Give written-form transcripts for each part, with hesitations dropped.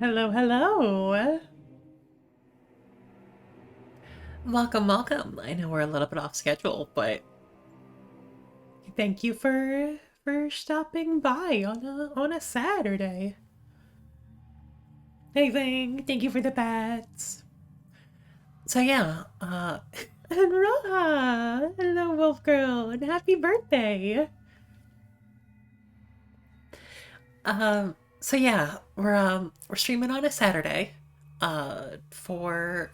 Hello, hello. Welcome, welcome. I know we're a little bit off schedule, but thank you for stopping by on a Saturday. Anything. Thank you for the pets. So yeah, and Raha. Hello, Wolf Girl, and happy birthday. So yeah, we're streaming on a Saturday, for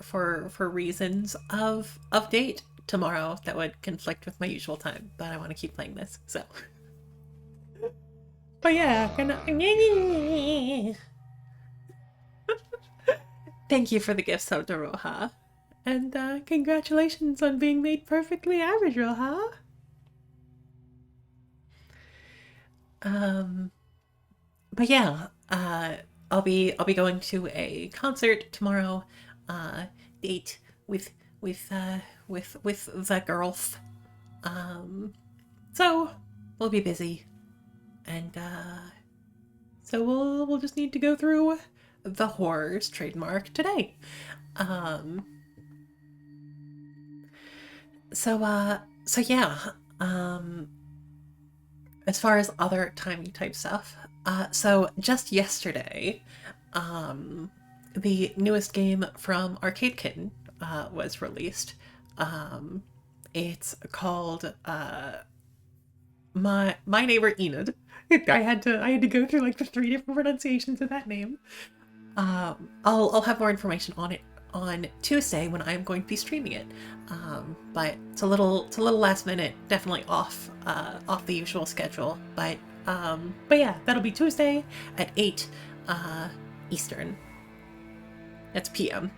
reasons of date tomorrow that would conflict with my usual time, but I want to keep playing this, so. But yeah, thank you for the gift sub to Roja, and congratulations on being made perfectly average, Roja. Um, but yeah, I'll be going to a concert tomorrow. Date with with uh with the girls. Um, so we'll be busy, and so we'll just need to go through the horrors trademark today. Um, so yeah. Um, as far as other timing type stuff, so just yesterday, um, the newest game from Arcade Kitten was released. Um, it's called my neighbor Enid. I had to go through like the three different pronunciations of that name. I'll have more information on it on Tuesday when I'm going to be streaming it. But it's a little last minute, definitely off the usual schedule. But yeah, that'll be Tuesday at 8 Eastern. That's PM.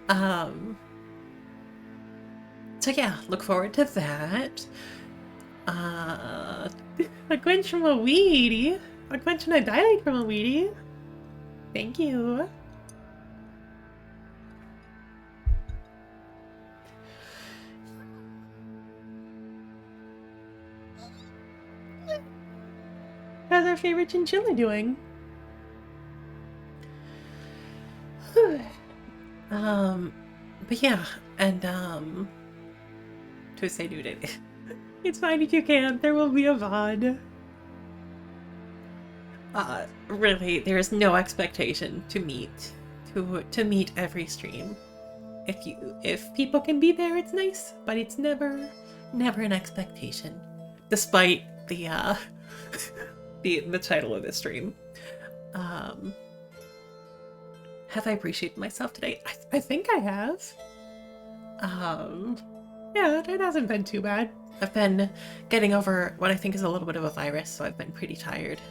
Um, so yeah, look forward to that. Uh, a quench from a weedy. A quench and a dilate from a weedy. Thank you. How's our favorite chinchilla doing? um, but yeah, and Tuesday due date. It's fine if you can't. There will be a VOD. Really, there is no expectation to meet every stream. If people can be there, it's nice, but it's never an expectation. Despite the the title of this stream. Um, have I appreciated myself today? I think I have. Um, yeah, it hasn't been too bad. I've been getting over what I think is a little bit of a virus, so I've been pretty tired.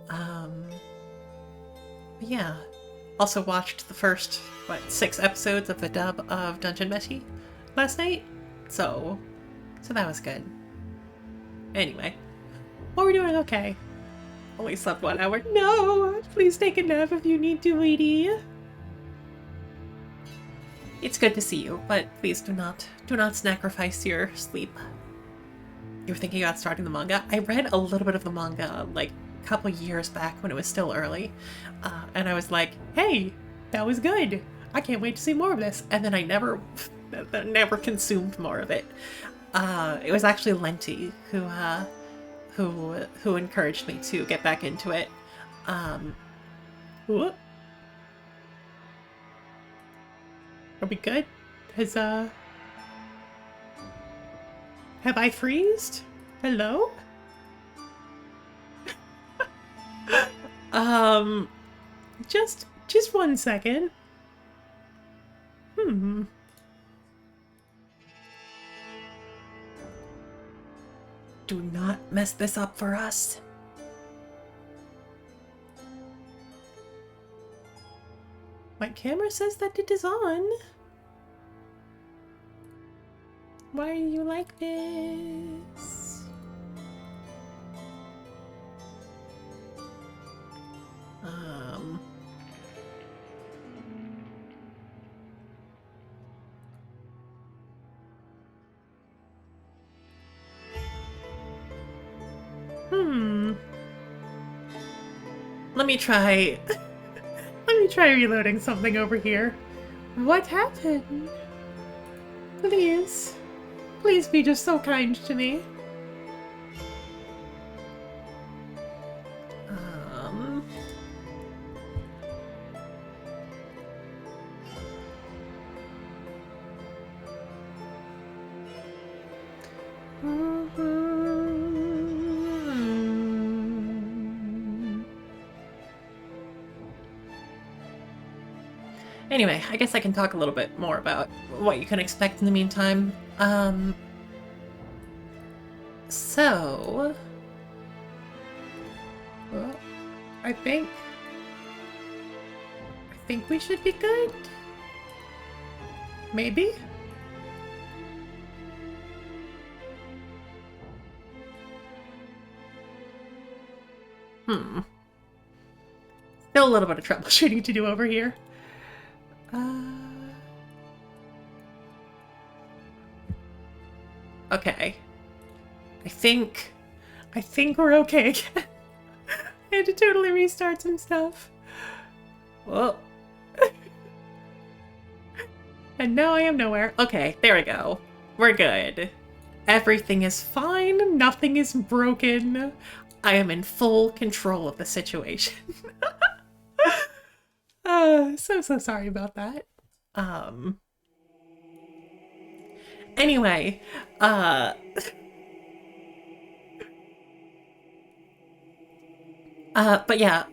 Um, yeah. Also watched the first 6 episodes of the dub of Dungeon Meshi last night, so that was good. Anyway, well, we're doing okay. Only slept 1 hour. No, please take a nap if you need to, Edie. It's good to see you, but please do not sacrifice your sleep. You were thinking about starting the manga? I read a little bit of the manga like a couple years back when it was still early, and I was like, "Hey, that was good. I can't wait to see more of this." And then I never consumed more of it. It was actually Lenti who encouraged me to get back into it. Um, Are we good? Has have I freezed? Hello? Um, just 1 second. Hmm. Do not mess this up for us. My camera says that it is on. Why are you like this? Um. Hmm. let me try. Let me try reloading something over here. What happened? Please. Please be just so kind to me. Um... Anyway, I guess I can talk a little bit more about what you can expect in the meantime. So... Well, I think we should be good. Maybe? Still a little bit of troubleshooting to do over here. Okay. I think we're okay again. I had to totally restart some stuff. Whoa. And now I am nowhere. Okay, there we go. We're good. Everything is fine. Nothing is broken. I am in full control of the situation. So sorry about that. Anyway, but yeah,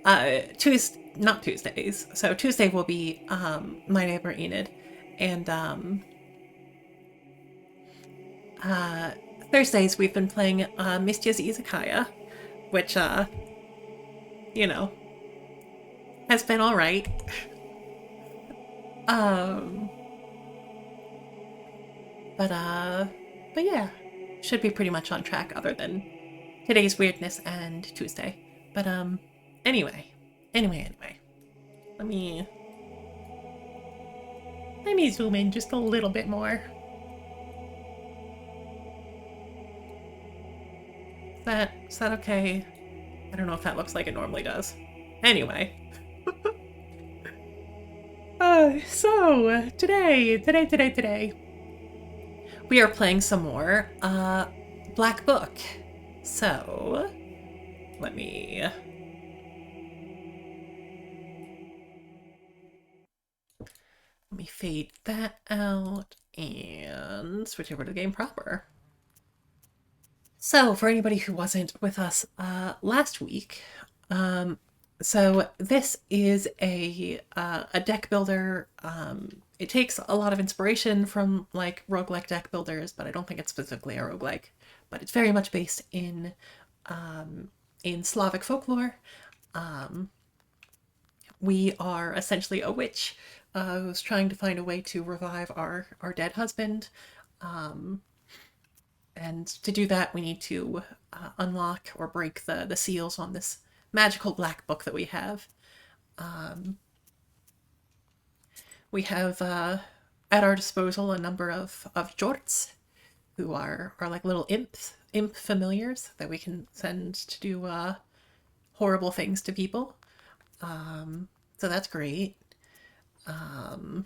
not Tuesdays. So Tuesday will be, my neighbor Enid, and, Thursdays we've been playing, Mistia's Izakaya, which, you know, has been alright. But yeah, should be pretty much on track other than today's weirdness and Tuesday. But, anyway. Let me zoom in just a little bit more. Is that okay? I don't know if that looks like it normally does. Anyway. So, today, we are playing some more, Black Book. So, let me fade that out and switch over to the game proper. So, for anybody who wasn't with us last week, so this is a deck builder. It takes a lot of inspiration from like roguelike deck builders, but I don't think it's specifically a roguelike. But it's very much based in Slavic folklore. We are essentially a witch who's trying to find a way to revive our dead husband. And to do that, we need to unlock or break the seals on this magical black book that we have. We have at our disposal a number of chorts, who are like little imp familiars that we can send to do horrible things to people. So that's great. Our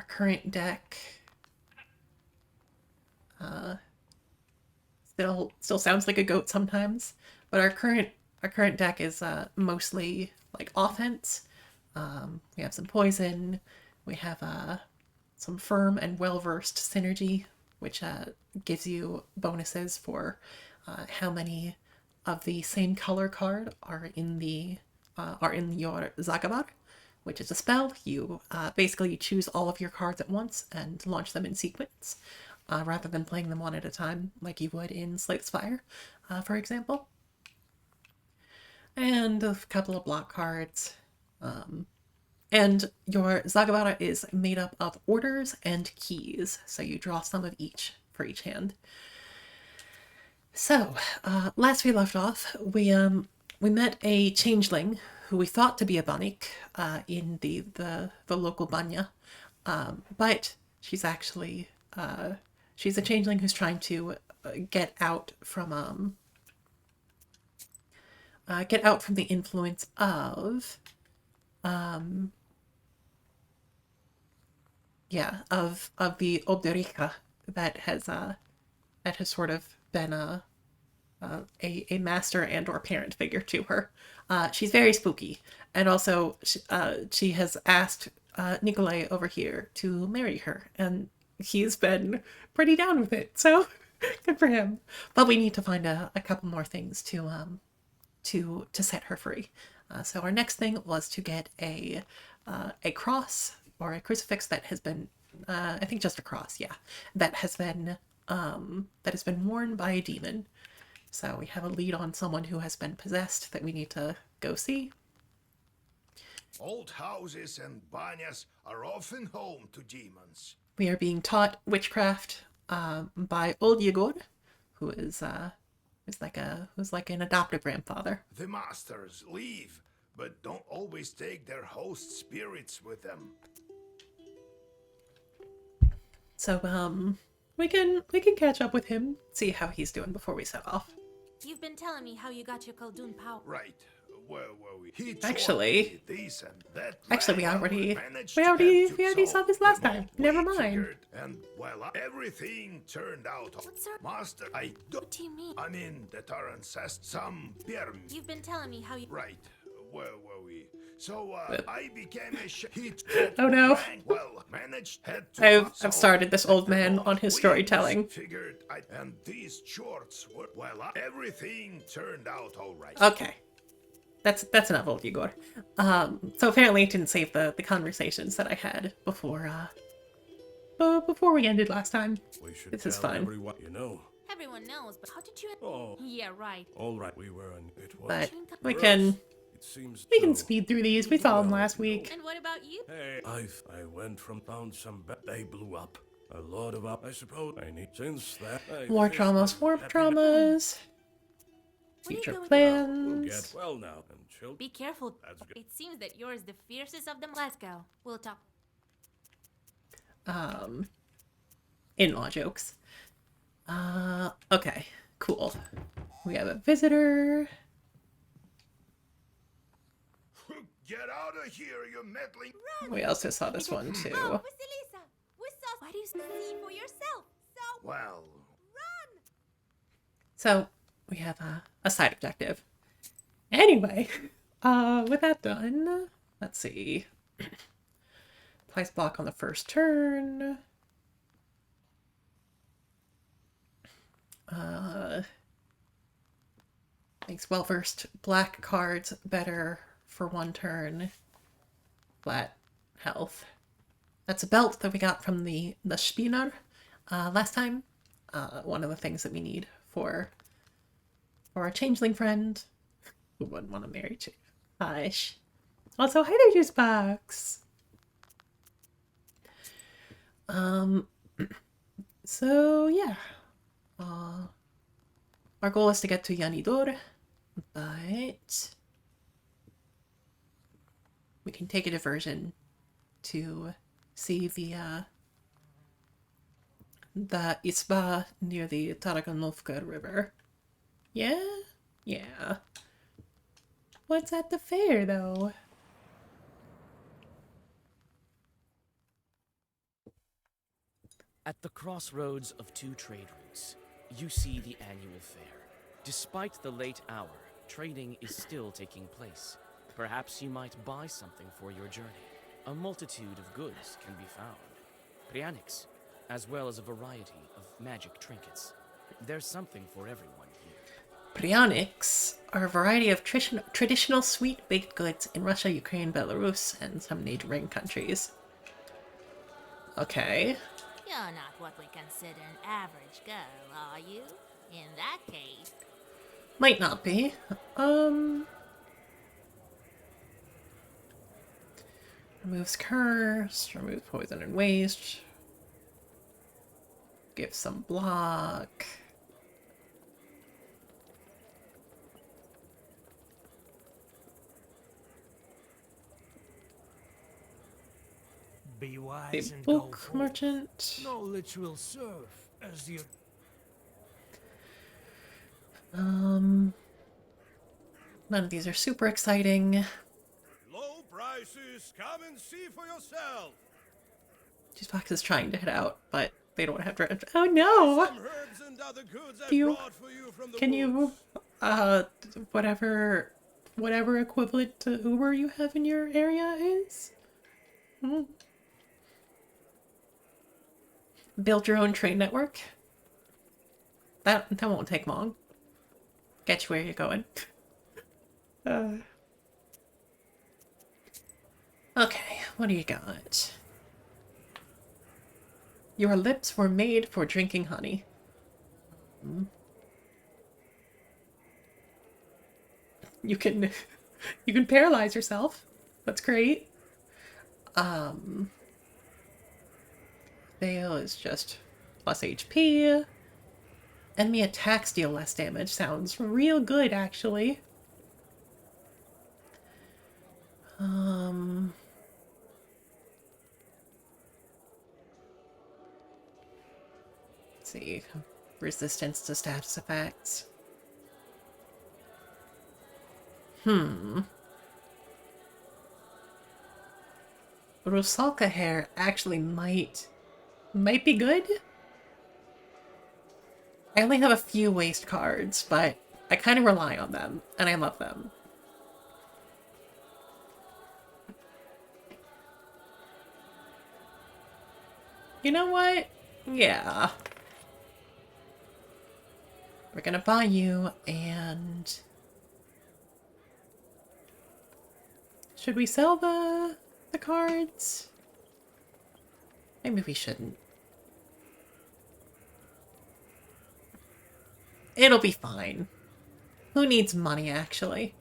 current deck still sounds like a goat sometimes, but our current deck is mostly like offense. We have some poison. We have some firm and well-versed synergy, which gives you bonuses for how many of the same color card are in your Zagabar, which is a spell. You basically choose all of your cards at once and launch them in sequence, rather than playing them one at a time like you would in Slate's Fire, for example. And a couple of block cards. And your Zagabara is made up of orders and keys, so you draw some of each for each hand. So, last we left off, we met a changeling who we thought to be a Banik in the local banya, but she's actually she's a changeling who's trying to get out from get out from the influence of, of the Obderica that has sort of been a master and or parent figure to her. She's very spooky, and also she has asked Nikolai over here to marry her, and he's been pretty down with it. So good for him. But we need to find a couple more things to set her free. So our next thing was to get a cross or a crucifix that has been, I think just a cross, yeah, that has been worn by a demon. So we have a lead on someone who has been possessed that we need to go see. Old houses and banyas are often home to demons. We are being taught witchcraft by old Yegor, who's like an adoptive grandfather. The masters leave, but don't always take their host spirits with them. So we can catch up with him, see how he's doing before we set off. You've been telling me how you got your Khaldun power. Right. Where were we? He Actually, this and that we already so saw this last time. Never mind. And well, everything turned out. What's our Master, What do you mean? I mean that our ancestors, some You've been telling me how you. Right. Where were we? So I became a Oh no. Well, managed to I've started this old man on his storytelling. And these chorts were everything turned out all right. Okay. That's enough, old Igor. So apparently it didn't save the conversations that I had before we ended last time. This is fun. Everyone, you know. Everyone knows, but how did you? Oh. Yeah, right. All right, we were on it was. But we can speed through these. We saw them last week. And what about you? Hey, I went from town they blew up. A lot of up, I suppose. I need since that. War traumas, warp traumas. Future plans. We'll get well now and chill. Be careful. That's good. It seems that you're the fiercest of them. Let's go. We'll talk. In-law jokes. Okay, cool. We have a visitor. Get out of here, you meddling. We also saw this one too. Oh, Vasilisa! Why do you see for yourself? So Well, So we have a side objective. Anyway, with that done, let's see. Place block on the first turn. Makes well-versed black cards better for one turn. Flat health. That's a belt that we got from the Spinner last time. One of the things that we need for our changeling friend who wouldn't want to marry to. Hush. Also, hi there, Juice Box. So yeah. Our goal is to get to Yanidor, but we can take a diversion to see the Isba near the Taraganovka River. Yeah? Yeah. What's at the fair, though? At the crossroads of two trade routes, you see the annual fair. Despite the late hour, trading is still taking place. Perhaps you might buy something for your journey. A multitude of goods can be found. Prianics, as well as a variety of magic trinkets. There's something for everyone here. Prianics are a variety of traditional sweet baked goods in Russia, Ukraine, Belarus, and some neighboring countries. Okay. you're not what we consider an average girl, are you? In that case... Might not be. Removes curse, removes poison and waste. Gives some block. Be wise A and book go forth. merchant. Knowledge will serve as your... None of these are super exciting. Low prices, come and see for yourself. Juice box is trying to head out, but they don't have to. Oh no! Some herbs and other goods I Do you- brought for you from the Can woods. you, whatever equivalent to Uber you have in your area is? Hmm. Build your own train network? That won't take long. Get you where you're going. Okay, what do you got? Your lips were made for drinking honey. You can you can paralyze yourself. That's great. Fail is just plus HP. Enemy attacks deal less damage. Sounds real good, actually. Let's see. Resistance to status effects. Rusalka hair actually might be good. I only have a few waste cards, but I kind of rely on them, and I love them. You know what? Yeah. We're gonna buy you, and... Should we sell the cards? Maybe we shouldn't. It'll be fine. Who needs money, actually?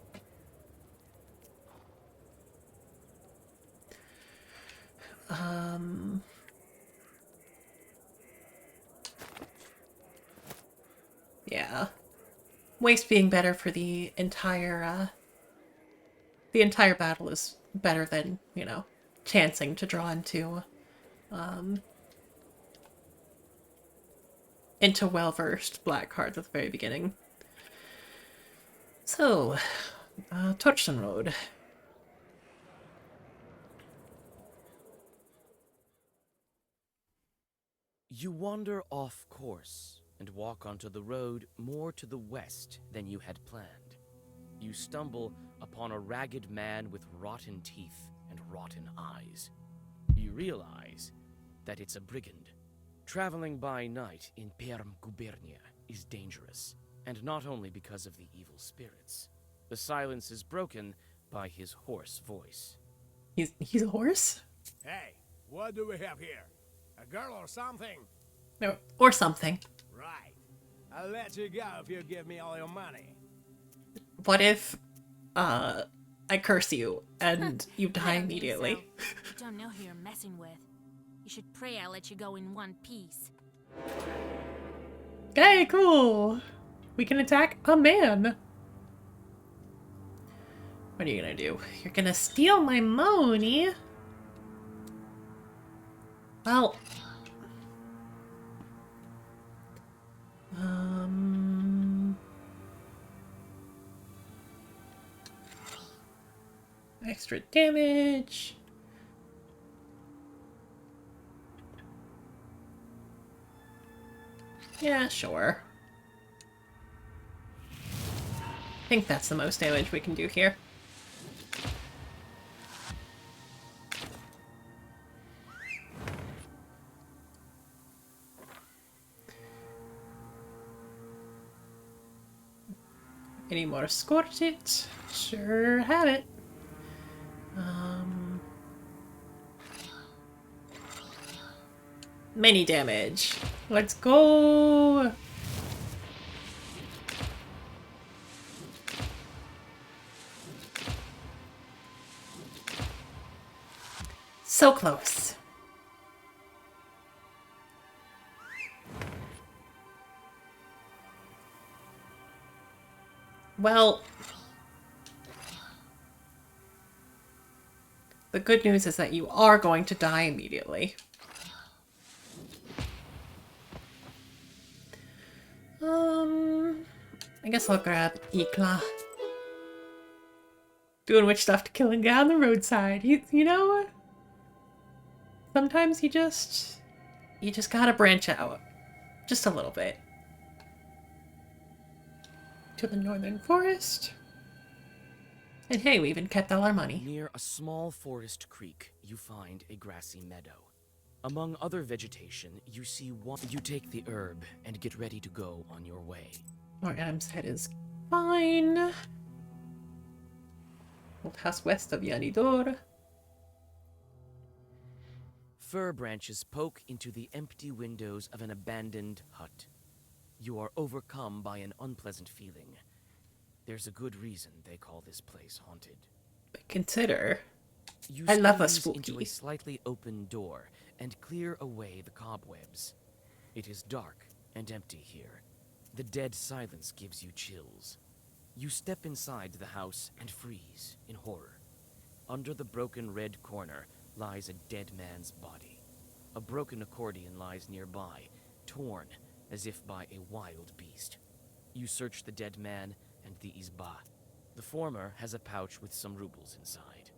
Yeah. Waste being better for the entire battle is better than, you know, chancing to draw into well-versed black cards at the very beginning. So, Touchstone Road. You wander off course and walk onto the road more to the west than you had planned. You stumble upon a ragged man with rotten teeth and rotten eyes. You realize that it's a brigand. Traveling by night in Perm Gubernia is dangerous, and not only because of the evil spirits. The silence is broken by his hoarse voice. He's a horse? Hey, what do we have here? A girl or something? No, or something. Right. I'll let you go if you give me all your money. What if, I curse you and you I die don't think immediately? so. You don't know who you're messing with. You should pray I'll let you go in one piece. Okay, cool. We can attack a man. What are you gonna do? You're gonna steal my money? Well... Extra damage. Yeah, sure. I think that's the most damage we can do here. Any more scorch it? Sure have it. Many damage. Let's go! So close. Well, the good news is that you are going to die immediately. I guess I'll grab Ikla. doing witch stuff to killing guy on the roadside. You know, sometimes you just gotta branch out. Just a little bit. To the northern forest. And hey, we even kept all our money. Near a small forest creek, you find a grassy meadow. Among other vegetation, you see one. You take the herb and get ready to go on your way. Our Adam's head is fine. Old house west of Yanidor. Fir branches poke into the empty windows of an abandoned hut. You are overcome by an unpleasant feeling. There's a good reason they call this place haunted. But consider, You I love a squeeze into spooky. a slightly open door and clear away the cobwebs. It is dark and empty here. The dead silence gives you chills. You step inside the house and freeze in horror. Under the broken red corner lies a dead man's body. A broken accordion lies nearby, torn as if by a wild beast. You search the dead man and the izba. The former has a pouch with some rubles inside.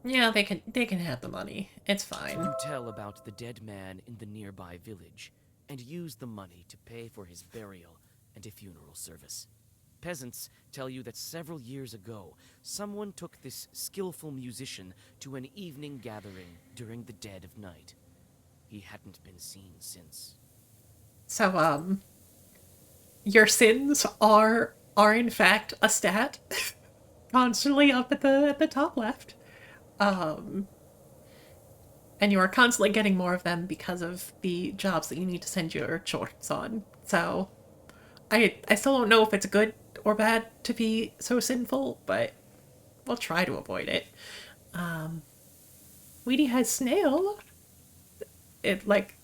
Yeah, they can have the money. It's fine. You tell about the dead man in the nearby village and use the money to pay for his burial and a funeral service. Peasants tell you that several years ago, someone took this skillful musician to an evening gathering during the dead of night. He hadn't been seen since. So, your sins are in fact a stat, constantly up at the top left, and you are constantly getting more of them because of the jobs that you need to send your chorts on. So, I still don't know if it's good or bad to be so sinful, but we'll try to avoid it. Weedy has snail. It like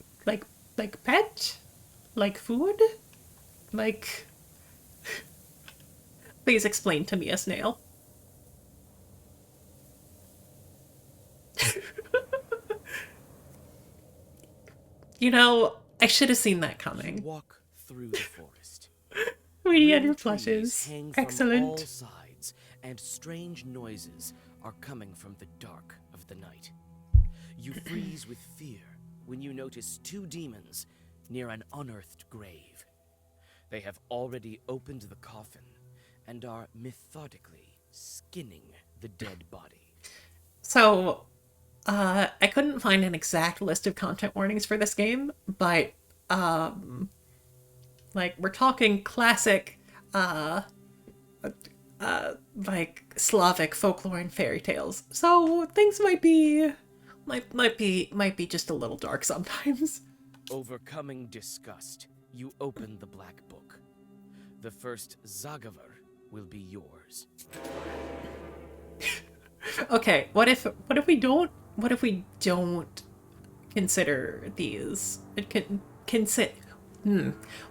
pet, like food, like. Please explain to me a snail. You know, I should have seen that You coming. walk through the forest. Weedy and Green your trees plushes. hang from all Excellent. sides, and strange noises are coming from the dark of the night. You freeze with fear when you notice two demons near an unearthed grave. They have already opened the coffin and are methodically skinning the dead body. So, I couldn't find an exact list of content warnings for this game, but, like, we're talking classic, like, Slavic folklore and fairy tales. So, things might be just a little dark sometimes. Overcoming disgust, you open the black book. The first Zagavar will be yours. Okay, what if we don't consider these?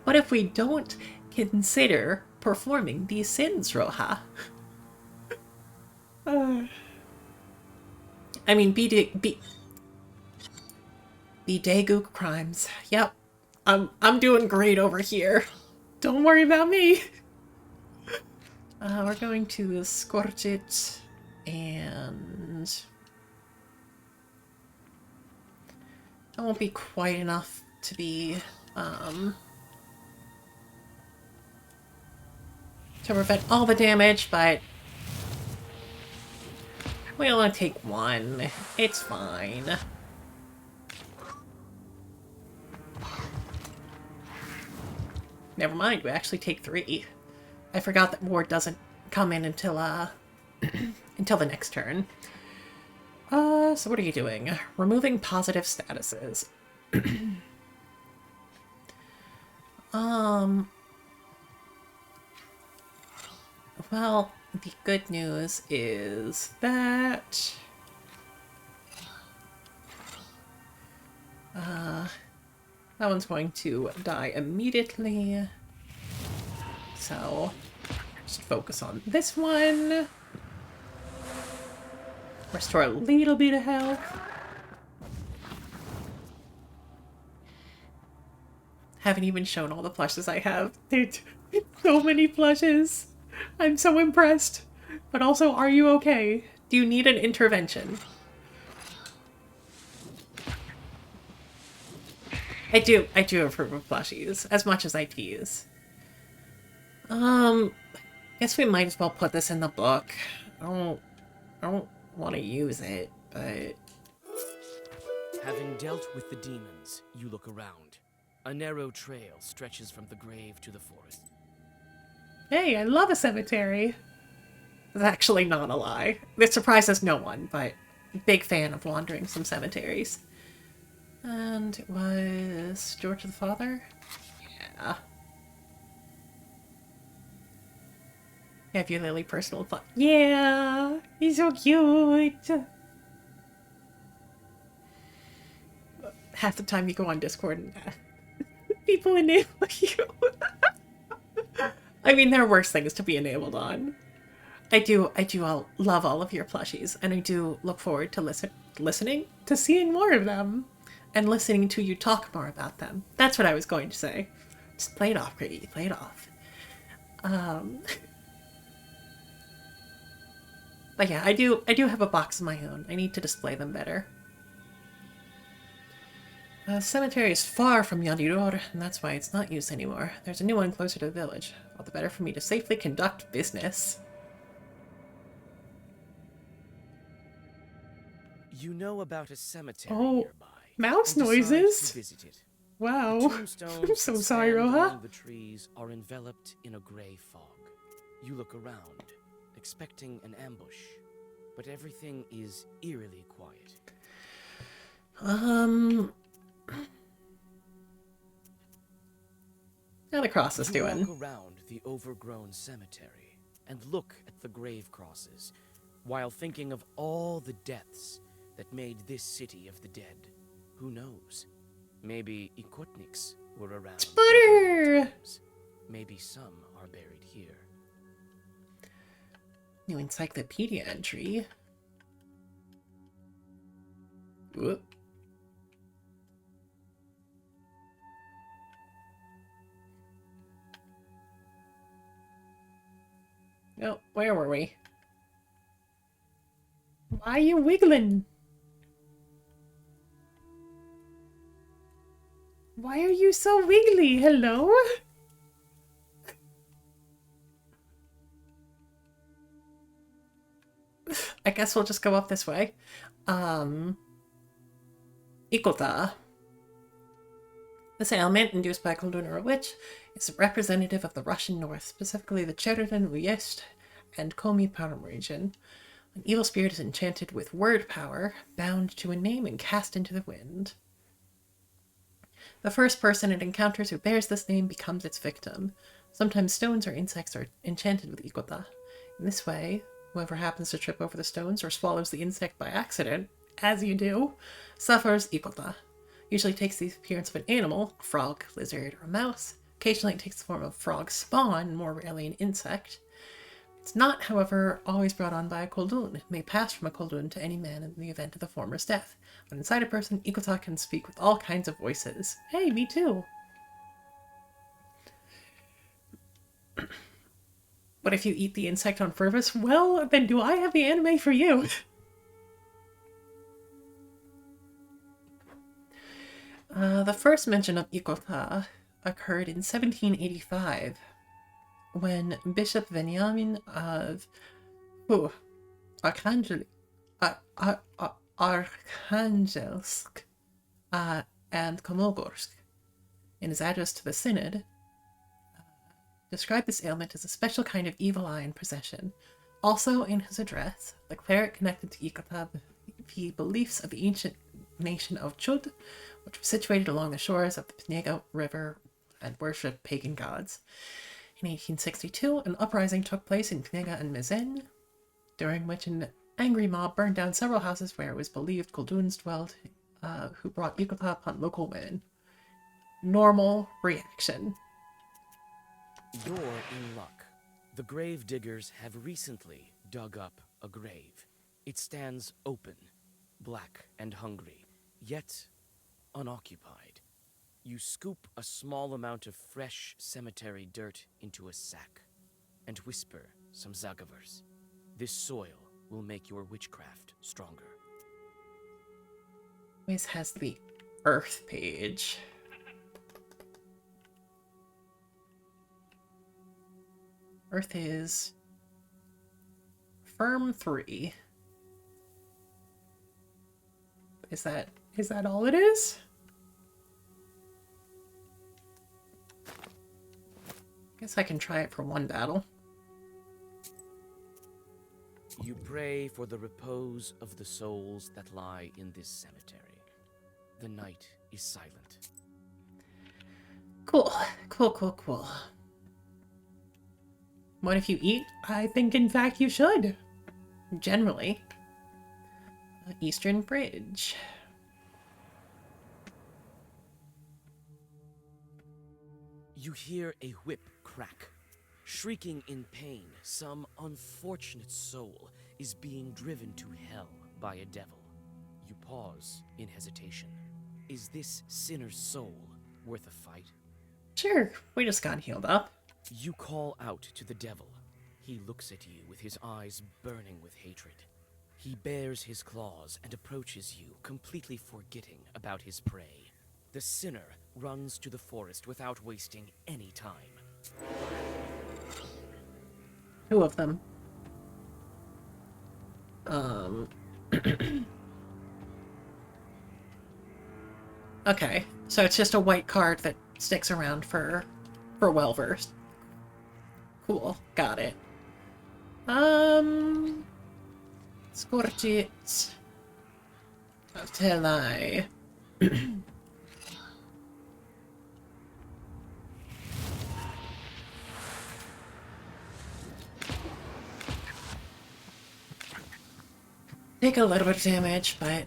What if we don't consider performing these sins, Roja? I mean, Bidegu crimes. Yep, I'm doing great over here. Don't worry about me. We're going to scorch it, and that won't be quite enough to be to prevent all the damage, but we only take one. It's fine. Never mind, we actually take 3. I forgot that ward doesn't come in until until the next turn. So what are you doing? Removing positive statuses. Well, the good news is that that one's going to die immediately. So just focus on this one. Restore a little bit of health. Haven't even shown all the plushes I have. There's so many plushes. I'm so impressed. But also, are you okay? Do you need an intervention? I do approve of plushies, as much as I tease. Guess we might as well put this in the book. I don't want to use it, but... Having dealt with the demons, you look around. A narrow trail stretches from the grave to the forest. Hey, I love a cemetery. It's actually not a lie. It surprises no one, but big fan of wandering some cemeteries. And it was George the Father? Yeah. Have you Lily personal thought? Yeah, he's so cute. Half the time you go on Discord and people enable you. I mean, there are worse things to be enabled on. I do love all of your plushies, and I do look forward to listening to seeing more of them, and listening to you talk more about them. That's what I was going to say. Just play it off, Grady. Play it off. But yeah, I do have a box of my own. I need to display them better. The cemetery is far from Yadidur, and that's why it's not used anymore. There's a new one closer to the village. All the better for me to safely conduct business. You know about a cemetery Oh, nearby. mouse and decide noises? to visit it. Wow. The tombstones I'm so that sorry, stand Roha. among the trees are enveloped in a gray fog. You look around, expecting an ambush, but everything is eerily quiet. How the cross is You doing? walk around the overgrown cemetery and look at the grave crosses, while thinking of all the deaths that made this city of the dead. Who knows? Maybe Ikotniks were around. in earlier Butter! times. Maybe some are buried here. New encyclopedia entry. Whoop. Oh, where were we? Why are you wiggling? Why are you so wiggly? Hello? I guess we'll just go up this way. Ikota. This ailment, induced by Koldun or a witch, is representative of the Russian North, specifically the Cherden, Uyezd, and Komi Param region. An evil spirit is enchanted with word power, bound to a name and cast into the wind. The first person it encounters who bears this name becomes its victim. Sometimes stones or insects are enchanted with Ikota. In this way, whoever happens to trip over the stones or swallows the insect by accident, as you do, suffers Ikota. Usually takes the appearance of an animal, a frog, lizard, or a mouse. Occasionally it takes the form of frog spawn, more rarely an insect. It's not, however, always brought on by a Koldun. It may pass from a Koldun to any man in the event of the former's death. When inside a person, Ikota can speak with all kinds of voices. Hey, me too! But if you eat the insect on purpose, well, then do I have the anime for you? The first mention of Ikota occurred in 1785, when Bishop Veniamin of Arkhangelsk and Komogorsk, in his address to the Synod, described this ailment as a special kind of evil eye and possession. Also in his address, the cleric connected to Ikota the beliefs of the ancient nation of Chud, which was situated along the shores of the Pnega River and worshipped pagan gods. In 1862, an uprising took place in Pnega and Mezen, during which an angry mob burned down several houses where it was believed Kolduns dwelled, who brought Ikota upon local women. Normal reaction. You're in luck. The grave diggers have recently dug up a grave. It stands open, black and hungry, yet unoccupied. You scoop a small amount of fresh cemetery dirt into a sack. and whisper some Zagavers. This soil will make your witchcraft stronger. Always has the Earth page. Earth is firm 3. Is that all it is? Guess I can try it for one battle. You pray for the repose of the souls that lie in this cemetery. The night is silent. Cool. What if you eat? I think, in fact, you should. Generally. Eastern Bridge. You hear a whip crack. Shrieking in pain, some unfortunate soul is being driven to hell by a devil. You pause in hesitation. Is this sinner's soul worth a fight? Sure, we just got healed up. You call out to the devil. He looks at you with his eyes burning with hatred. He bares his claws and approaches you, completely forgetting about his prey. The sinner runs to the forest without wasting any time. 2 of them. Okay, so it's just a white card that sticks around for well-versed. Cool, got it. Scorchit. Telai. Take a little bit of damage, but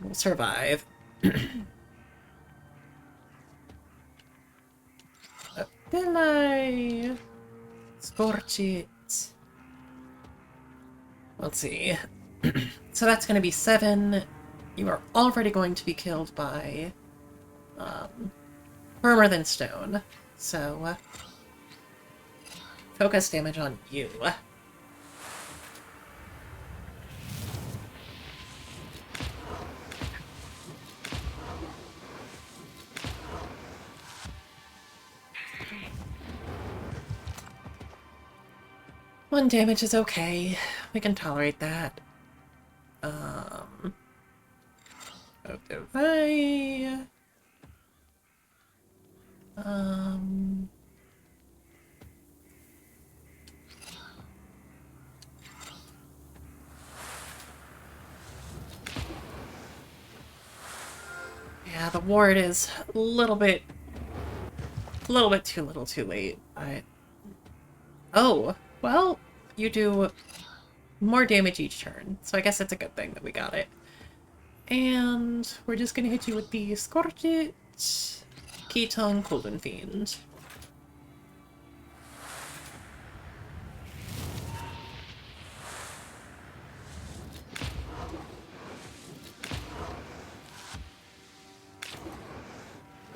we'll survive. Delay. Scorch it. Let's see. So that's going to be 7. You are already going to be killed by firmer than stone. So focus damage on you. One damage is okay. We can tolerate that. Okay. Yeah, the ward is a little bit too little too late, but... Oh, well, you do more damage each turn, so I guess it's a good thing that we got it. And we're just gonna hit you with the Scorch It, Keytongue, Golden Fiend.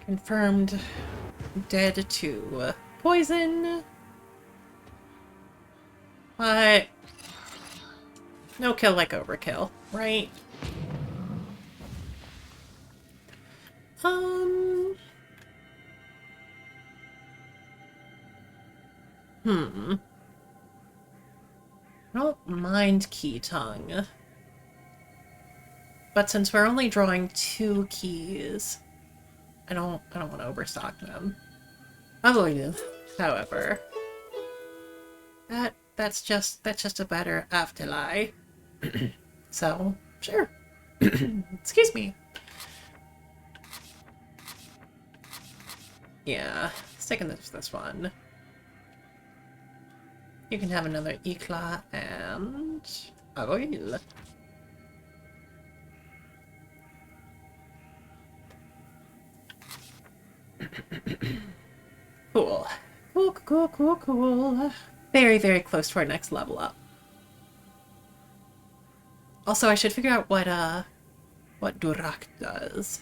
Confirmed dead to poison. But no kill like overkill, right? I don't mind Keytongue. But since we're only drawing 2 keys, I don't want to overstock them. Avoidance, however. That's just a better afterlife. So, sure. Excuse me. Yeah, sticking this one. You can have another Eclat and oil. Cool. Cool. Very, very close to our next level up. Also, I should figure out what Durak does.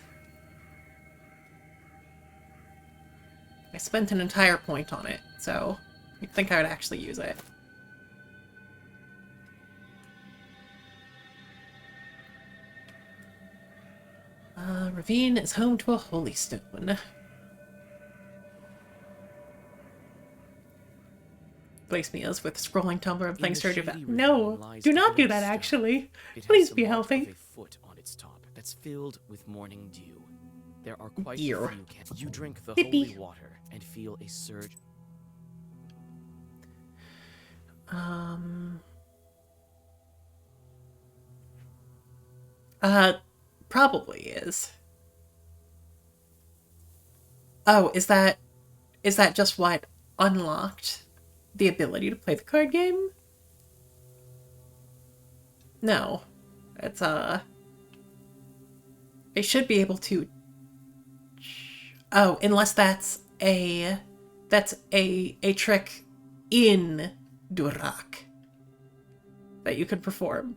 I spent an entire point on it, so You'd think I would actually use it. Ravine is home to a holy stone. Place me as with scrolling Tumblr of things to do that. No, do not do that actually. Please be healthy. A foot on its top that's filled with morning dew. There are quite Dear. a few You drink the Dippy. holy water and feel a surge. Probably is. Oh, is that just what unlocked the ability to play the card game? No. It's I should be able to. Oh, unless that's a trick in Durak that you could perform.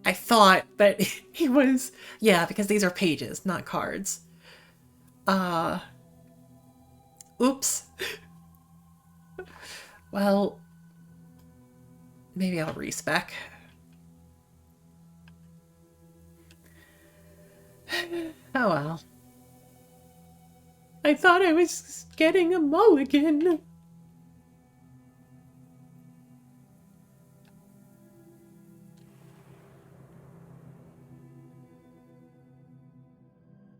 I thought that he was, yeah, because these are pages, not cards. Oops. Well, maybe I'll respec. Oh well. I thought I was getting a mulligan.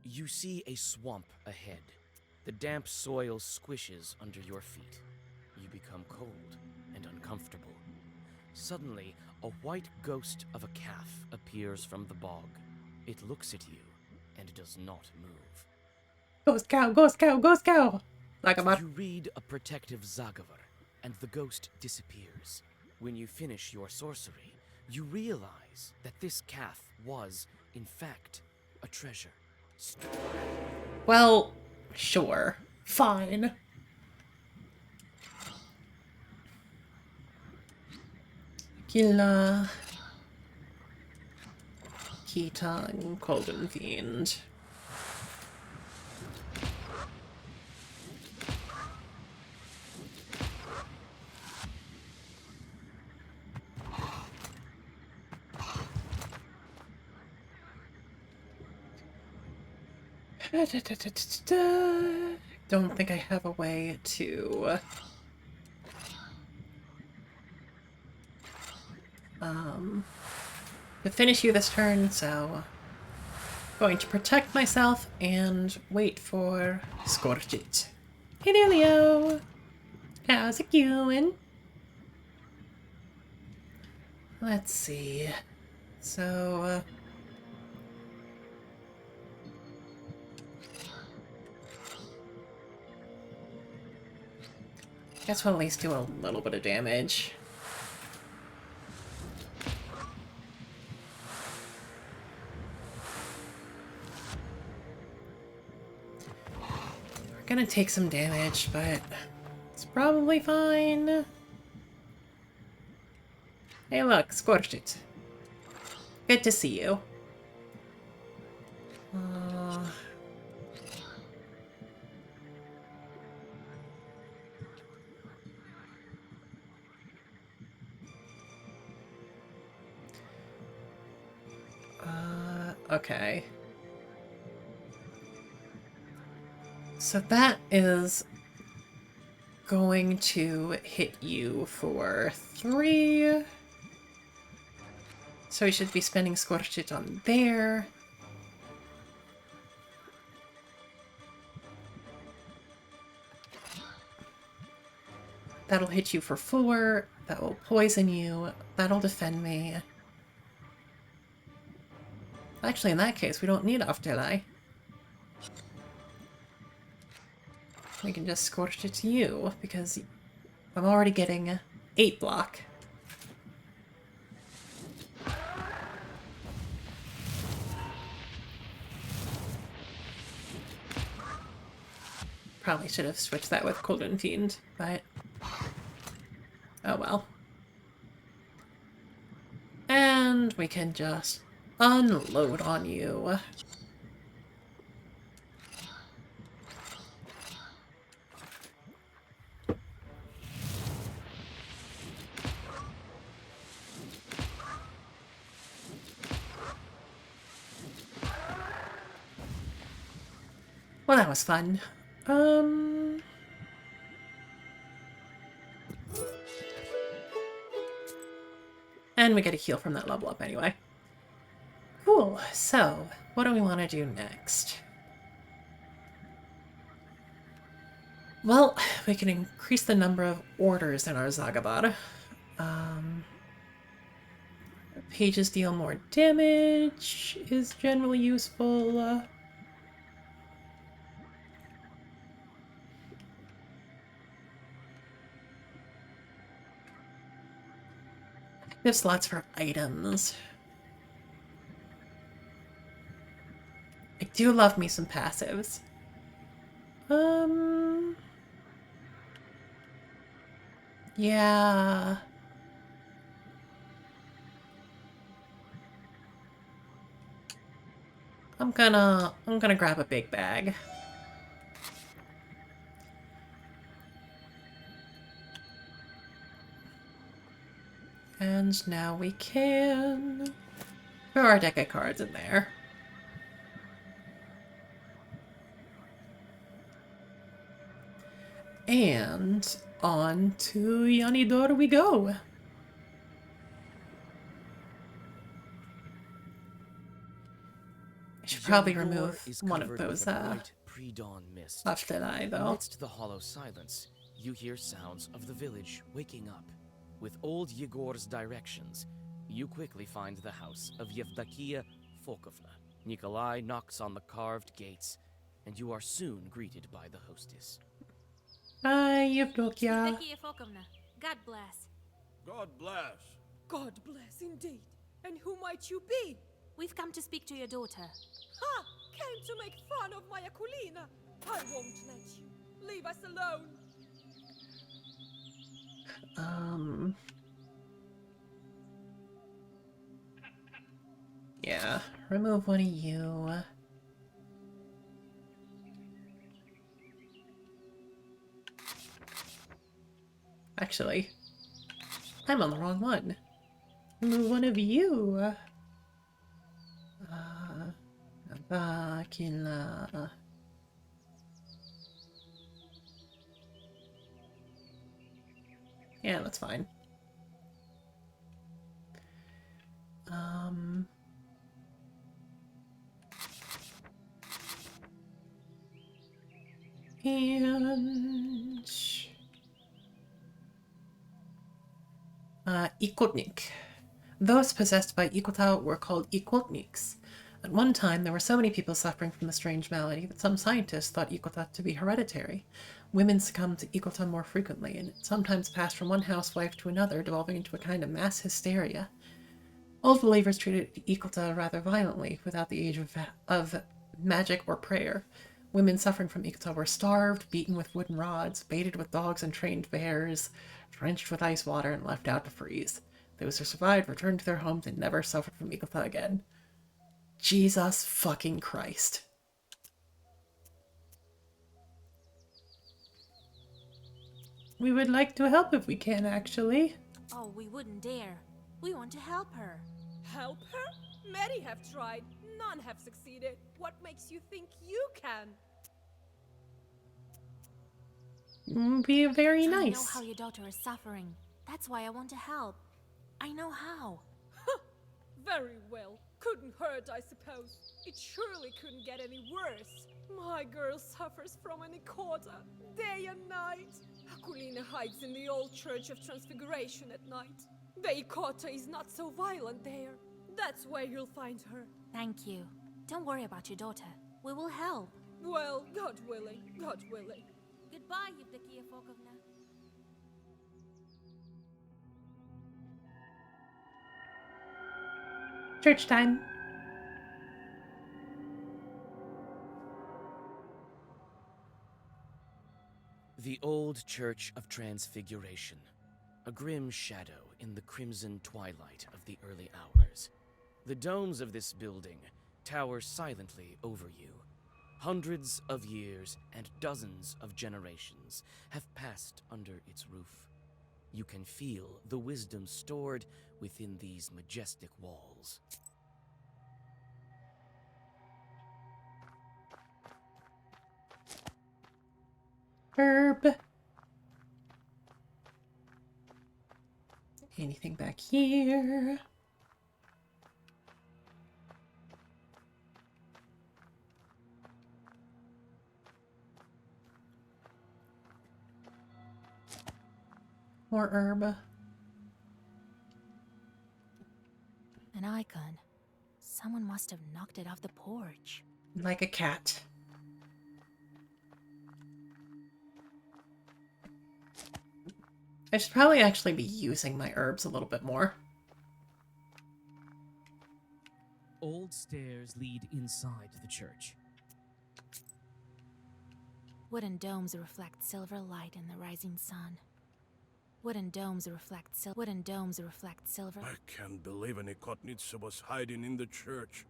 You see a swamp ahead. The damp soil squishes under your feet. You become cold and uncomfortable. Suddenly, a white ghost of a calf appears from the bog. It looks at you and does not move. Ghost cow, ghost cow, ghost cow! Like You read a protective Zagavar, and the ghost disappears. When you finish your sorcery, you realize that this calf was, in fact, a treasure. Well, sure. Fine. Killa. Keaton, Golden Fiend. Don't think I have a way to finish you this turn, so going to protect myself and wait for Scorch It. Hey there, Leo! How's it going? Let's see. So, guess we'll at least do a little bit of damage. We're gonna take some damage, but it's probably fine. Hey look, Scorched It. Good to see you. Okay. So that is going to hit you for 3. So we should be spending Scorch It on there. That'll hit you for 4. That will poison you. That'll defend me. Actually, in that case, we don't need Afterlife. We can just Scorch It to you, because I'm already getting 8 block. Probably should have switched that with Golden Fiend, but oh well. And we can just unload on you. Well, that was fun. And we get a heal from that level up anyway. Cool. So, what do we want to do next? Well, we can increase the number of orders in our Zagabad. Pages deal more damage is generally useful. Active slots for items. I do love me some passives. Yeah. I'm gonna grab a big bag. And now we can throw our deck of cards in there. And on to Yanidor we go. I should probably remove one of those pre-dawn mist. Aftelai, though. Amidst the hollow silence, you hear sounds of the village waking up. With old Yegor's directions, you quickly find the house of Yevdakia Fokovna. Nikolai knocks on the carved gates, and you are soon greeted by the hostess. Hi, Yevdokia. Evdokia Fokovna, God bless. God bless. God bless indeed. And who might you be? We've come to speak to your daughter. Ha! Came to make fun of my Akulina. I won't let you. Leave us alone. Yeah, remove one of you. Actually, I'm on the wrong one. Remove one of you. Bakila. Yeah, that's fine. And Ikotnik. Those possessed by Ikota were called Ikotniks. At one time, there were so many people suffering from the strange malady that some scientists thought Ikota to be hereditary. Women succumbed to Ikota more frequently, and it sometimes passed from one housewife to another, devolving into a kind of mass hysteria. Old believers treated Ikota rather violently, without the age of magic or prayer. Women suffering from Ikota were starved, beaten with wooden rods, baited with dogs and trained bears, drenched with ice water, and left out to freeze. Those who survived returned to their homes and never suffered from Ikota again. Jesus fucking Christ. We would like to help if we can, actually. Oh, we wouldn't dare. We want to help her. Help her? Many have tried. None have succeeded. What makes you think you can? Be very nice. I know how your daughter is suffering. That's why I want to help. I know how. Very well. Couldn't hurt, I suppose. It surely couldn't get any worse. My girl suffers from an ikota, day and night. Akulina hides in the old Church of Transfiguration at night. The ikota is not so violent there. That's where you'll find her. Thank you. Don't worry about your daughter. We will help. Well, God willing, God willing. Goodbye, Evdokia Fokovna. Church time. The old Church of Transfiguration. A grim shadow in the crimson twilight of the early hours. The domes of this building tower silently over you. Hundreds of years and dozens of generations have passed under its roof. You can feel the wisdom stored within these majestic walls. Herb. Anything back here? More herb. An icon. Someone must have knocked it off the porch. Like a cat. I should probably actually be using my herbs a little bit more. Old stairs lead inside the church. Wooden domes reflect silver light in the rising sun. Wooden domes reflect silver. I can't believe an Ikotnitsa was hiding in the church.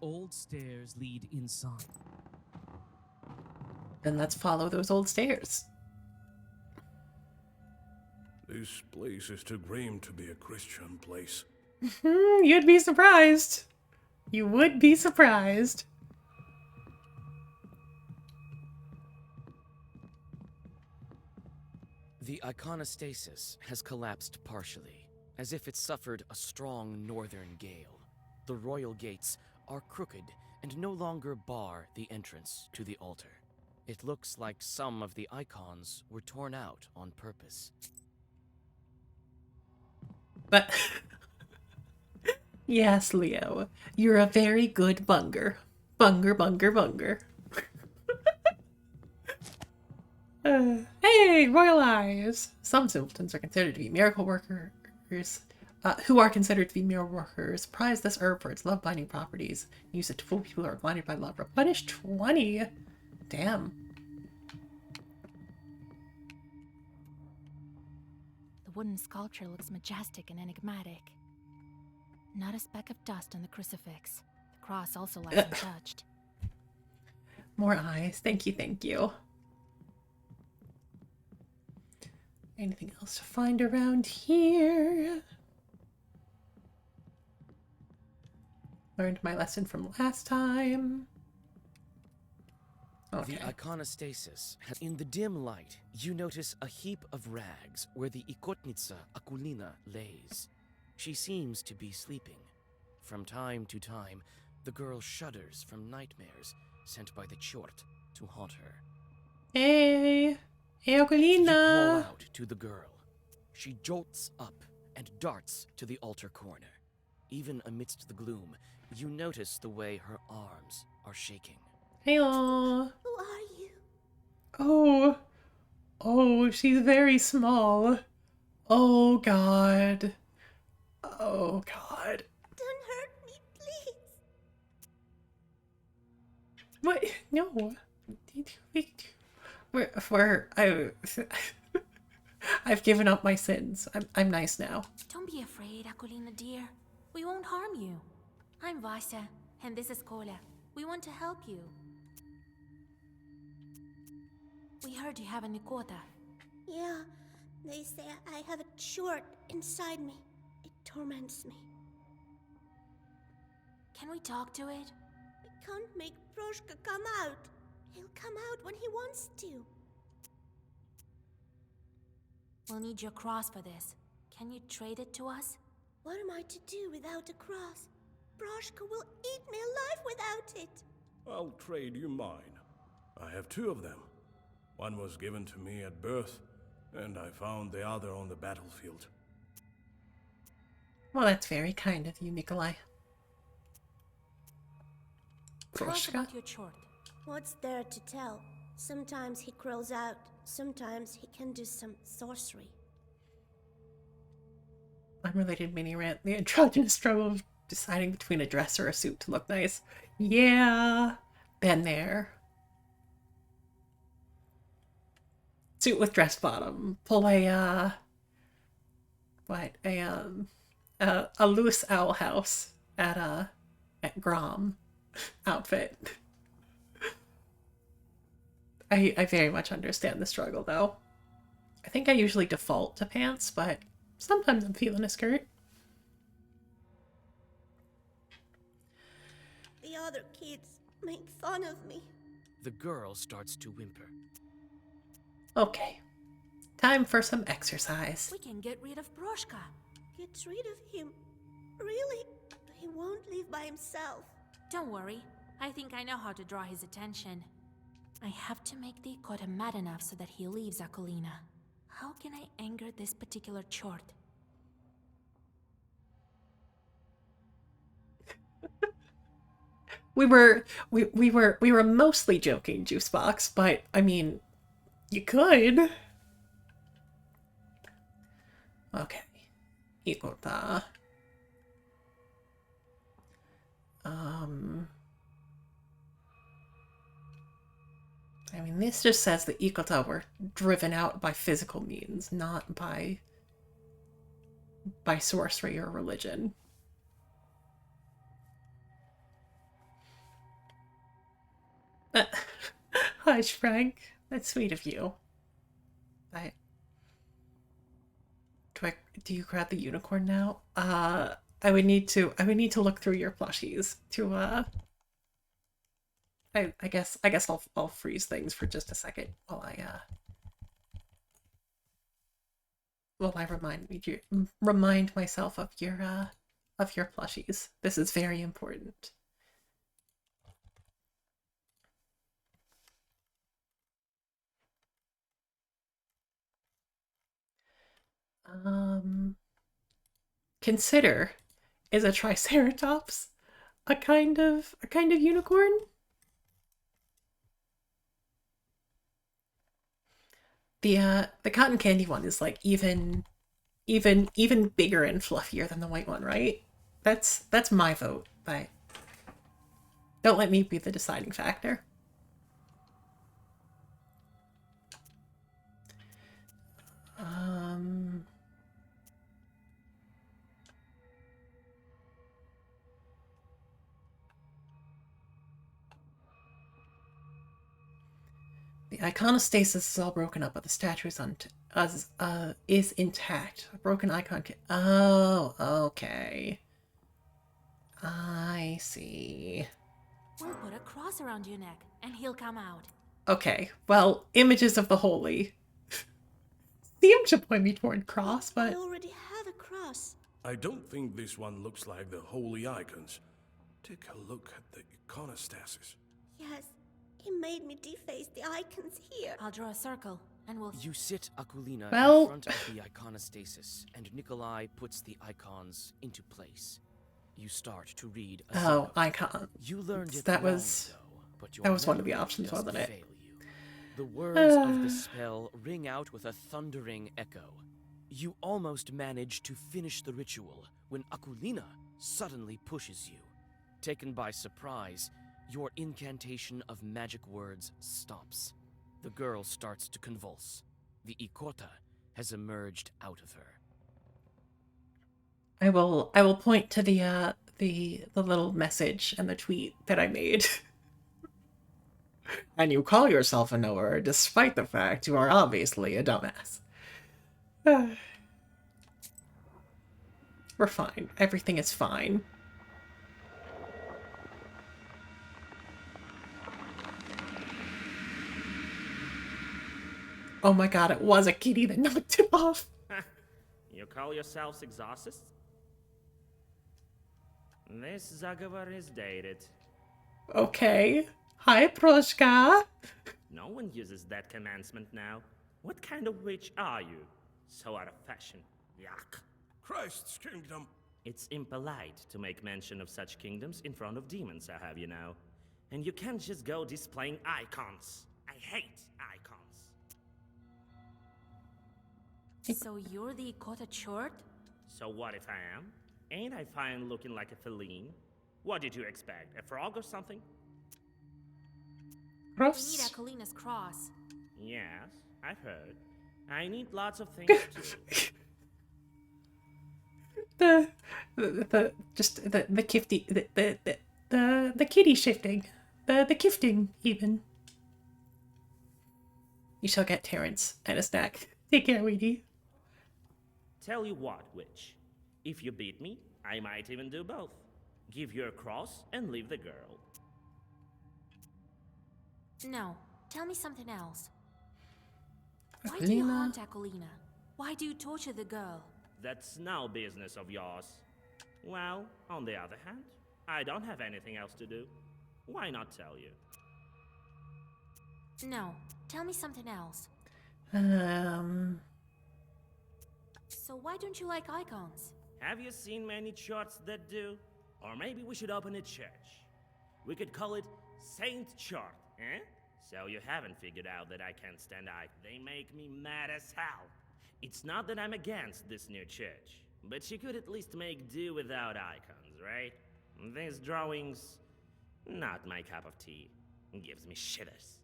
Old stairs lead inside. Then let's follow those old stairs. This place is too grim to be a Christian place. You'd be surprised. You would be surprised. The iconostasis has collapsed partially, as if it suffered a strong northern gale. The royal gates are crooked and no longer bar the entrance to the altar. It looks like some of the icons were torn out on purpose. But yes, Leo, you're a very good bunger. Bunger, bunger, bunger. Hey, royal eyes! Some simpletons are considered to be miracle workers. Who are considered to be miracle workers. Prize this herb for its love-binding properties. Use it to fool people who are blinded by love. Replenish 20. Damn. The wooden sculpture looks majestic and enigmatic. Not a speck of dust on the crucifix. The cross also lies untouched. More eyes. Thank you, thank you. Anything else to find around here? Learned my lesson from last time. Okay. The iconostasis has... In the dim light, you notice a heap of rags where the Ikotnitsa Akulina lays. She seems to be sleeping. From time to time, the girl shudders from nightmares sent by the chort to haunt her. Hey! Hey, You call Ocarina! out to the girl. She jolts up and darts to the altar corner. Even amidst the gloom, you notice the way her arms are shaking. Hello! Who are you? Oh. Oh, she's very small. Oh, God. Oh, God. Don't hurt me, please. What? No. I've given up my sins. I'm nice now. Don't be afraid, Akulina dear. We won't harm you. I'm Vasya, and this is Kola. We want to help you. We heard you have a Nikota. Yeah, they say I have a chort inside me. It torments me. Can we talk to it? We can't make Proshka come out. He'll come out when he wants to. We'll need your cross for this. Can you trade it to us? What am I to do without a cross? Proshka will eat me alive without it. I'll trade you mine. I have two of them. One was given to me at birth, and I found the other on the battlefield. Well, that's very kind of you, Nikolai. Tell us Proshka? about your chort. What's there to tell? Sometimes he crawls out. Sometimes he can do some sorcery. Unrelated mini rant. The androgynous struggle of deciding between a dress or a suit to look nice. Yeah. Been there. Suit with dress bottom. Pull a loose owl house at Grom outfit. I very much understand the struggle though. I think I usually default to pants, but sometimes I'm feeling a skirt. The other kids make fun of me. The girl starts to whimper. Okay. Time for some exercise. We can get rid of Broshka. Get rid of him. Really? He won't leave by himself. Don't worry. I think I know how to draw his attention. I have to make the Ikota mad enough so that he leaves Akulina. How can I anger this particular chort? We were mostly joking, Juicebox, but I mean, you could. Okay. Ikota. I mean, this just says that Ikota were driven out by physical means, not by sorcery or religion. Hush, Frank. That's sweet of you. Do you grab the unicorn now? I would need to look through your plushies to I guess I'll freeze things for just a second while I remind myself of your plushies. This is very important. Consider, is a triceratops a kind of unicorn? The cotton candy one is like even bigger and fluffier than the white one, right? That's my vote, but don't let me be the deciding factor. The iconostasis is all broken up, but the statue is intact. A broken icon can... Oh, okay. I see. We'll put a cross around your neck, and he'll come out. Okay, well, images of the holy seem to point me toward cross, but... I already have a cross. I don't think this one looks like the holy icons. Take a look at the iconostasis. Yes, he made me deface the icons here. I'll draw a circle, and we'll... You sit Akulina Well... in front of the iconostasis, and Nikolai puts the icons into place. You start to read a Oh, icon. You learned it that long was ago, but your that was one of the memory options, doesn't wasn't it? fail you. The words of the spell ring out with a thundering echo. You almost manage to finish the ritual when Akulina suddenly pushes you. Taken by surprise, your incantation of magic words stops. The girl starts to convulse. The Ikota has emerged out of her. I will point to the little message and the tweet that I made. And you call yourself a knower despite the fact you are obviously a dumbass. We're fine. Everything is fine. Oh my god, it was a kitty that knocked him off. You call yourselves exorcists? This Zagavar is dated. Okay. Hi, Proshka. No one uses that commencement now. What kind of witch are you? So out of fashion. Yuck. Christ's kingdom. It's impolite to make mention of such kingdoms in front of demons, I have you know. And you can't just go displaying icons. I hate icons. So you're the Ikota chort? So what if I am? Ain't I fine looking like a feline? What did you expect? A frog or something? We need Gross. Akulina's cross. Yes, I've heard. I need lots of things too. the kifty the kitty shifting. The kifting even. You shall get Terrence and a snack. Take care, Weedy. Tell you what, witch. If you beat me, I might even do both. Give your cross and leave the girl. No, tell me something else. Why do you haunt Akolina? Why do you torture the girl? That's no business of yours. Well, on the other hand, I don't have anything else to do. Why not tell you? No, tell me something else. So why don't you like icons? Have you seen many chorts that do? Or maybe we should open a church. We could call it Saint Chort, eh? So you haven't figured out that I can't stand icons. They make me mad as hell. It's not that I'm against this new church, but you could at least make do without icons, right? These drawings, not my cup of tea. Gives me shivers.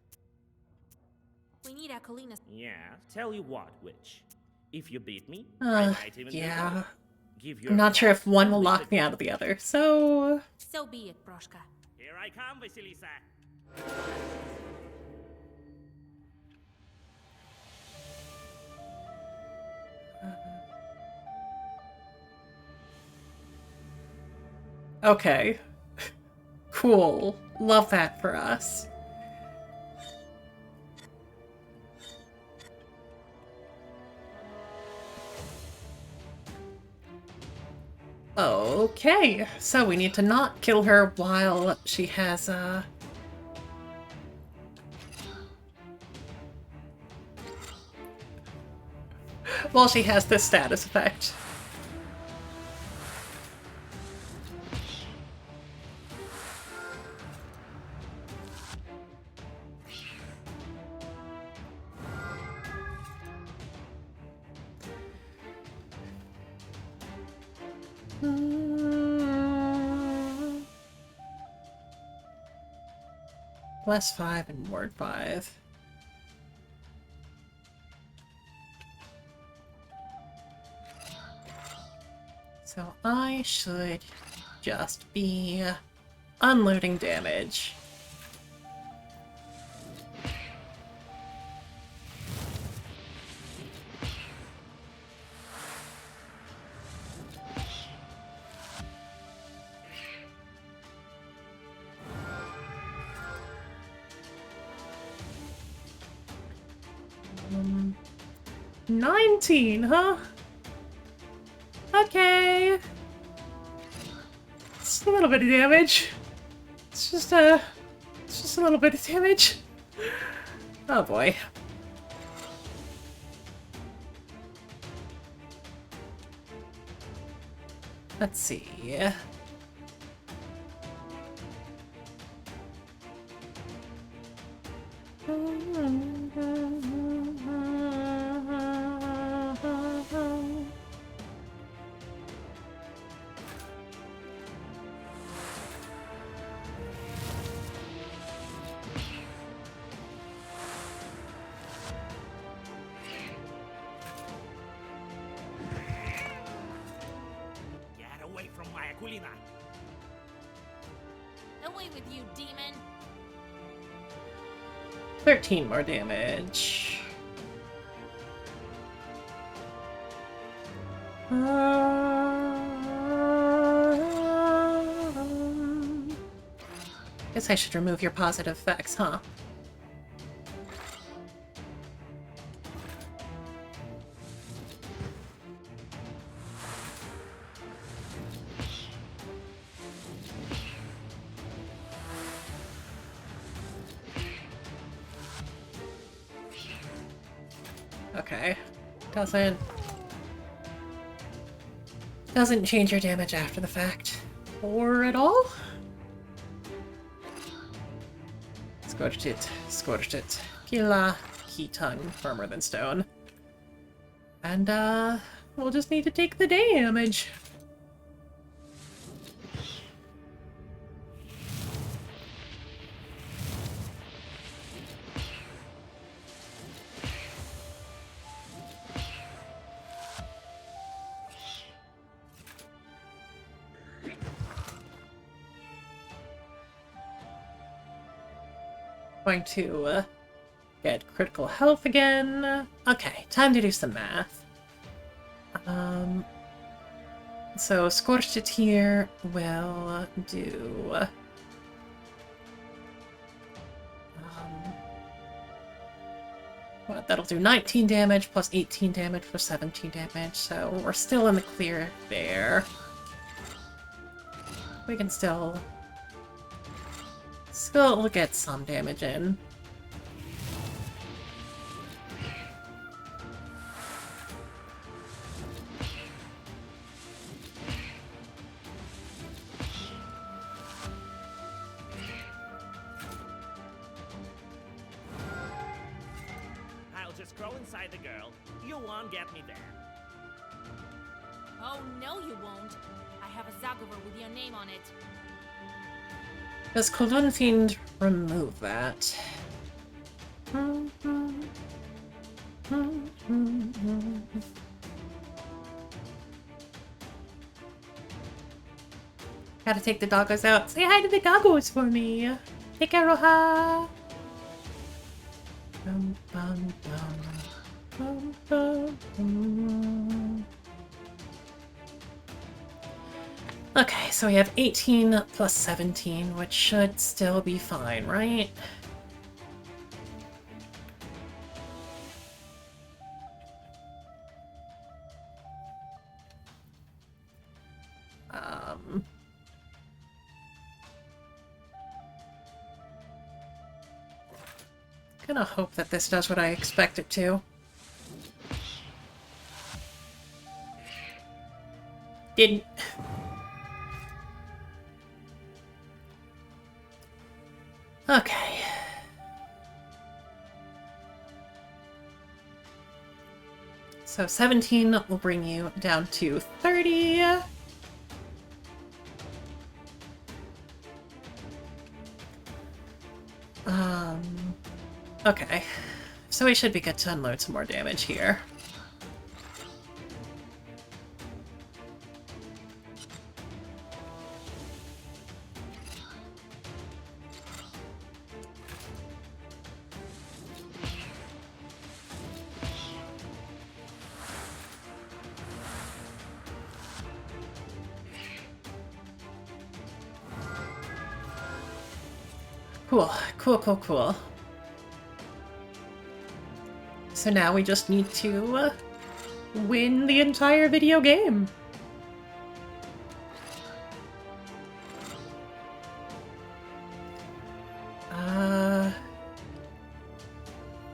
We need Akolina's. Yeah, tell you what, witch. If you beat me, I might even yeah. do Give your I'm not sure if claws one will only lock me out of the other, so... So be it, Broshka. Here I come, Vasilisa. Okay. Cool. Love that for us. Okay, so we need to not kill her while she has, while she has this status effect. +5 and ward 5. So I should just be unloading damage. Um, 19, huh? Okay. It's a little bit of damage. It's just a little bit of damage. Oh boy. Let's see. Get away from my Akulina. Away with you, demon! 13 more damage. Guess I should remove your positive effects, huh? Okay. Doesn't change your damage after the fact. Or at all? Scorched it. Kila, key tongue, firmer than stone. And, we'll just need to take the damage. Going to get critical health again. Okay, time to do some math. So Scorched It here will do What, that'll do 19 damage plus 18 damage plus 17 damage, so we're still in the clear there. We can still get some damage in. I'll just crawl inside the girl. You won't get me there. Oh, no you won't. I have a Zagover with your name on it. Does Cologne Fiend remove that? Gotta take the doggos out. Say hi to the doggos for me. Take care, Roha. Bum, bum, bum. Bum, bum, bum. Okay, so we have 18 plus 17, which should still be fine, right? Gonna hope that this does what I expect it to. Didn't. Okay. So 17 will bring you down to 30. Okay. So we should be good to unload some more damage here. Cool, cool, cool, cool. So now we just need to win the entire video game.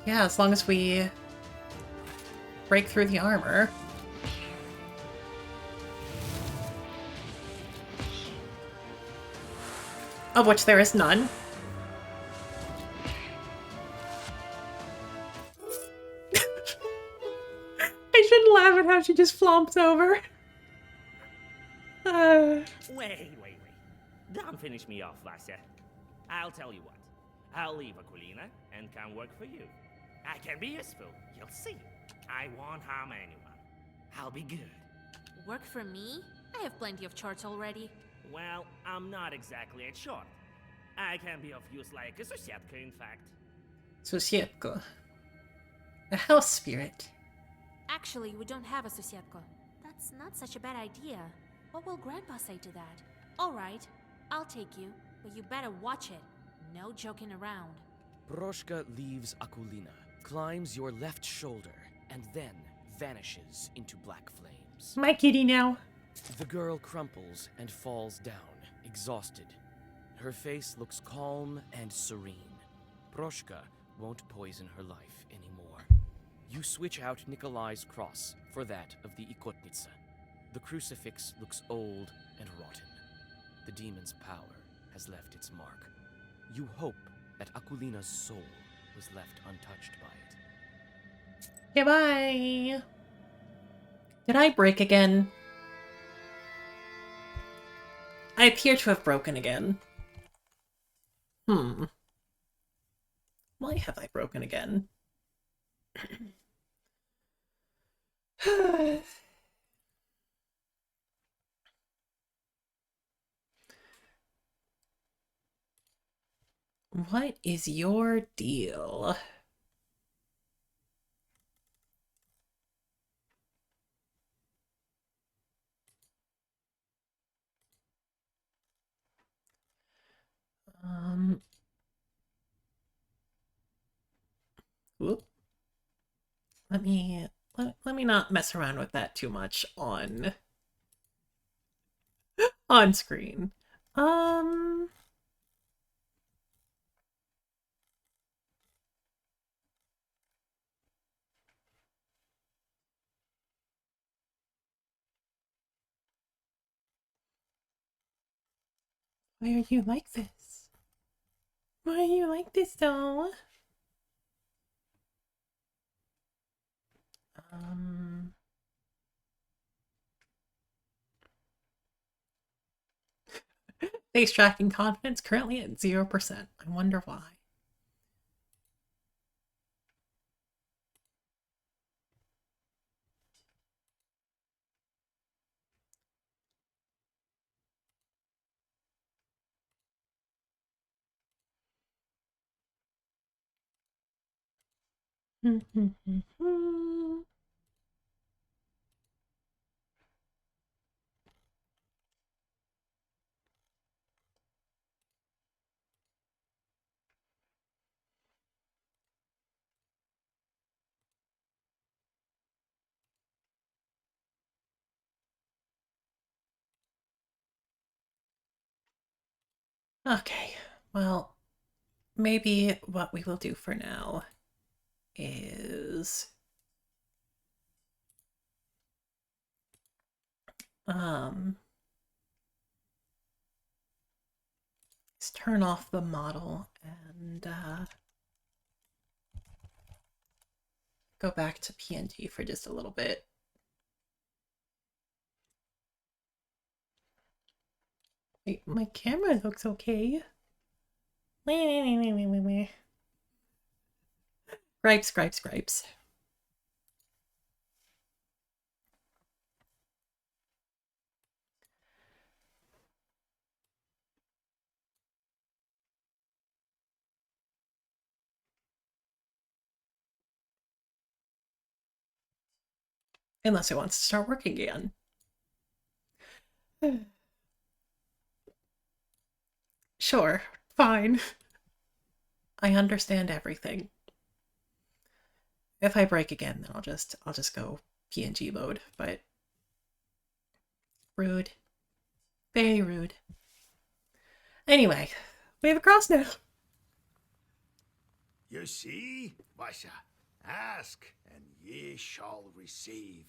Yeah, as long as we break through the armor. Of which there is none. I shouldn't laugh at how she just flomps over. Wait. Don't finish me off, Vasya. I'll tell you what. I'll leave Aquilina and come work for you. I can be useful. You'll see. I won't harm anyone. I'll be good. Work for me? I have plenty of charts already. Well, I'm not exactly a short. I can be of use like a Susietka, in fact. Susietka. A house spirit. Actually, we don't have a Susietka. That's not such a bad idea. What will Grandpa say to that? Alright, I'll take you, but you better watch it. No joking around. Proshka leaves Aquilina, climbs your left shoulder, and then vanishes into black flames. My kitty now. The girl crumples and falls down, exhausted. Her face looks calm and serene. Proshka won't poison her life anymore. You switch out Nikolai's cross for that of the Ikotnitsa. The crucifix looks old and rotten. The demon's power has left its mark. You hope that Aquilina's soul was left untouched by it. Goodbye. Did I break again? I appear to have broken again. Why have I broken again? What is your deal? Whoop. Let me not mess around with that too much on screen. Why are you like this? Why are you like this, though? Face tracking confidence currently at 0%. I wonder why. Okay, well, maybe what we will do for now is let's turn off the model and go back to PNG for just a little bit. Wait, my camera looks okay. Gripes, gripes, gripes. Unless it wants to start working again. Sure, fine. I understand everything. If I break again, then I'll just go PNG mode, but rude. Very rude. Anyway, we have a cross now. You see, Vasha, ask and ye shall receive.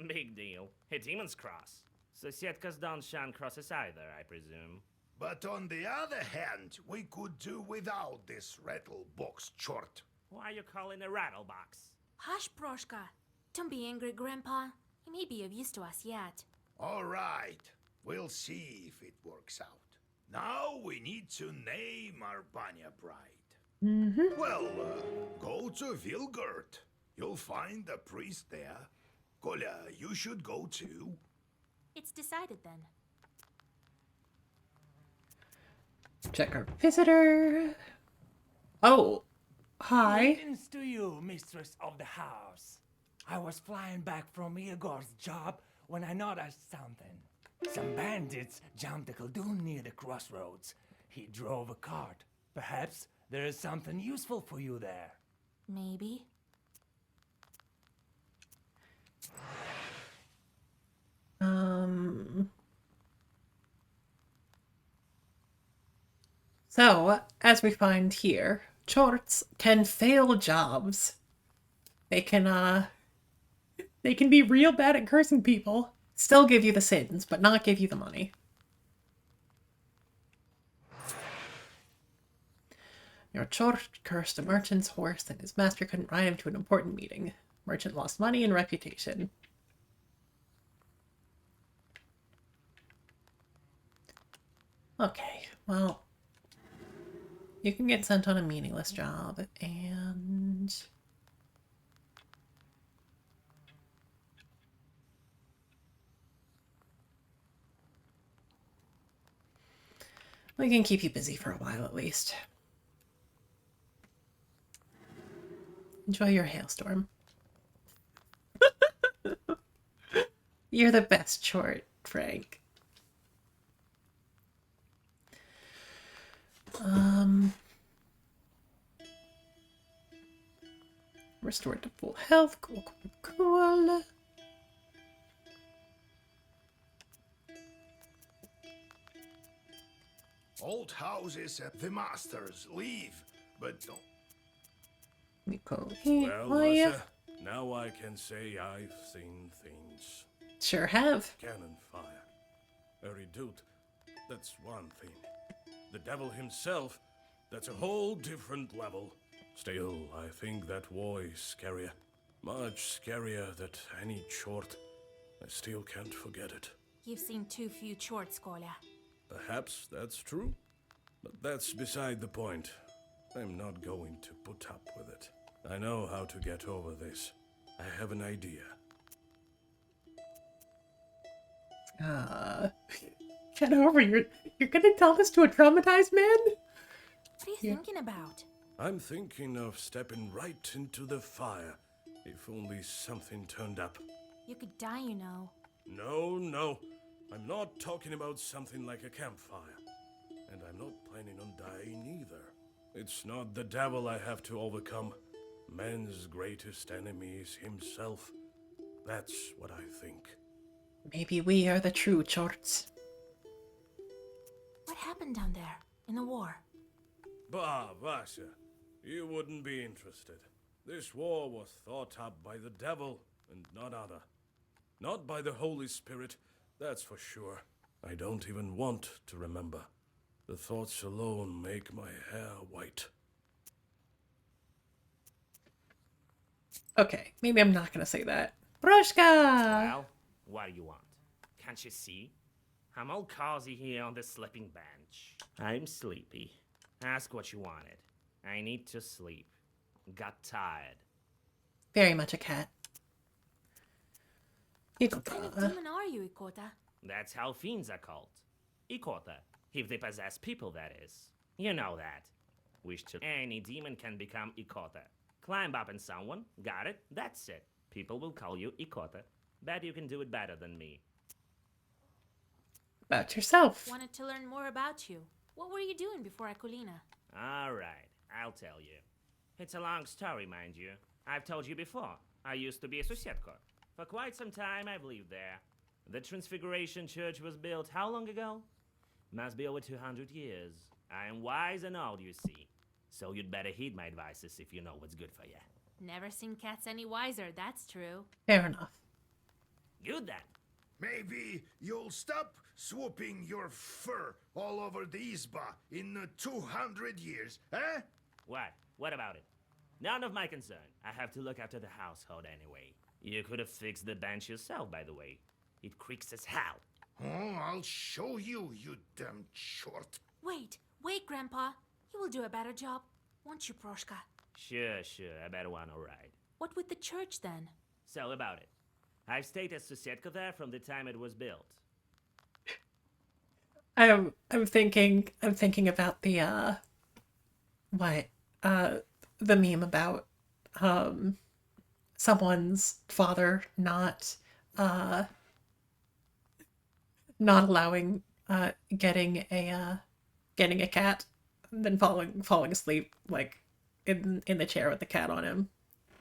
Big deal. A demon's cross. Societkas don't shun crosses either, I presume. But on the other hand, we could do without this rattle box chort. Why you call it a rattle box? Hush, Proshka. Don't be angry, Grandpa. He may be of use to us yet. All right, we'll see if it works out. Now we need to name our Banya bride. Well, go to Vilgurt. You'll find the priest there. Kolya, you should go too. It's decided then. Check our visitor. Oh, hi. Greetings to you, mistress of the house. I was flying back from Igor's job when I noticed something. Some bandits jumped the Khaldun near the crossroads. He drove a cart. Perhaps there is something useful for you there. Maybe. So, as we find here, chorts can fail jobs. They can be real bad at cursing people, still give you the sins, but not give you the money. Your chort cursed a merchant's horse and his master couldn't ride him to an important meeting. Merchant lost money and reputation. Okay, well, you can get sent on a meaningless job, and we can keep you busy for a while at least. Enjoy your hailstorm. You're the best chort, Frank. Restored to full health. Cool, cool, cool. Old houses at the masters. Leave, but don't. Nico, Well, oh, yeah. Russia, now I can say I've seen things. Sure have. Cannon fire. A redoute, that's one thing. The devil himself, that's a whole different level. Still, I think that war is scarier. Much scarier than any chort. I still can't forget it. You've seen too few chorts, Kolya. Perhaps that's true, but that's beside the point. I'm not going to put up with it. I know how to get over this. I have an idea. Get over. You're gonna tell this to a traumatized man? What are you thinking about? I'm thinking of stepping right into the fire. If only something turned up. You could die, you know. No. I'm not talking about something like a campfire. And I'm not planning on dying either. It's not the devil I have to overcome. Man's greatest enemy is himself. That's what I think. Maybe we are the true chorts. What happened down there, in the war? Bah, Vasya, you wouldn't be interested. This war was thought up by the devil and none other. Not by the Holy Spirit, that's for sure. I don't even want to remember. The thoughts alone make my hair white. Okay, maybe I'm not gonna say that. Broshka! Well, what do you want? Can't you see? I'm all cozy here on the sleeping bench. I'm sleepy. Ask what you wanted. I need to sleep. Got tired. Very much a cat. What kind of demon are you, Ikota? That's how fiends are called. Ikota. If they possess people, that is. You know that. Wish to... Any demon can become Ikota. Climb up on someone, got it, that's it. People will call you Ikota. Bet you can do it better than me. About yourself. Wanted to learn more about you. What were you doing before Akulina? Alright, I'll tell you. It's a long story, mind you. I've told you before. I used to be a Susietko. For quite some time, I've lived there. The Transfiguration Church was built how long ago? Must be over 200 years. I am wise and old, you see. So you'd better heed my advices if you know what's good for you. Never seen cats any wiser, that's true. Fair enough. Good then. Maybe you'll stop swooping your fur all over the Izba in 200 years, eh? What? What about it? None of my concern. I have to look after the household anyway. You could have fixed the bench yourself, by the way. It creaks as hell. Oh, I'll show you, you damn chort. Wait, Grandpa. You will do a better job, won't you, Proshka? Sure. I better want to ride. What with the church, then? So about it. I've stayed as Susietka there from the time it was built. I'm thinking about the the meme about someone's father not allowing getting a cat and then falling asleep like in the chair with the cat on him.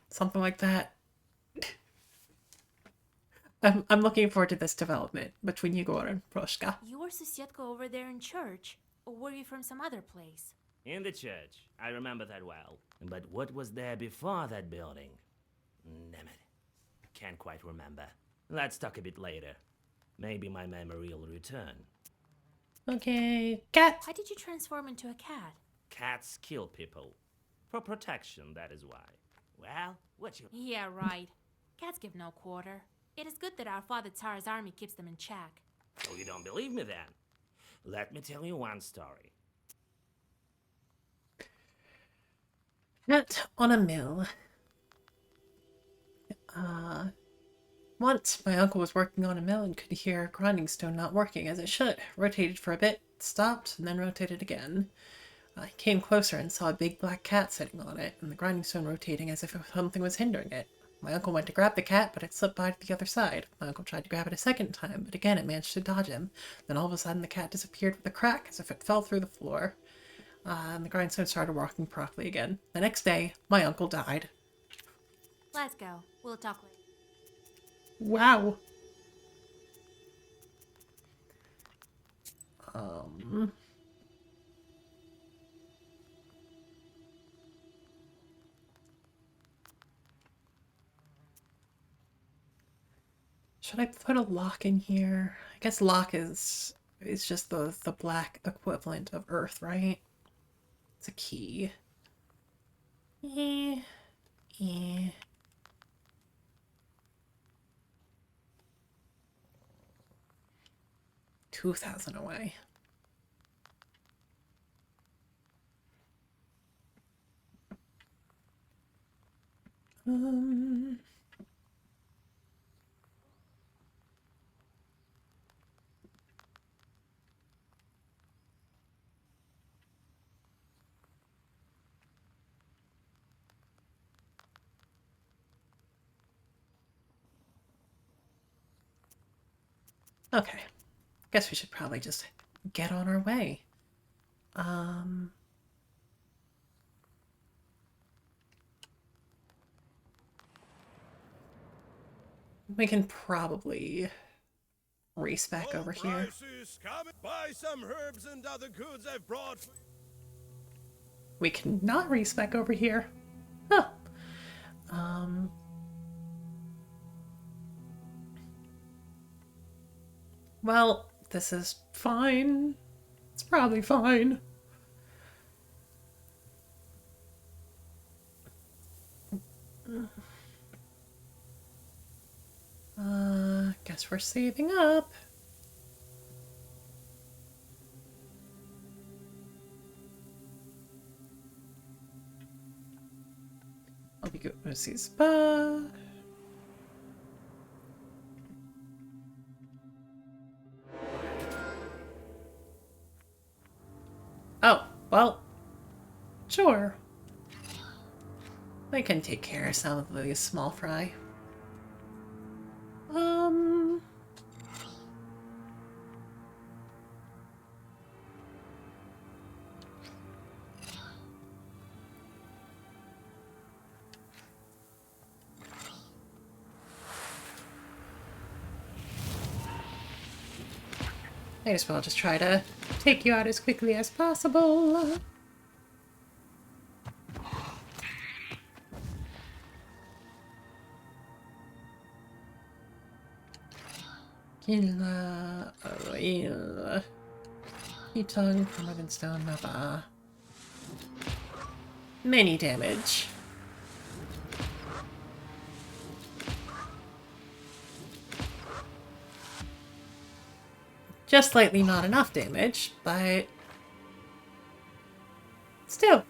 Something like that. I'm looking forward to this development between Yegor and Proshka. You were Susietka over there in church, or were you from some other place? In the church. I remember that well. But what was there before that building? Damn it. Can't quite remember. Let's talk a bit later. Maybe my memory will return. Okay, cat. Why did you transform into a cat? Cats kill people. For protection, that is why. Well, what you... Yeah, right. Cats give no quarter. It is good that our father Tsar's army keeps them in check. Oh, you don't believe me then? Let me tell you one story. Cat on a mill. Once my uncle was working on a mill and could hear a grinding stone not working as it should. Rotated for a bit, stopped, and then rotated again. I came closer and saw a big black cat sitting on it, and the grinding stone rotating as if something was hindering it. My uncle went to grab the cat, but it slipped by to the other side. My uncle tried to grab it a second time, but again it managed to dodge him. Then all of a sudden the cat disappeared with a crack as if it fell through the floor. And the grindstone started working properly again. The next day, my uncle died. Let's go. We'll talk later. Wow. Should I put a lock in here? I guess lock is just the black equivalent of earth, right? It's a key. Eh, eh. 2,000 away. Okay. Guess we should probably just get on our way. We can probably race back over here. Buy some herbs and other goods I've brought. We cannot race back over here. Huh. Well, this is fine. It's probably fine. Guess we're saving up. I'll be good to see spa. Oh, well, sure. I can take care of some of these small fry. Might as well just try to take you out as quickly as possible. Killa oil. Heatong from Ravenstone Nava. Many damage. Just slightly not enough damage, but still.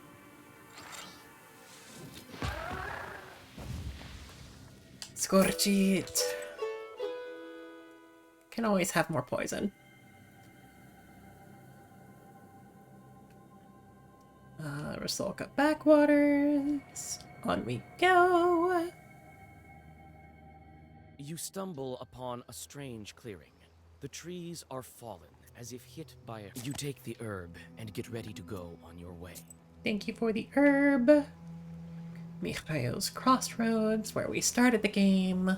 Scorch it. Can always have more poison. Rusalka backwaters. On we go. You stumble upon a strange clearing. The trees are fallen, as if hit by a... You take the herb and get ready to go on your way. Thank you for the herb. Mikhail's Crossroads, where we started the game.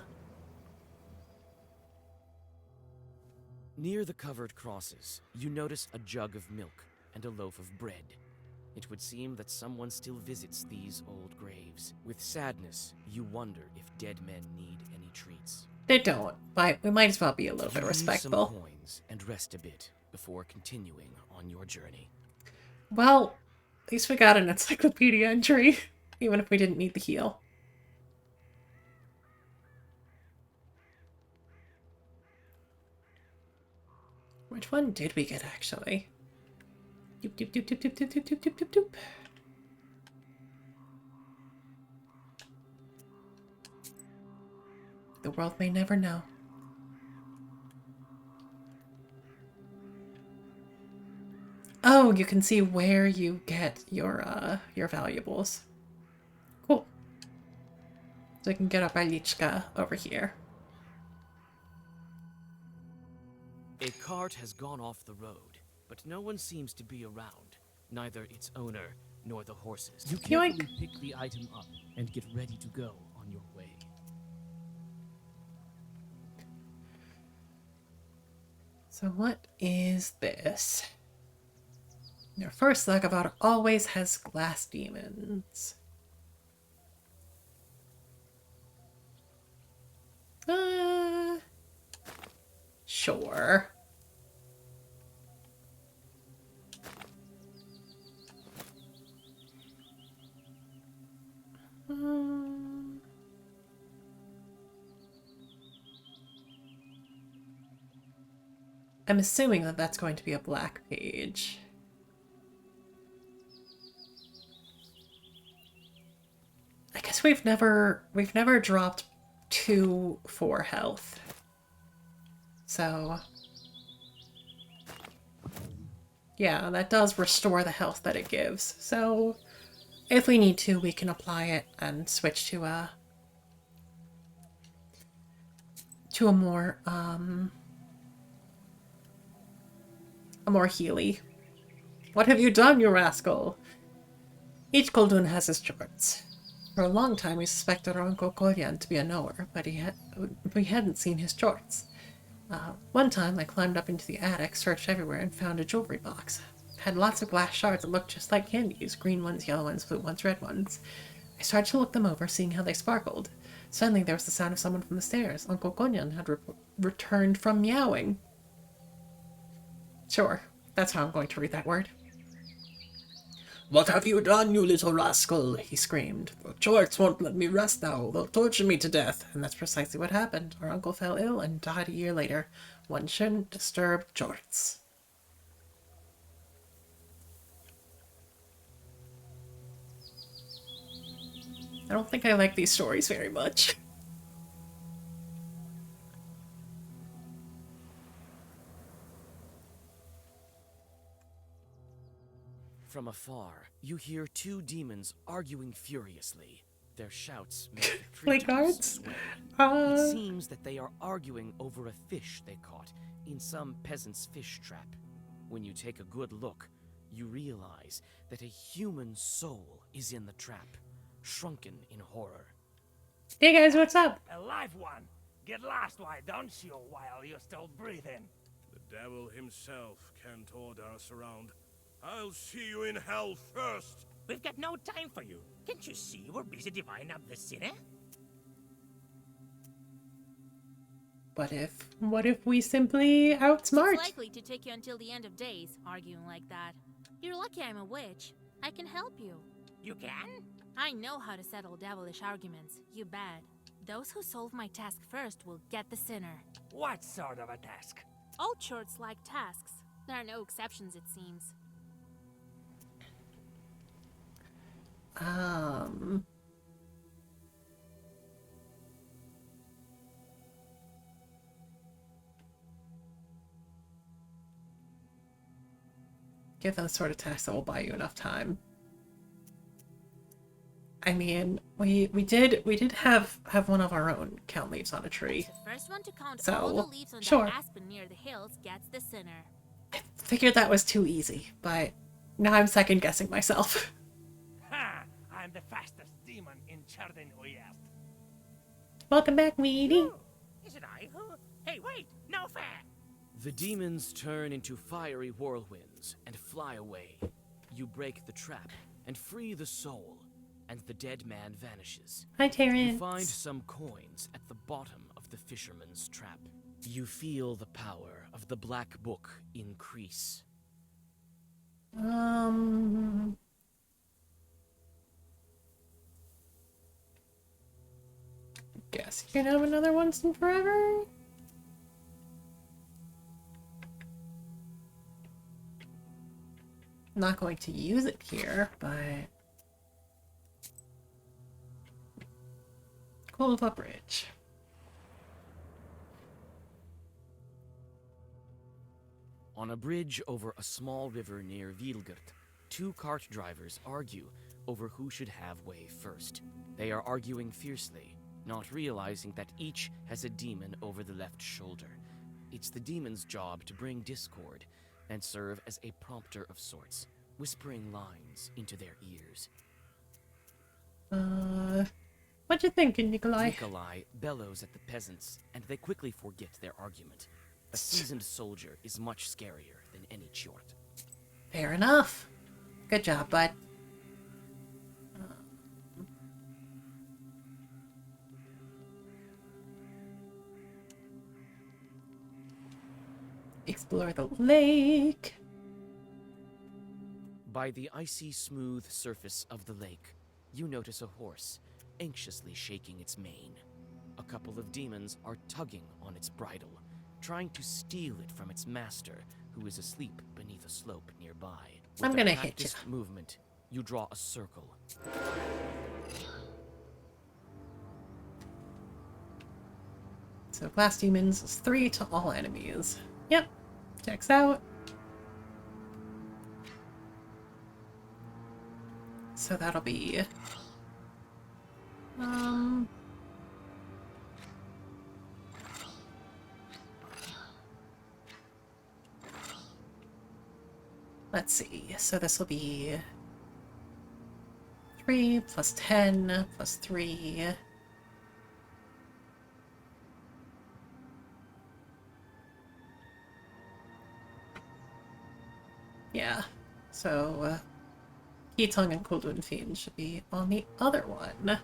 Near the covered crosses, you notice a jug of milk and a loaf of bread. It would seem that someone still visits these old graves. With sadness, you wonder if dead men need any treats. They don't, but we might as well be a little bit respectful. Some coins and rest a bit before continuing on your journey. Well, at least we got an encyclopedia entry, even if we didn't need the heal. Which one did we get, actually? Doop, doop, doop, doop, doop, doop, doop, doop, doop, doop. The world may never know. Oh, you can see where you get your valuables. Cool. So we can get our Balichka over here. A cart has gone off the road, but no one seems to be around. Neither its owner nor the horses. You carefully pick the item up and get ready to go on your way. So what is this? Your first Lagavard always has glass demons. Sure. I'm assuming that that's going to be a black page. I guess we've never dropped 2 for health. So yeah, that does restore the health that it gives. So if we need to, we can apply it and switch to a more healy. What have you done, you rascal? Each Koldun has his chorts. For a long time we suspected our Uncle Kolyan to be a knower, but we hadn't seen his chorts. One time I climbed up into the attic, searched everywhere, and found a jewelry box. It had lots of glass shards that looked just like candies, green ones, yellow ones, blue ones, red ones. I started to look them over, seeing how they sparkled. Suddenly there was the sound of someone from the stairs. Uncle Konyan had returned from meowing. Sure, that's how I'm going to read that word. What have you done, you little rascal? He screamed. The chorts won't let me rest now. They'll torture me to death. And that's precisely what happened. Our uncle fell ill and died a year later. One shouldn't disturb chorts. I don't think I like these stories very much. From afar, you hear 2 demons arguing furiously. Their shouts make the treetops sway. It seems that they are arguing over a fish they caught in some peasant's fish trap. When you take a good look, you realize that a human soul is in the trap, shrunken in horror. Hey guys, what's up? A live one! Get lost, why don't you, while you're still breathing? The devil himself can't order us around. I'll see you in hell first! We've got no time for you. Can't you see we're busy dividing up the sinner? What if we simply outsmart? It's likely to take you until the end of days, arguing like that. You're lucky I'm a witch. I can help you. You can? I know how to settle devilish arguments, you bet. Those who solve my task first will get the sinner. What sort of a task? All chorts like tasks. There are no exceptions, it seems. Give those sort of tasks that will buy you enough time. I mean, we did have one of our own count leaves on a tree. The first one to count So, all the leaves on sure. that aspen near the hills gets the sinner. I figured that was too easy, but now I'm second guessing myself. Ha! I'm the fastest demon in Chardin Uyest. Welcome back, Weedy. Is it I who? Hey, wait! No fair! The demons turn into fiery whirlwinds and fly away. You break the trap and free the soul, and the dead man vanishes. Hi, Terrence. You find some coins at the bottom of the fisherman's trap. You feel the power of the Black Book increase. Guess you can have another once and forever. Not going to use it here, but Kolva Bridge. On a bridge over a small river near Vilgert, 2 cart drivers argue over who should have way first. They are arguing fiercely, not realizing that each has a demon over the left shoulder. It's the demon's job to bring discord and serve as a prompter of sorts, whispering lines into their ears. What you thinking, Nikolai? Nikolai bellows at the peasants, and they quickly forget their argument. A seasoned soldier is much scarier than any chort. Fair enough. Good job, bud. Explore the lake. By the icy smooth surface of the lake, you notice a horse, anxiously shaking its mane. A couple of demons are tugging on its bridle, trying to steal it from its master, who is asleep beneath a slope nearby. With I'm gonna a hit ya. practiced movement, you draw a circle. So glass demons is 3 to all enemies. Yep. Checks out. So that'll be let's see. So this will be 3 plus 10 plus 3. Yeah. So Keatung and Kuldun Fiend should be on the other one.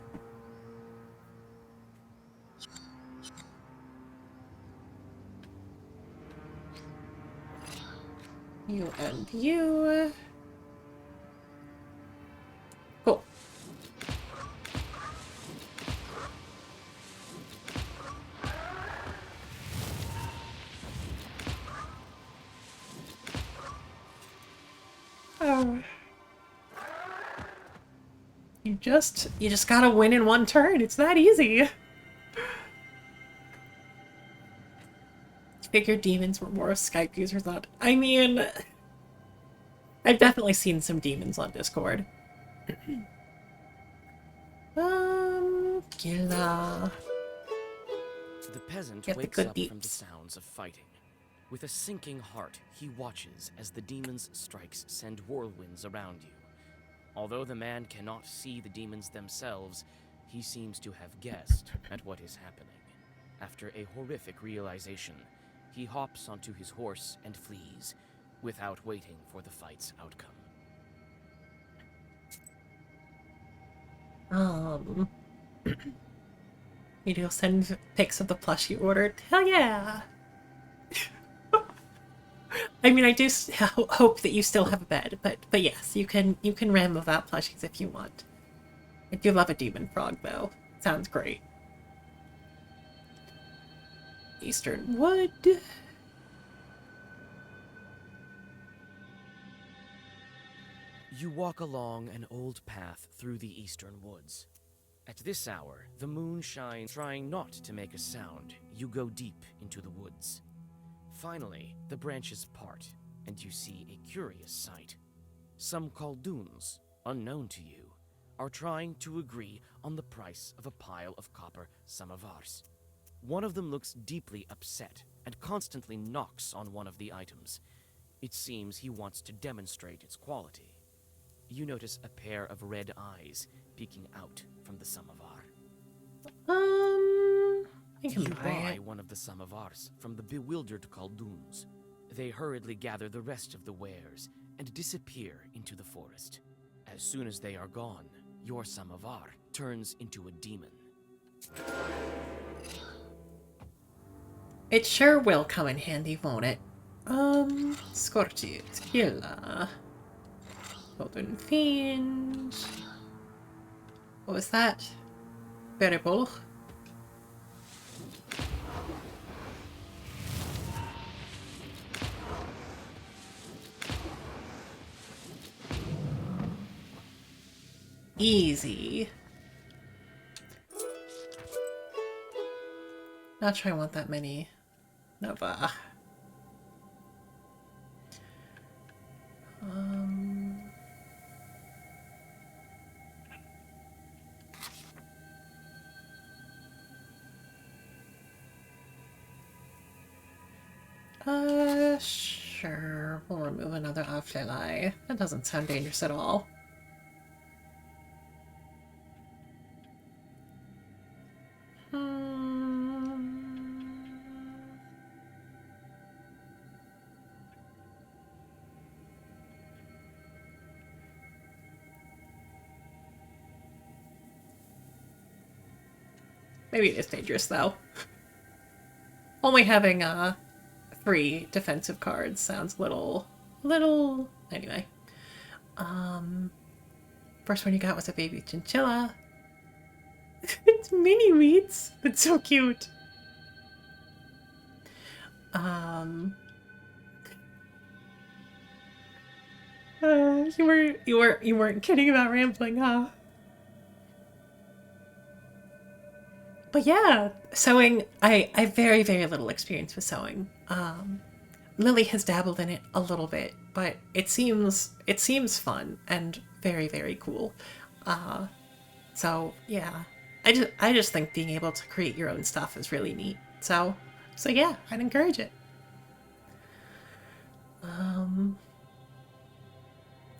You and you. Cool. Oh. You just gotta win in one turn. It's that easy. Figured demons were more of Skype users not. I mean, I've definitely seen some demons on Discord. Gila. The peasant Get the wakes good up from the beats. sounds of fighting. With a sinking heart, he watches as the demon's strikes send whirlwinds around you. Although the man cannot see the demons themselves, he seems to have guessed at what is happening. After a horrific realization, he hops onto his horse and flees, without waiting for the fight's outcome. You'll send pics of the plush you ordered. Hell yeah! I mean, I do hope that you still have a bed, but yes, you can ram without plushies if you want. I do love a demon frog, though. Sounds great. Eastern Wood. You walk along an old path through the eastern woods. At this hour, the moon shines. Trying not to make a sound, you go deep into the woods. Finally, the branches part, and you see a curious sight. Some Khaldoons, unknown to you, are trying to agree on the price of a pile of copper samovars. One of them looks deeply upset and constantly knocks on one of the items. It seems he wants to demonstrate its quality. You notice a pair of red eyes peeking out from the samovar. I can You buy buy it. one of the samovars from the bewildered Khaldoons. They hurriedly gather the rest of the wares and disappear into the forest. As soon as they are gone, your samovar turns into a demon. It sure will come in handy, won't it? Scorchit, Gila. Golden Fiend. What was that? Variable. Easy. Not sure I want that many. Nova. Sure. We'll remove another Aflelai. That doesn't sound dangerous at all. Maybe it is dangerous, though. Only having 3 defensive cards sounds a little... Anyway. First one you got was a baby chinchilla. It's mini wheats. That's so cute. You weren't kidding about rambling, huh? But yeah, sewing. I have very, very little experience with sewing. Lily has dabbled in it a little bit, but it seems fun and very, very cool. So yeah, I just think being able to create your own stuff is really neat. So yeah, I'd encourage it.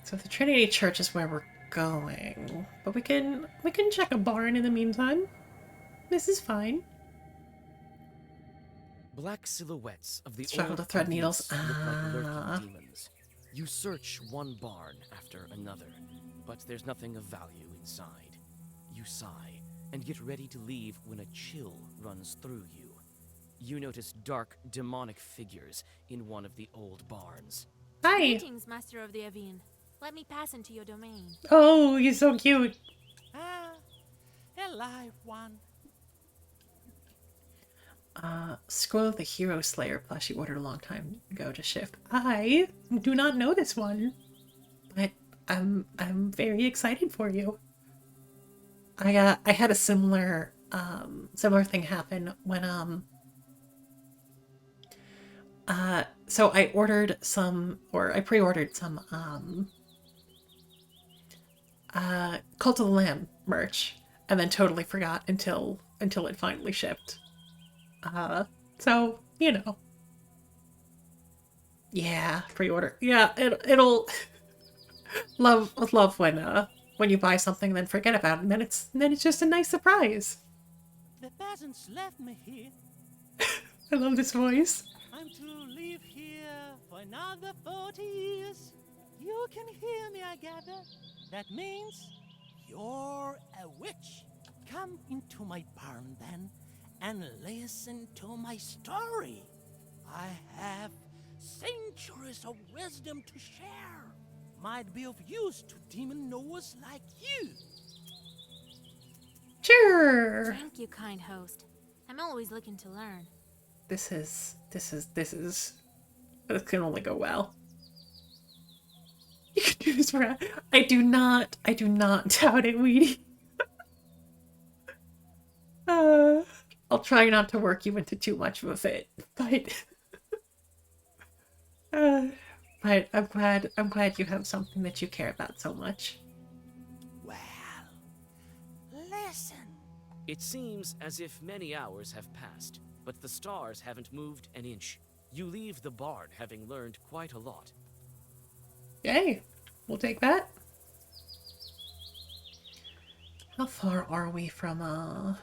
So the Trinity Church is where we're going, but we can check a barn in the meantime. This is fine. Black silhouettes of the Struggle old to thread needles. beasts look like lurking demons. You search one barn after another, but there's nothing of value inside. You sigh and get ready to leave when a chill runs through you. You notice dark, demonic figures in one of the old barns. Hi! Greetings, Master of the Avine. Let me pass into your domain. Oh, you're so cute. Ah, a live one. Scroll of the Hero Slayer plushie ordered a long time ago to shift. I do not know this one, but I'm very excited for you. I had a similar thing happen when so I ordered some, or I pre-ordered some Cult of the Lamb merch and then totally forgot until it finally shipped. So, you know. Yeah, pre-order. Yeah, it'll love when you buy something and then forget about it, and then it's just a nice surprise. The peasants left me here. I love this voice. I'm to live here for another 40 years. You can hear me, I gather. That means you're a witch. Come into my barn then and listen to my story. I have centuries of wisdom to share. Might be of use to demon knowers like you. Sure. Thank you, kind host. I'm always looking to learn. This can only go well. You can do this for I do not doubt it, Weedy. I'll try not to work you into too much of a fit, but but I'm glad you have something that you care about so much. Well, listen. It seems as if many hours have passed, but the stars haven't moved an inch. You leave the barn having learned quite a lot. Yay, we'll take that. How far are we from our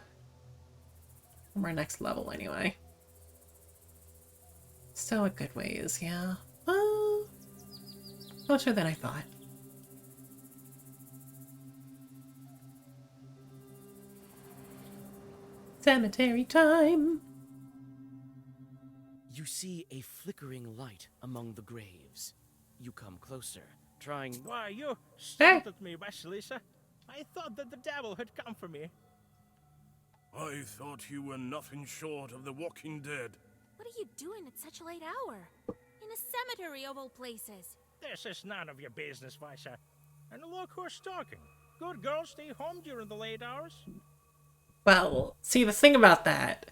next level anyway? Still a good ways, yeah. Closer than I thought. Cemetery time! You see a flickering light among the graves. You come closer, trying... Why, you startled me, Vasilisa. I thought that the devil had come for me. I thought you were nothing short of the walking dead. What are you doing at such a late hour? In a cemetery of all places. This is none of your business, Visa. And look who's talking. Good girls stay home during the late hours. Well, see, the thing about that,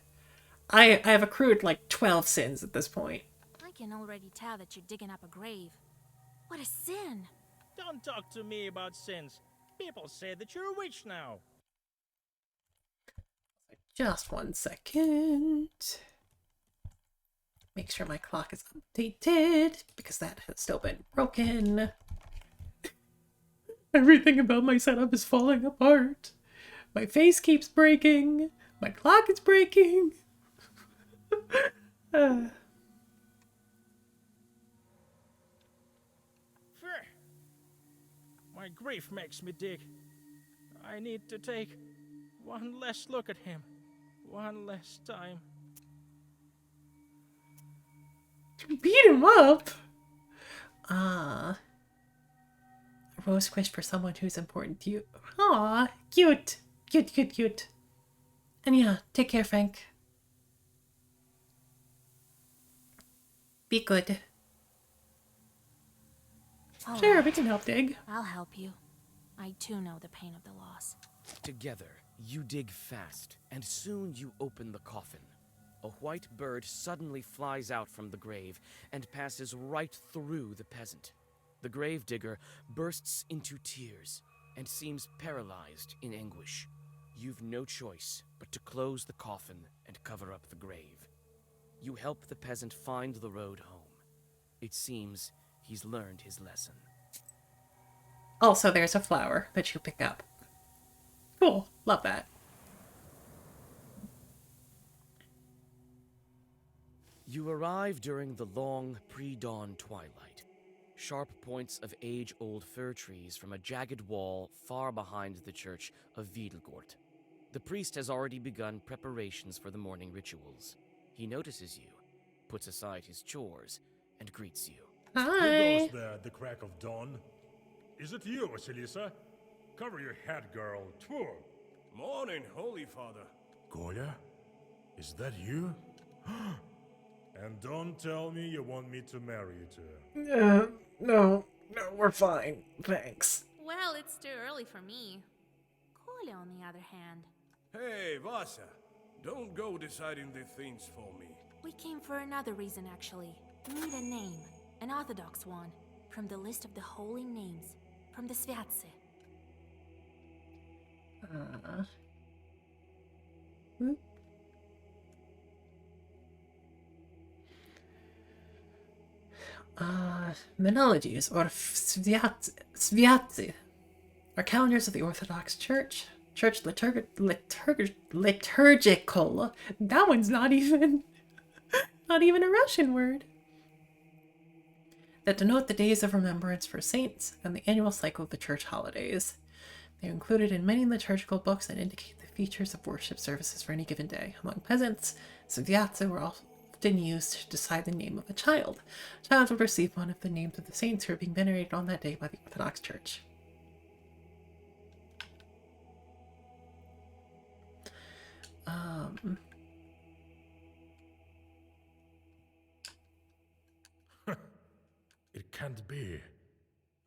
I have accrued like 12 sins at this point. I can already tell that you're digging up a grave. What a sin! Don't talk to me about sins. People say that you're a witch now. Just 1 second. Make sure my clock is updated, because that has still been broken. Everything about my setup is falling apart. My face keeps breaking. My clock is breaking. My grief makes me dig. I need to take one last look at him. One last time. Beat him up! Ah. A rose squish for someone who's important to you. Aw, cute. Cute, cute, cute. And yeah, take care, Frank. Be good. All Sure, right. we can help dig. I'll help you. I too know the pain of the loss. Together, you dig fast, and soon you open the coffin. A white bird suddenly flies out from the grave and passes right through the peasant. The gravedigger bursts into tears and seems paralyzed in anguish. You've no choice but to close the coffin and cover up the grave. You help the peasant find the road home. It seems he's learned his lesson. Also, there's a flower that you pick up. Cool. Love that. You arrive during the long, pre-dawn twilight. Sharp points of age-old fir trees from a jagged wall far behind the church of Wiedelgort. The priest has already begun preparations for the morning rituals. He notices you, puts aside his chores, and greets you. Who Hi. goes there at the crack of dawn? Is it you, Vasilisa? Cover your head, girl. Tfu! Morning, Holy Father. Kolya? Is that you? And don't tell me you want me to marry you to her. No, we're fine. Thanks. Well, it's too early for me. Kolya, on the other hand. Hey, Vasa. Don't go deciding the things for me. We came for another reason, actually. We need a name. An orthodox one. From the list of the holy names. From the Sviatse. Menologies, or sviatsi, are calendars of the Orthodox Church. Liturgical. That one's not even a Russian word. That denote the days of remembrance for saints and the annual cycle of the church holidays. They are included in many liturgical books and indicate the features of worship services for any given day. Among peasants, sviatsi were often used to decide the name of a child. A child would receive one of the names of the saints who are being venerated on that day by the Orthodox Church. It can't be.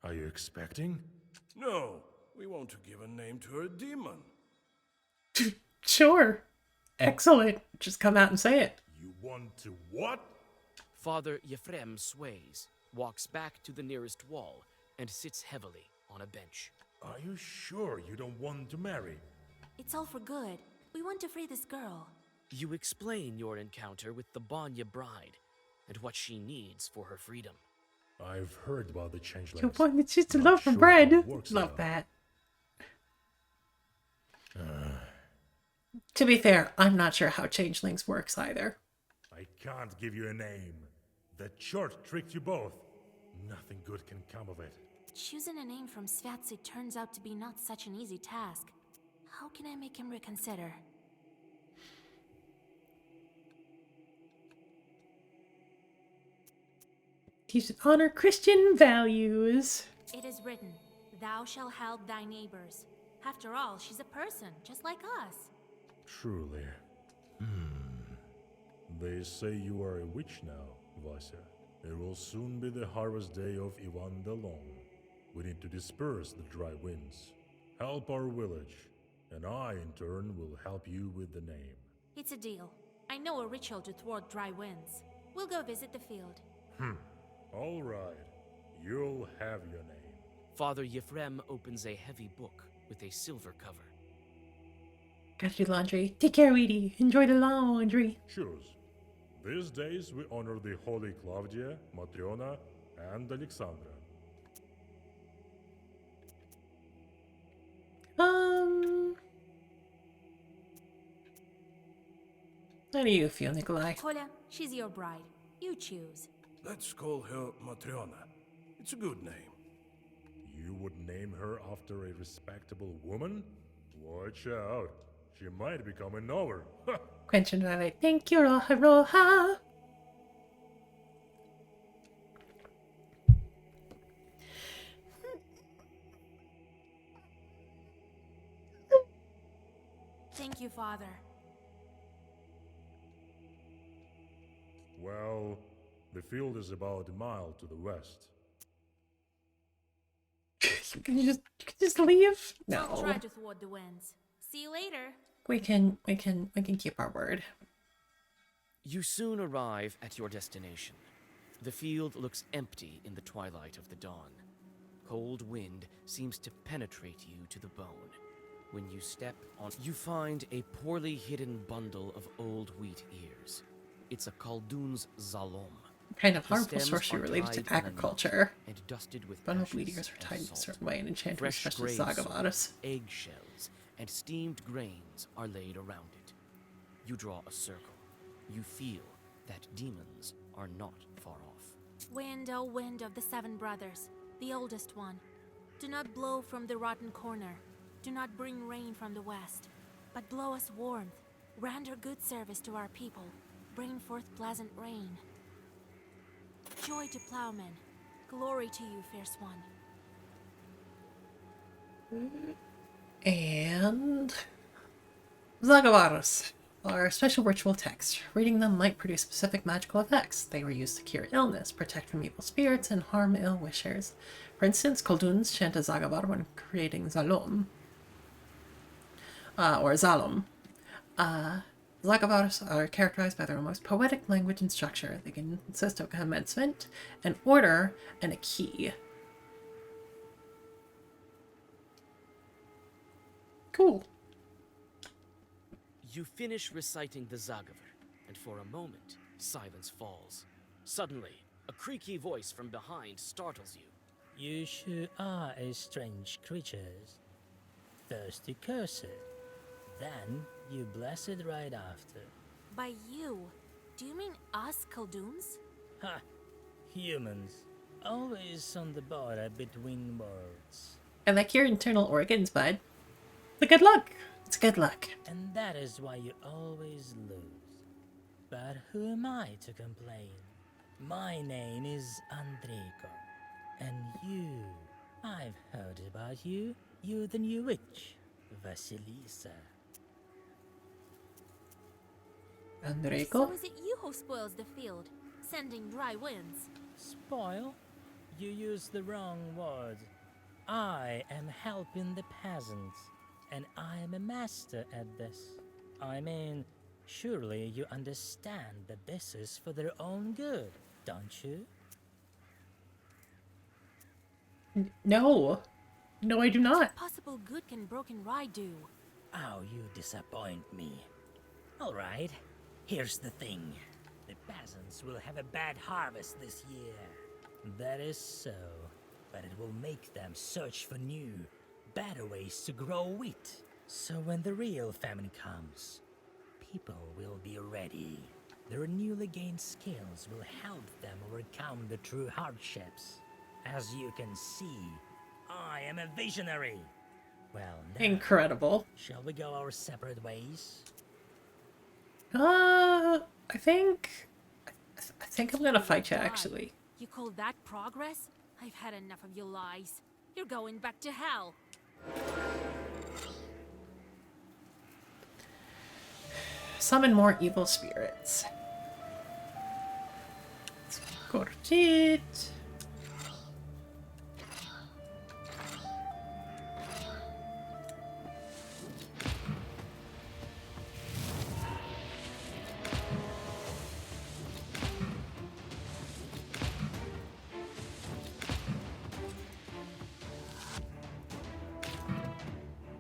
Are you expecting? No, we want to give a name to a demon. Sure. Excellent. Just come out and say it. You want to what? Father Yefrem sways, walks back to the nearest wall, and sits heavily on a bench. Are you sure you don't want to marry? It's all for good. We want to free this girl. You explain your encounter with the Banya bride and what she needs for her freedom. I've heard about the changelings. You wanted just to Not love for sure bread. how it works Love out. that. To be fair, I'm not sure how changelings works either. I can't give you a name. The church tricked you both. Nothing good can come of it. Choosing a name from Sviatse turns out to be not such an easy task. How can I make him reconsider? He should honor Christian values. It is written, "Thou shalt help thy neighbors." After all, she's a person, just like us. Truly. They say you are a witch now, Vasya. It will soon be the harvest day of Ivan the Long. We need to disperse the dry winds. Help our village, and I, in turn, will help you with the name. It's a deal. I know a ritual to thwart dry winds. We'll go visit the field. All right. You'll have your name. Father Yefrem opens a heavy book with a silver cover. Gotta do laundry. Take care, Weedy. Enjoy the laundry. Choose. These days we honor the holy Claudia, Matriona, and Alexandra. How do you feel, Nikolai? Kolya, she's your bride. You choose. Let's call her Matriona. It's a good name. You would name her after a respectable woman? Watch out. She might become a knower. Quench and Violet, thank you, Roja Roja. Thank you, Father. Well, the field is about a mile to the west. Can you just leave? I'll No. try to thwart the winds. See you later. We can keep our word. You soon arrive at your destination. The field looks empty in the twilight of the dawn. Cold wind seems to penetrate you to the bone. When you step on, you find a poorly hidden bundle of old wheat ears. It's a Khaldun's zalom. Kind of The harmful stems sorcery are related to tied in a knot agriculture. and dusted with Bundle ashes bleed ears are and tied in a salt. certain way and enchanted, Fresh especially grain Zagavatus. soil, eggshells, and steamed grains are laid around it. You draw a circle. You feel that demons are not far off. Wind, oh wind of the seven brothers, the oldest one. Do not blow from the rotten corner. Do not bring rain from the west, but blow us warmth. Render good service to our people. Bring forth pleasant rain. Joy to plowmen. Glory to you, fierce one. And Zagavatos are special ritual texts. Reading them might produce specific magical effects. They were used to cure illness, protect from evil spirits, and harm ill-wishers. For instance, Khaldun's chant a Zagavar when creating Zalom. Or Zalom. Zagavatos are characterized by their most poetic language and structure. They can consist of a commencement, an order, and a key. Cool. You finish reciting the Zagavar, and for a moment, silence falls. Suddenly, a creaky voice from behind startles you. You sure are a strange creatures. Thirsty cursed. Then you bless it right after. By you, do you mean us Khalduns? Ha! Humans. Always on the border between worlds. I like your internal organs, bud. The good luck. It's good luck. And that is why you always lose. But who am I to complain? My name is Andriko. And you, I've heard about you. You're the new witch, Vasilisa. Andriko? So is it you who spoils the field, sending dry winds? Spoil? You use the wrong word. I am helping the peasants, and I am a master at this. I mean, surely you understand that this is for their own good, don't you? No. No, I do not. What possible good can broken rye do? Oh, you disappoint me. All right, here's the thing. The peasants will have a bad harvest this year. That is so, but it will make them search for new, better ways to grow wheat. So when the real famine comes, people will be ready. Their newly gained skills will help them overcome the true hardships. As you can see, I am a visionary. Well, now, Incredible. shall we go our separate ways? I think I'm gonna fight you, actually. You call that progress? I've had enough of your lies. You're going back to hell. Summon more evil spirits. Cortit.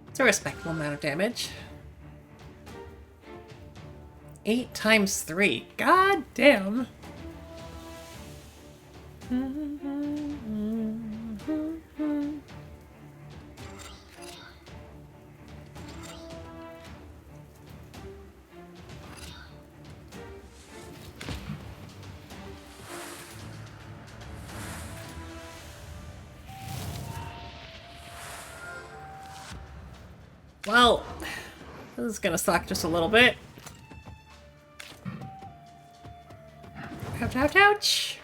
It's a respectable amount of damage. 8 times 3. God damn. Well, This is gonna suck just a little bit. Ouch, ouch, ouch!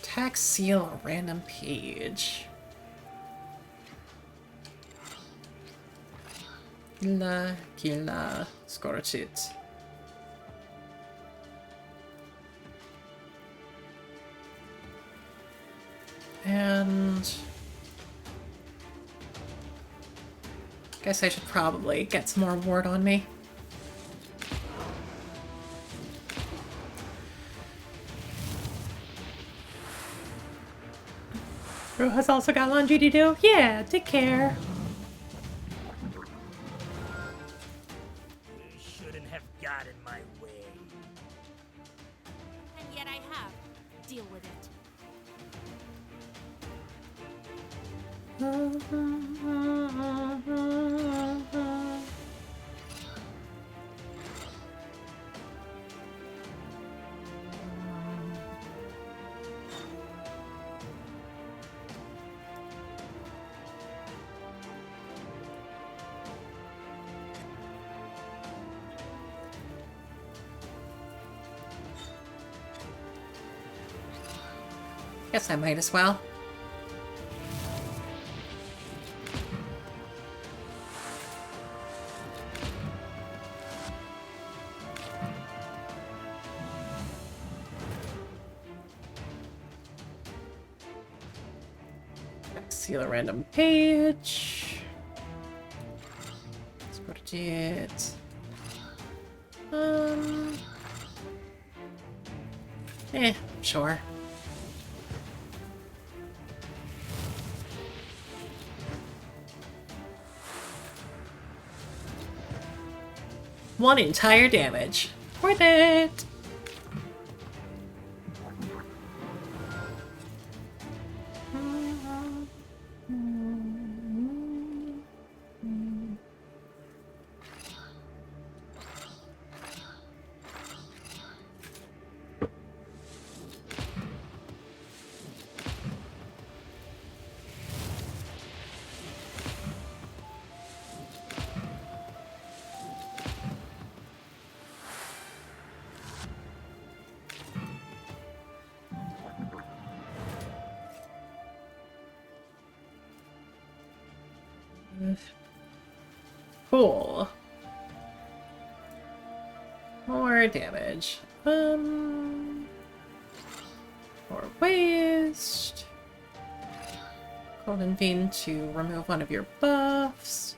Attack seal a random page. Killa, scorch it. And guess I should probably get some more ward on me. Roha's also got laundry to do? Yeah, take care. You shouldn't have got in my way. And yet I have. Deal with it. Guess I might as well. Seal a random page. Let's go to it. Sure. One entire damage. Worth it! Cool. More damage. More waste. Golden Vein to remove one of your buffs.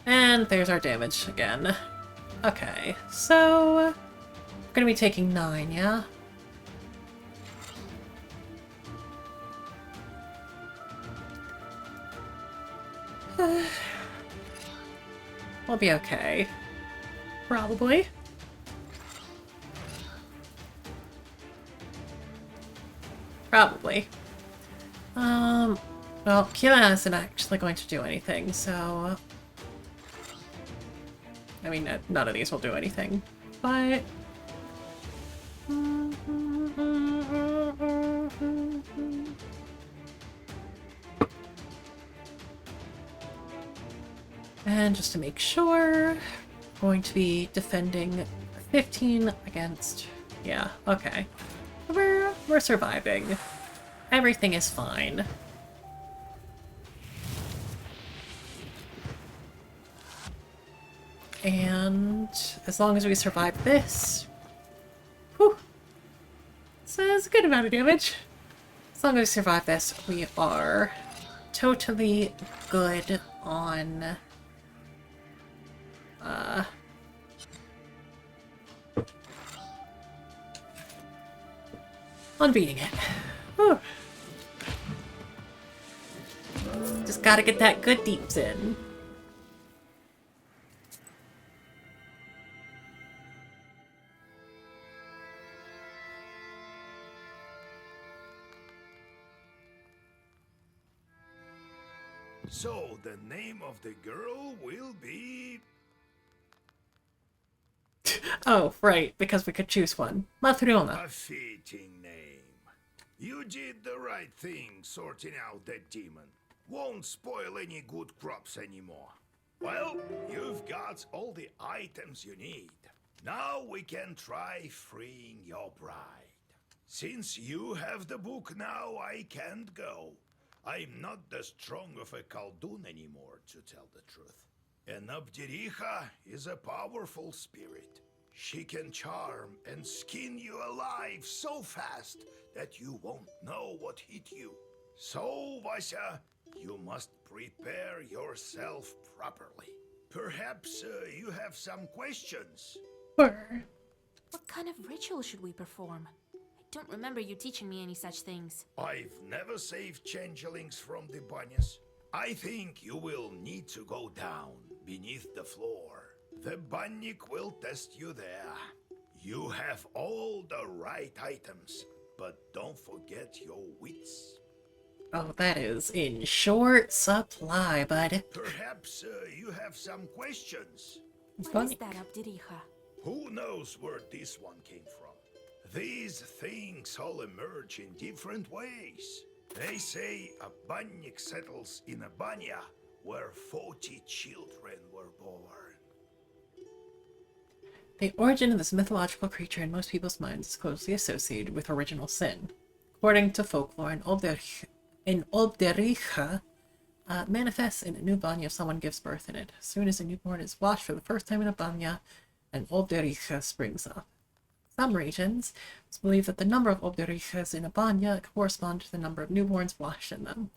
And there's our damage again. Okay, so we're gonna be taking 9, yeah? We'll be okay. Probably. Probably. Well, Kila isn't actually going to do anything, so... I mean, none of these will do anything, but... And just to make sure, I'm going to be defending 15 against... Yeah, okay. We're surviving. Everything is fine. And as long as we survive this... Whew! So it's a good amount of damage. As long as we survive this, we are totally good on... on beating it. Whew. Just gotta get that good deeps in. So the name of the girl will be... Oh, right, because we could choose one. Matrona. A fitting name. You did the right thing sorting out that demon. Won't spoil any good crops anymore. Well, you've got all the items you need. Now we can try freeing your bride. Since you have the book now, I can't go. I'm not that strong of a Khaldun anymore, to tell the truth. And Abdericha is a powerful spirit. She can charm and skin you alive so fast that you won't know what hit you. So, Vasya, you must prepare yourself properly. Perhaps you have some questions? Sure. What kind of ritual should we perform? I don't remember you teaching me any such things. I've never saved changelings from the banyas. I think you will need to go down beneath the floor. The bannik will test you there. You have all the right items, but don't forget your wits. Oh, that is in short supply, bud. Perhaps you have some questions? What is that Abdericha? Who knows where this one came from? These things all emerge in different ways. They say a bannik settles in a banya where 40 children were born. The origin of this mythological creature in most people's minds is closely associated with original sin. According to folklore, an Obdericha manifests in a new banya if someone gives birth in it. As soon as a newborn is washed for the first time in a banya, an Obdericha springs up. Some regions believe that the number of Obderichas in a banya correspond to the number of newborns washed in them.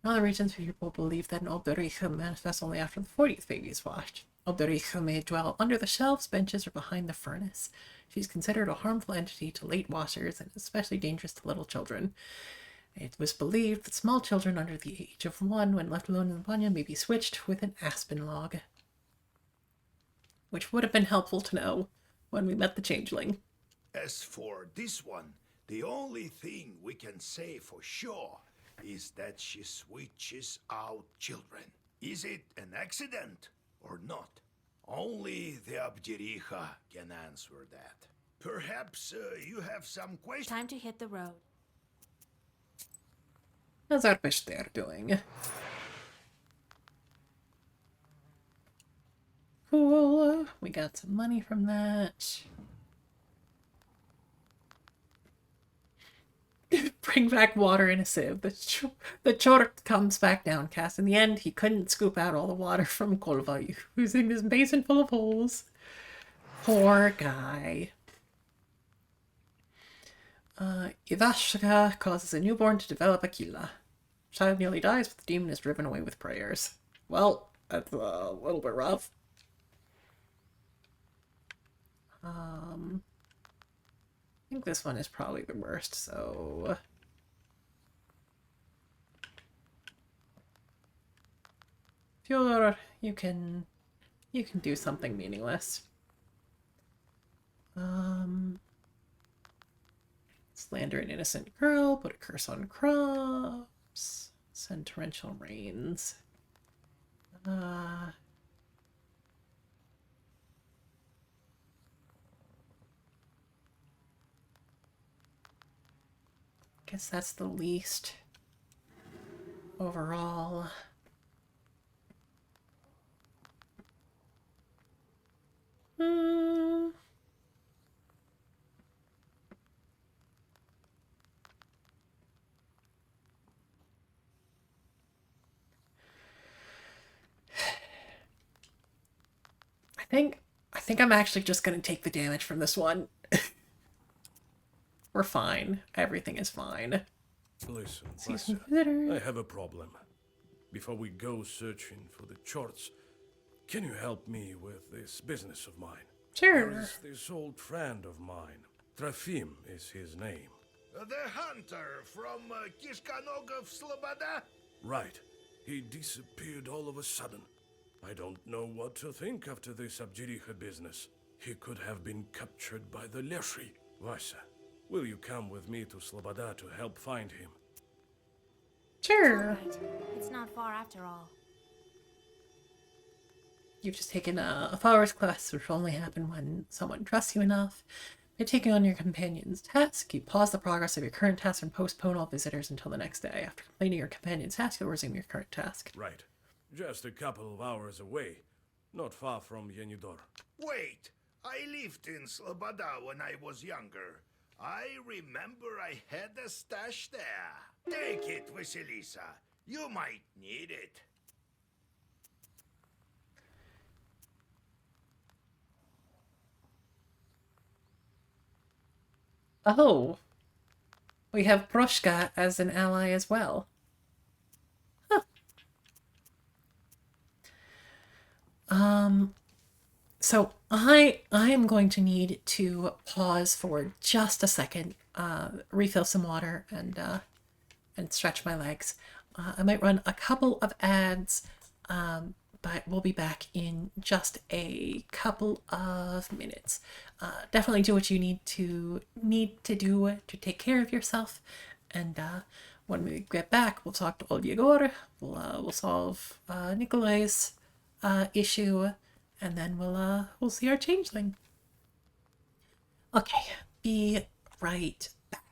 In other regions, people believe that an Obdericha manifests only after the 40th baby is washed. Obdericha may dwell under the shelves, benches, or behind the furnace. She's considered a harmful entity to late washers and especially dangerous to little children. It was believed that small children under the age of 1, when left alone in the banya, may be switched with an aspen log. Which would have been helpful to know when we met the changeling. As for this one, the only thing we can say for sure is that she switches out children. Is it an accident or not? Only the Abdericha can answer that. Perhaps you have some questions? Time to hit the road. How's our pester doing? Cool. We got some money from that. Bring back water in a sieve. The chort comes back downcast. In the end, he couldn't scoop out all the water from Kolva, using this basin full of holes. Poor guy. Ivashka causes a newborn to develop a kila. Child nearly dies, but the demon is driven away with prayers. Well, that's a little bit rough. I think this one is probably the worst, so... Fyodor, you can do something meaningless. Slander an innocent girl, put a curse on crops, send torrential rains. Guess that's the least overall. I think I'm actually just gonna take the damage from this one. We're fine. Everything is fine. Listen, Season Vasya, visitor. I have a problem. Before we go searching for the chorts, can you help me with this business of mine? Sure. There is this old friend of mine. Trofim is his name. The hunter from Kishkanogov Sloboda? Right. He disappeared all of a sudden. I don't know what to think after this Abjiricha business. He could have been captured by the Leshi. Vasya, will you come with me to Sloboda to help find him? Sure. It's all right. It's not far after all. You've just taken a followers quest, which will only happen when someone trusts you enough. By taking on your companion's task, you pause the progress of your current task and postpone all visitors until the next day. After completing your companion's task, you'll resume your current task. Right. Just a couple of hours away. Not far from Yenidor. Wait! I lived in Sloboda when I was younger. I remember I had a stash there. Take it, Vasilisa. You might need it. Oh, we have Proshka as an ally as well. Huh. So I am going to need to pause for just a second, refill some water, and stretch my legs. I might run a couple of ads, but we'll be back in just a couple of minutes. Definitely do what you need to do to take care of yourself, and when we get back, we'll talk to old Yegor. We'll solve Nikolai's issue, and then we'll see our changeling. Okay, be right back.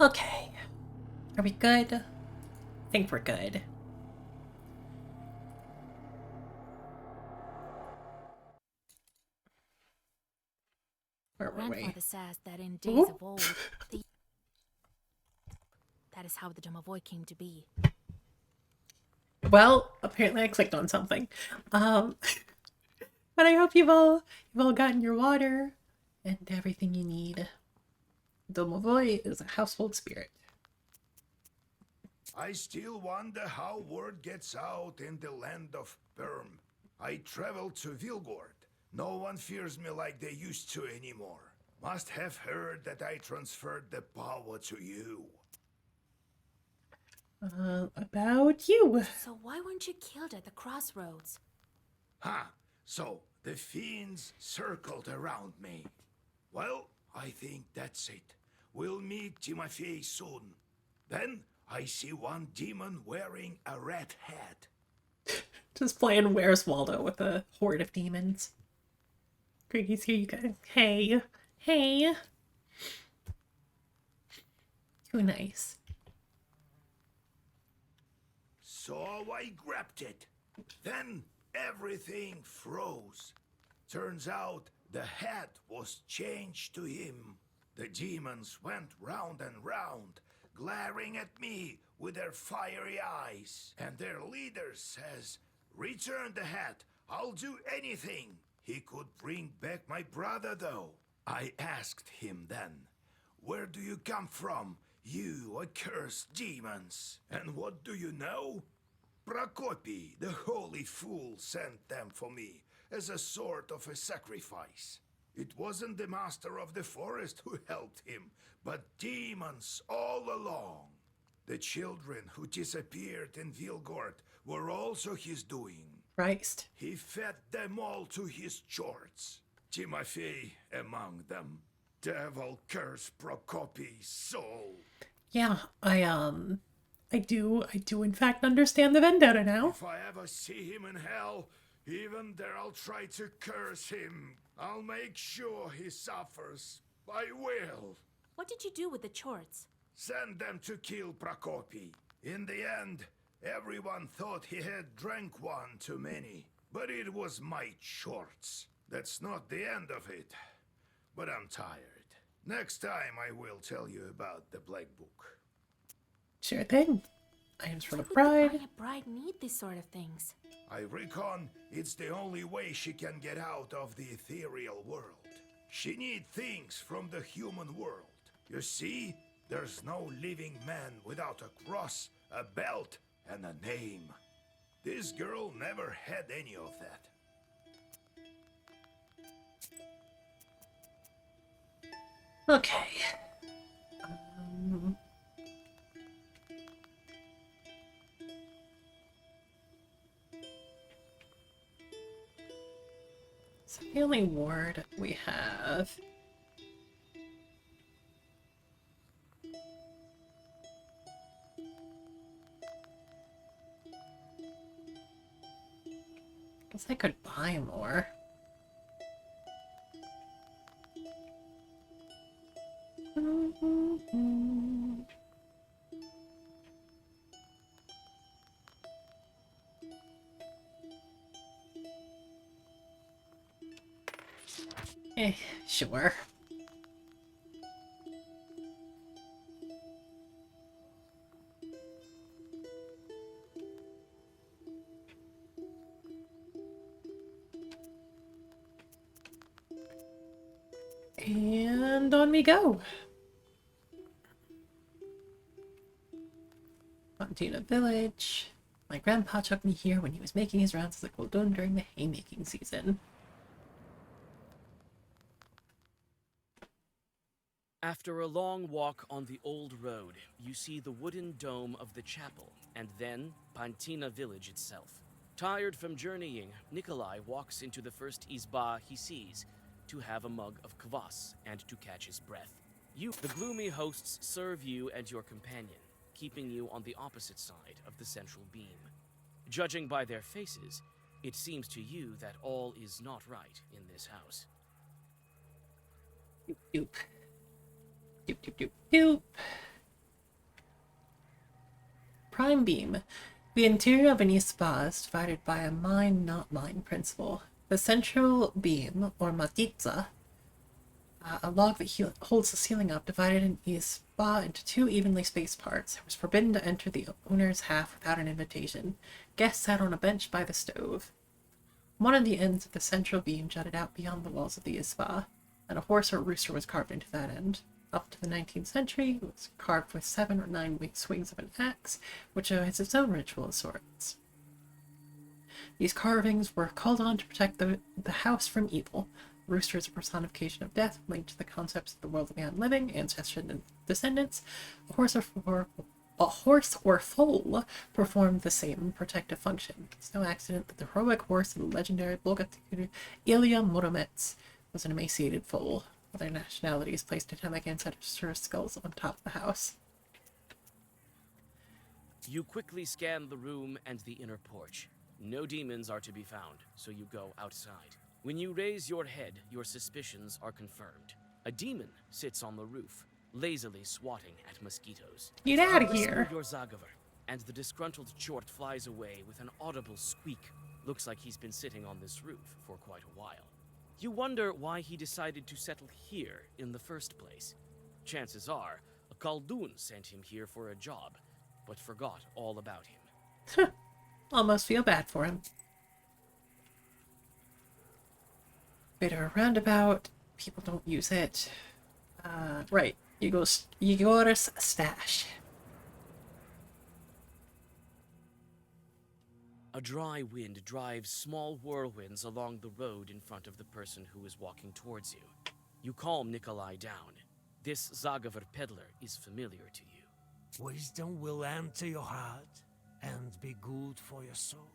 Okay. Are we good? I think we're good. Where were we? Grandfather says that in days of old, that is how the Domovoy came to be. Well, apparently I clicked on something. But I hope you've all gotten your water and everything you need. Domovoy is a household spirit. I still wonder how word gets out in the land of Perm. I traveled to Vilgord. No one fears me like they used to anymore. Must have heard that I transferred the power to you. About you. So why weren't you killed at the crossroads? Ha! So the fiends circled around me. Well, I think that's it. We'll meet Timofey soon. Then I see one demon wearing a red hat. Just playing Where's Waldo with a horde of demons. Griggy's here, you guys. Hey. Hey. Too nice. So I grabbed it. Then everything froze. Turns out the hat was changed to him. The demons went round and round, glaring at me with their fiery eyes. And their leader says, "Return the hat. I'll do anything." He could bring back my brother, though. I asked him then, "Where do you come from, you accursed demons?" And what do you know? Prokopy, the holy fool, sent them for me as a sort of a sacrifice. It wasn't the master of the forest who helped him, but demons all along. The children who disappeared in Vilgord were also his doing. Christ. He fed them all to his chorts. Timofey among them. Devil curse Prokopy's soul. Yeah, I do in fact understand the vendetta now. If I ever see him in hell, even there I'll try to curse him. I'll make sure he suffers. I will. What did you do with the chorts? Send them to kill Prokopy. In the end, everyone thought he had drank one too many. But it was my chorts. That's not the end of it. But I'm tired. Next time I will tell you about the Black Book. Sure thing. Items for the Why would bride. a bride need these sort of things? I reckon it's the only way she can get out of the ethereal world. She needs things from the human world. You see, there's no living man without a cross, a belt, and a name. This girl never had any of that. Okay. So the only ward we have. Guess I could buy more. Sure. And on we go. Fontina Village. My grandpa took me here when he was making his rounds as a Koldun during the haymaking season. After a long walk on the old road, you see the wooden dome of the chapel, and then Pantina village itself. Tired from journeying, Nikolai walks into the first izba he sees to have a mug of kvass and to catch his breath. The gloomy hosts serve you and your companion, keeping you on the opposite side of the central beam. Judging by their faces, it seems to you that all is not right in this house. Doop, doop. Doop, doop, doop, doop. prime beam. The interior of an ispa is divided by a mine, not mine principle. The central beam, or matitza, a log that holds the ceiling up, divided an ispa into 2 evenly spaced parts. It was forbidden to enter the owner's half without an invitation. Guests sat on a bench by the stove. One of the ends of the central beam jutted out beyond the walls of the ispa, and a horse or rooster was carved into that end. Up to the 19th century, it was carved with 7 or 9 swings of an axe, which has its own ritual of sorts. These carvings were called on to protect the house from evil. The rooster is a personification of death, linked to the concepts of the world of the unliving, ancestors and descendants. A horse or foal performed the same protective function. It's no accident that the heroic horse of the legendary Bulgar Ilya Muromets was an emaciated foal. Other nationalities placed totemic ancestor skulls on top of the house. You quickly scan the room and the inner porch. No demons are to be found, so you go outside. When you raise your head, your suspicions are confirmed. A demon sits on the roof, lazily swatting at mosquitoes. Get out of You whisper here! your Zagaver, and the disgruntled chort flies away with an audible squeak. Looks like he's been sitting on this roof for quite a while. You wonder why he decided to settle here in the first place. Chances are, a Khaldun sent him here for a job, but forgot all about him. Almost feel bad for him. Bit of a roundabout. People don't use it. Right. Igor's stash. A dry wind drives small whirlwinds along the road in front of the person who is walking towards you. You calm Nikolai down. This Zagaver peddler is familiar to you. Wisdom will enter your heart and be good for your soul.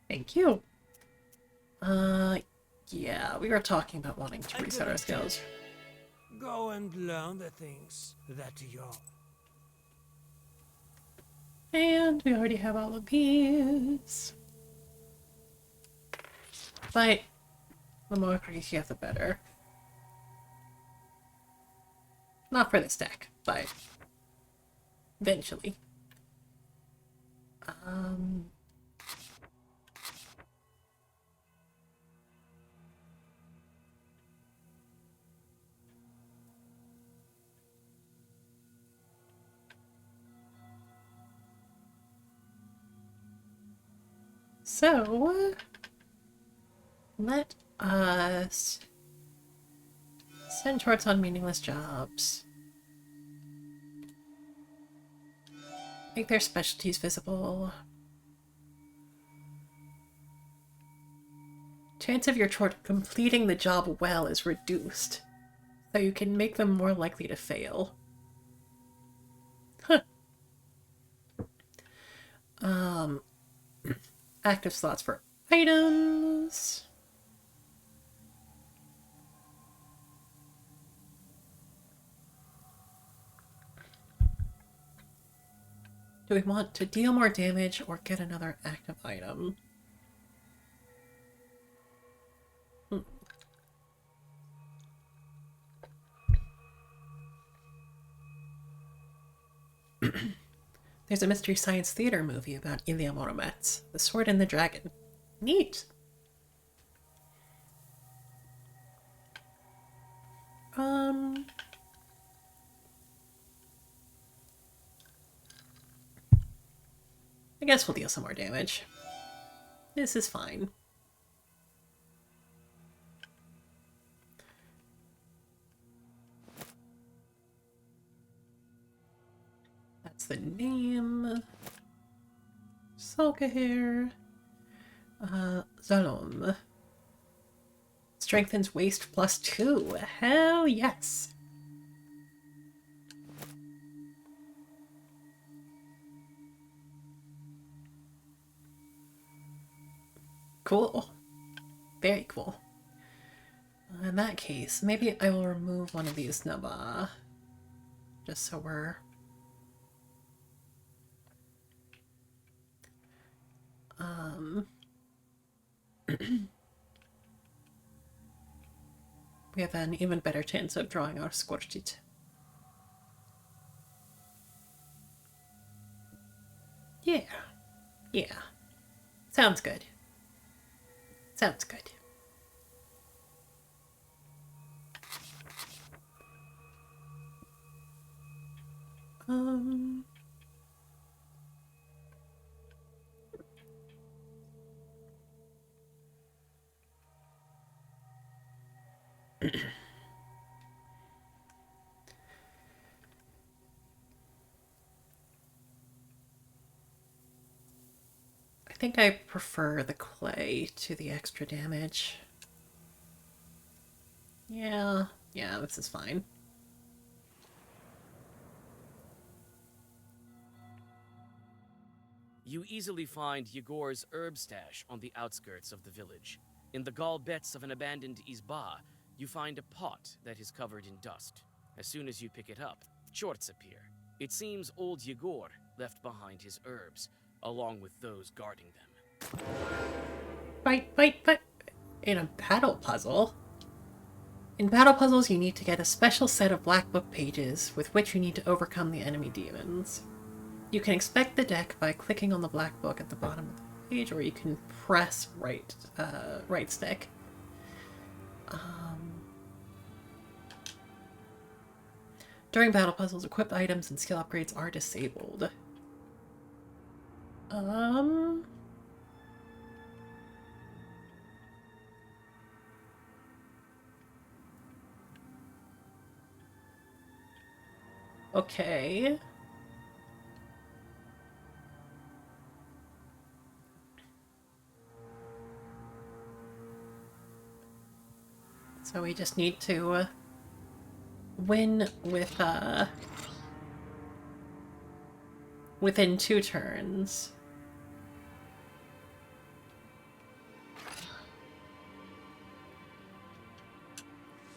Thank you. Yeah, we were talking about wanting to reset our skills. Go and learn the things that you're. And we already have all of these. But the more crease you have, the better. Not for this deck, but eventually. So, let us send chorts on meaningless jobs. Make their specialties visible. Chance of your chort completing the job well is reduced, so you can make them more likely to fail. Huh. Active slots for items. Do we want to deal more damage or get another active item? There's a Mystery Science Theater movie about Ilya Muromets, The Sword and the Dragon. Neat! I guess we'll deal some more damage. This is fine. That's the name. Salkahair. Zalom. Strengthens waist +2. Hell yes! Cool. Very cool. In that case, maybe I will remove one of these Naba. Just so we're... we have an even better chance of drawing our Scorchit. Yeah. Yeah. Sounds good. Sounds good. I think I prefer the clay to the extra damage. Yeah, this is fine. You easily find Yegor's herb stash on the outskirts of the village. In the gallbets of an abandoned izba, you find a pot that is covered in dust. As soon as you pick it up, chorts appear. It seems old Yegor left behind his herbs, along with those guarding them. But in a battle puzzle? In battle puzzles, you need to get a special set of black book pages with which you need to overcome the enemy demons. You can inspect the deck by clicking on the black book at the bottom of the page, or you can press right stick. During battle puzzles, equipped items and skill upgrades are disabled. Okay. So we just need to win with within 2 turns.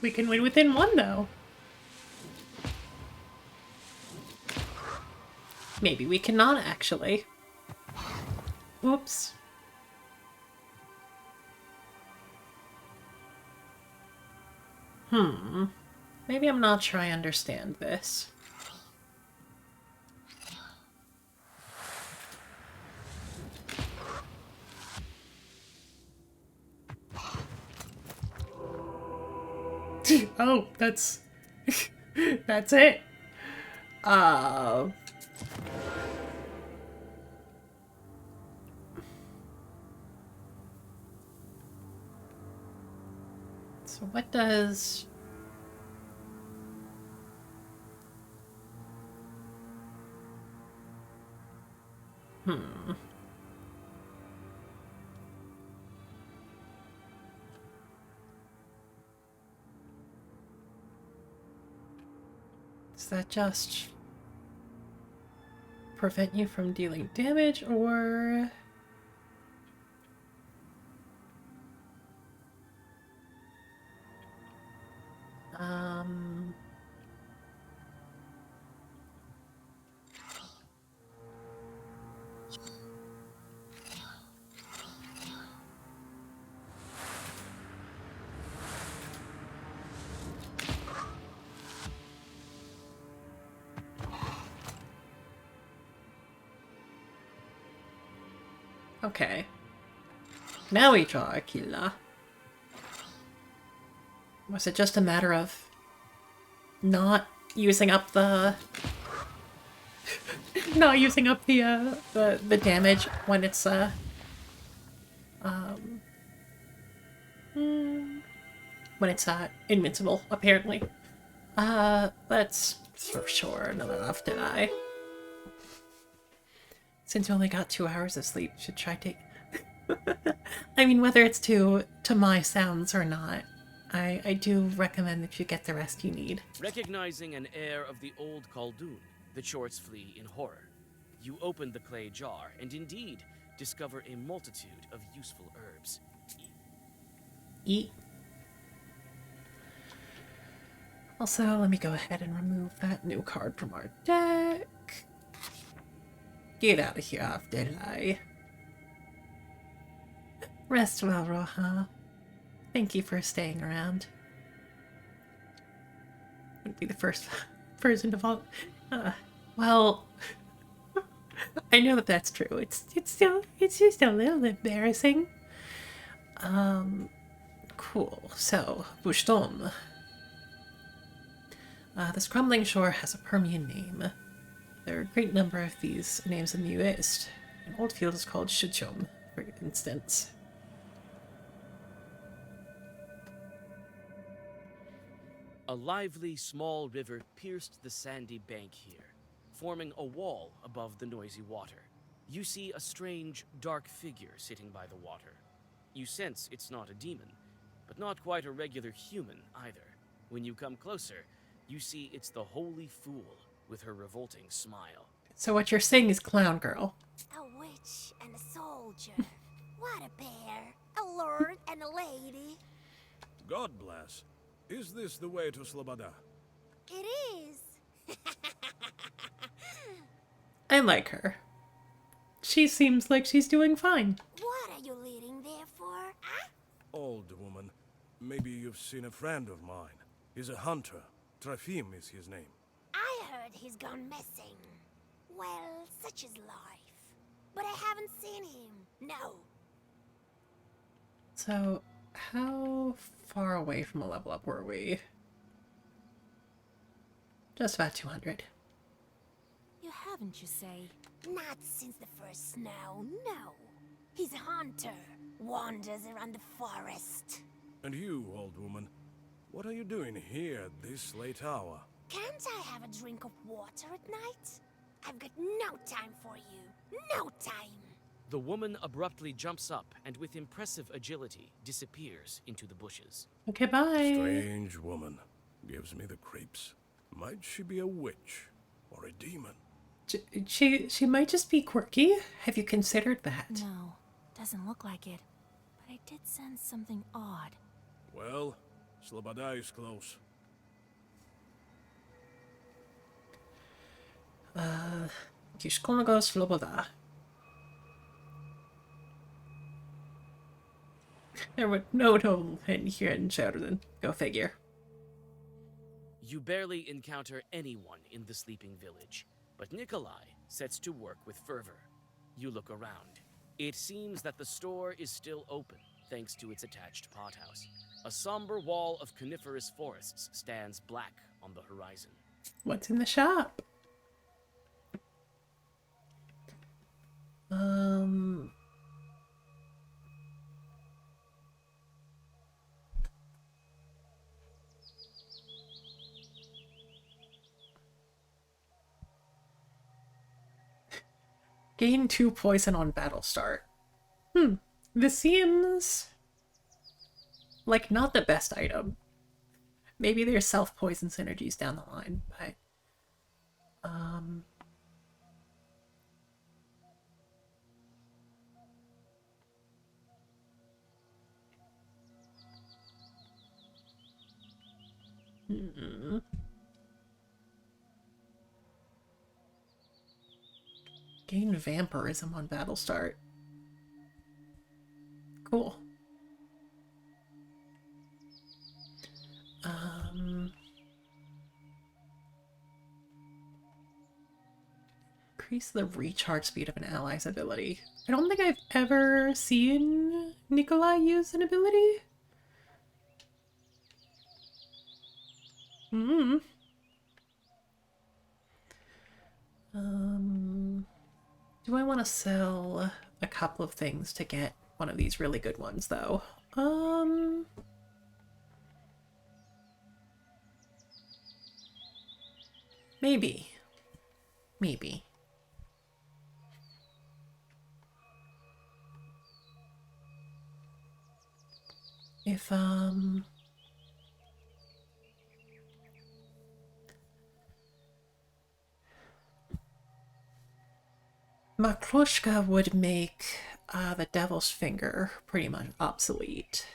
We can win within 1 though. Maybe we cannot actually. Oops. Maybe I'm not sure I understand this. Oh, that's that's it. So what does... Does that just prevent you from dealing damage, or... Okay. Now we draw a killer. Was it just a matter of not using up the not using up the damage when it's invincible, apparently. That's for sure not enough, did I? Since you only got 2 hours of sleep, should try take... I mean, whether it's to my sounds or not, I do recommend that you get the rest you need. Recognizing an heir of the old Khaldun, the chorts flee in horror. You open the clay jar and indeed discover a multitude of useful herbs. Eat. Also, let me go ahead and remove that new card from our deck. Get out of here, Afdelai. Rest well, Roja. Thank you for staying around. Wouldn't be the first person to fall. Well, I know that that's true. It's just a little embarrassing. Cool. So, Bushtom. This crumbling shore has a Permian name. There are a great number of these names in the East. An old field is called Shuchom, for instance. A lively, small river pierced the sandy bank here, forming a wall above the noisy water. You see a strange, dark figure sitting by the water. You sense it's not a demon, but not quite a regular human either. When you come closer, you see it's the Holy Fool with her revolting smile. So what you're saying is Clown Girl. A witch and a soldier. What a pair. A lord and a lady. God bless. Is this the way to Sloboda? It is. I like her. She seems like she's doing fine. What are you leading there for, huh? Old woman. Maybe you've seen a friend of mine. He's a hunter. Trafim is his name. I heard he's gone missing. Well, such is life. But I haven't seen him. No. So, how far away from a level up were we? Just about 200. You haven't, you say? Not since the first snow, no. He's a hunter. Wanders around the forest. And you, old woman, what are you doing here at this late hour? Can't I have a drink of water at night? I've got no time for you. No time. The woman abruptly jumps up and with impressive agility disappears into the bushes. Okay, bye. Strange woman. Gives me the creeps. Might she be a witch or a demon? She might just be quirky. Have you considered that? No, doesn't look like it. But I did sense something odd. Well, Sloboda is close. Kishkonago Sloboda. There were no in here in Sheridan. Go figure. You barely encounter anyone in the sleeping village, but Nikolai sets to work with fervor. You look around. It seems that the store is still open, thanks to its attached pothouse. A somber wall of coniferous forests stands black on the horizon. What's in the shop? Gain 2 poison on battle start. This seems like not the best item. Maybe there's self-poison synergies down the line, but Gain vampirism on battle start. Cool. Increase the recharge speed of an ally's ability. I don't think I've ever seen Nikolai use an ability. Do I want to sell a couple of things to get one of these really good ones, though? Maybe. Maybe. If, Makrushka would make the Devil's Finger pretty much obsolete.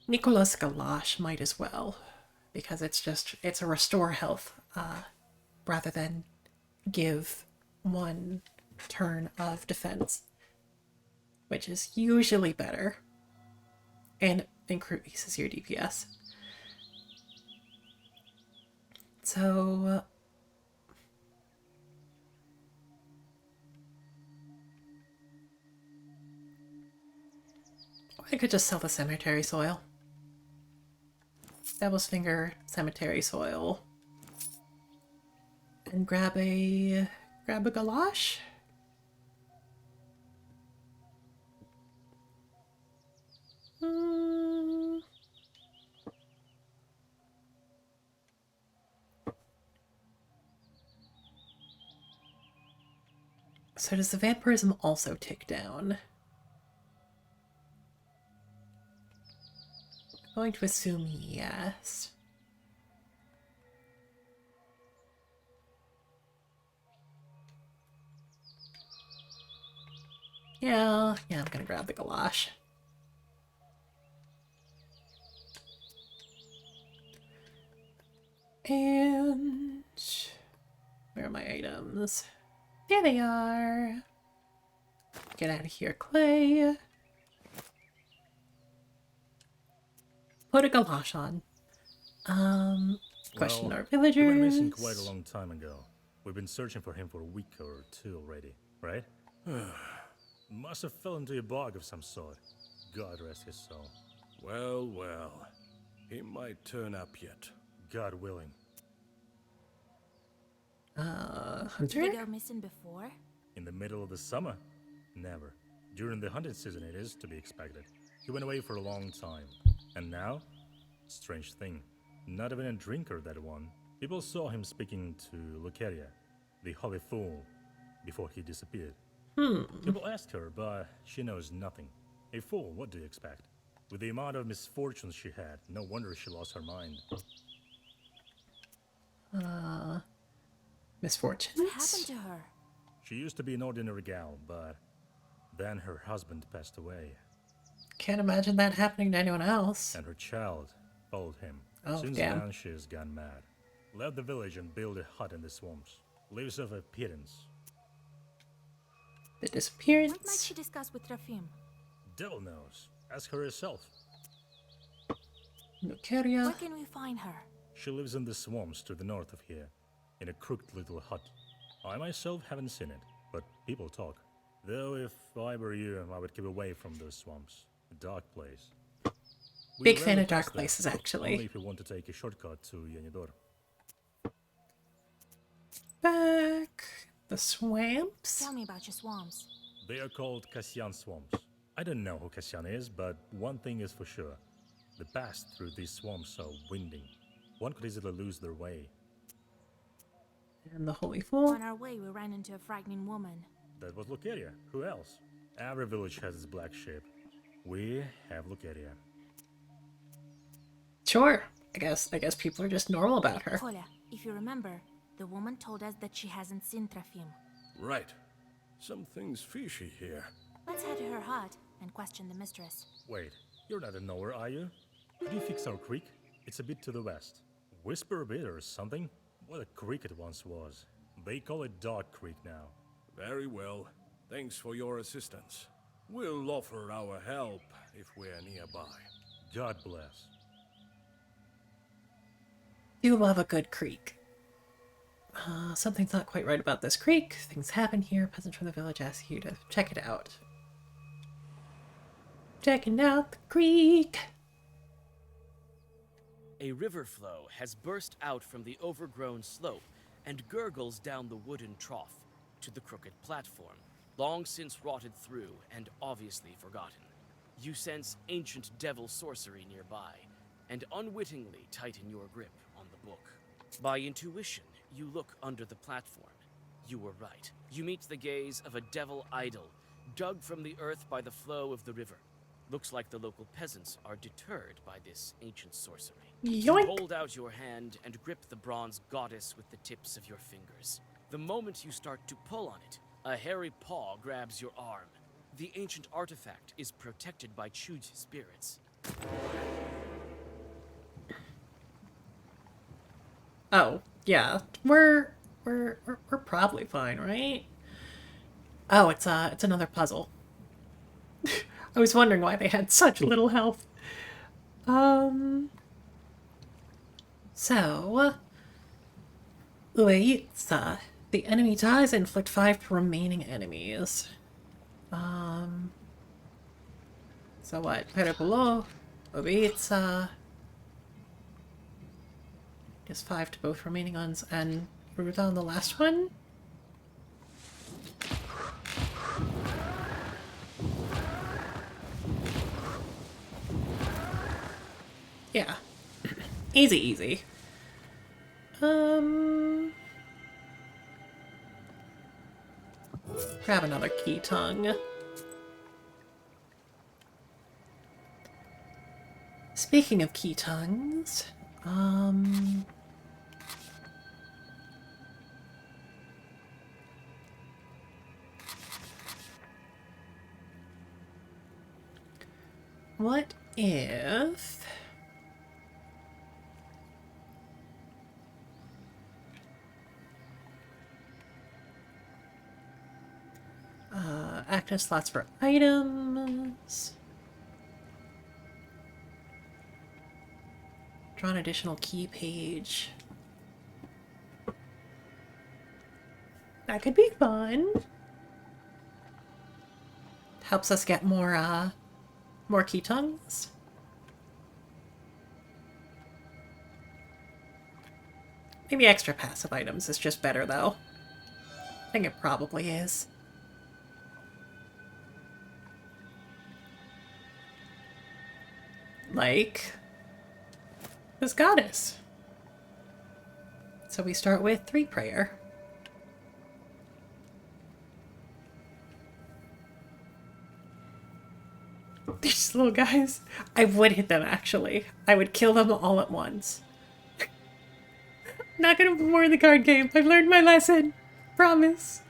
Nicholas Galash might as well, because it's a restore health rather than give 1 turn of defense, which is usually better and increases your DPS. So I could just sell the cemetery soil. Devil's Finger, cemetery soil. And grab a galosh? So does the vampirism also tick down? I'm going to assume yes. Yeah, I'm gonna grab the galosh. And where are my items? There they are. Get out of here, Clay. Put a galosh on. Question our villagers. He went missing quite a long time ago. We've been searching for him for a week or two already, right? Must have fell into a bog of some sort. God rest his soul. Well, well. He might turn up yet. God willing. Did they go missing before? In the middle of the summer? Never. During the hunting season it is to be expected. He went away for a long time. And now? Strange thing. Not even a drinker, that one. People saw him speaking to Lucaria, the Holy Fool, before he disappeared. People asked her, but she knows nothing. A fool, what do you expect? With the amount of misfortunes she had, no wonder she lost her mind. Misfortunes? What happened to her? She used to be an ordinary gal, but then her husband passed away. Can't imagine that happening to anyone else. And her child followed him. Oh, Since damn. then, she has gone mad. Left the village and built a hut in the swamps. Lives off appearance. The disappearance. What might she discuss with Rafim? Devil knows. Ask her herself. Lucaria. Where can we find her? She lives in the swamps to the north of here, in a crooked little hut. I myself haven't seen it, but people talk. Though if I were you, I would keep away from those swamps. A dark place. We Big fan rarely of dark pass there, places, actually. Only if you want to take a shortcut to Yenidor. Back. The swamps? Tell me about your swamps. They are called Kassian swamps. I don't know who Kassian is, but one thing is for sure. The paths through these swamps are winding. One could easily lose their way. And the Holy Fool? On our way, we ran into a frightening woman. That was Lucaria. Who else? Every village has its black sheep. We have Lucaria. Sure. I guess people are just normal about her. Kolya, if you remember, the woman told us that she hasn't seen Trafim. Right. Something's fishy here. Let's head to her hut and question the mistress. Wait, you're not in nowhere, are you? Could you fix our creek? It's a bit to the west. Whisper a bit or something? What a creek it once was. They call it Dog Creek now. Very well. Thanks for your assistance. We'll offer our help if we're nearby. God bless. Do love a good creek. Something's not quite right about this creek. Things happen here. Peasants from the village ask you to check it out. Checking out the creek. A river flow has burst out from the overgrown slope and gurgles down the wooden trough to the crooked platform, long since rotted through and obviously forgotten. You sense ancient devil sorcery nearby, and unwittingly tighten your grip on the book. By intuition, you look under the platform. You were right. You meet the gaze of a devil idol, dug from the earth by the flow of the river. Looks like the local peasants are deterred by this ancient sorcery. You Yoink. hold out your hand and grip the bronze goddess with the tips of your fingers. The moment you start to pull on it, a hairy paw grabs your arm. The ancient artifact is protected by Chuj spirits. Oh, yeah. We're probably fine, right? Oh, it's another puzzle. I was wondering why they had such little health. So, wait, the enemy dies, inflict 5 to remaining enemies. So what? Below. Maybe it's just 5 to both remaining ones, and Ruda on the last one? Yeah. Easy, easy. Grab another key tongue. Speaking of key tongues, what if... active slots for items. Draw an additional key page. That could be fun. Helps us get more key tongues. Maybe extra passive items is just better, though. I think it probably is. Like this goddess. So we start with 3 prayer. These little guys. I would hit them, actually. I would kill them all at once. Not gonna put more in the card game. I've learned my lesson. Promise.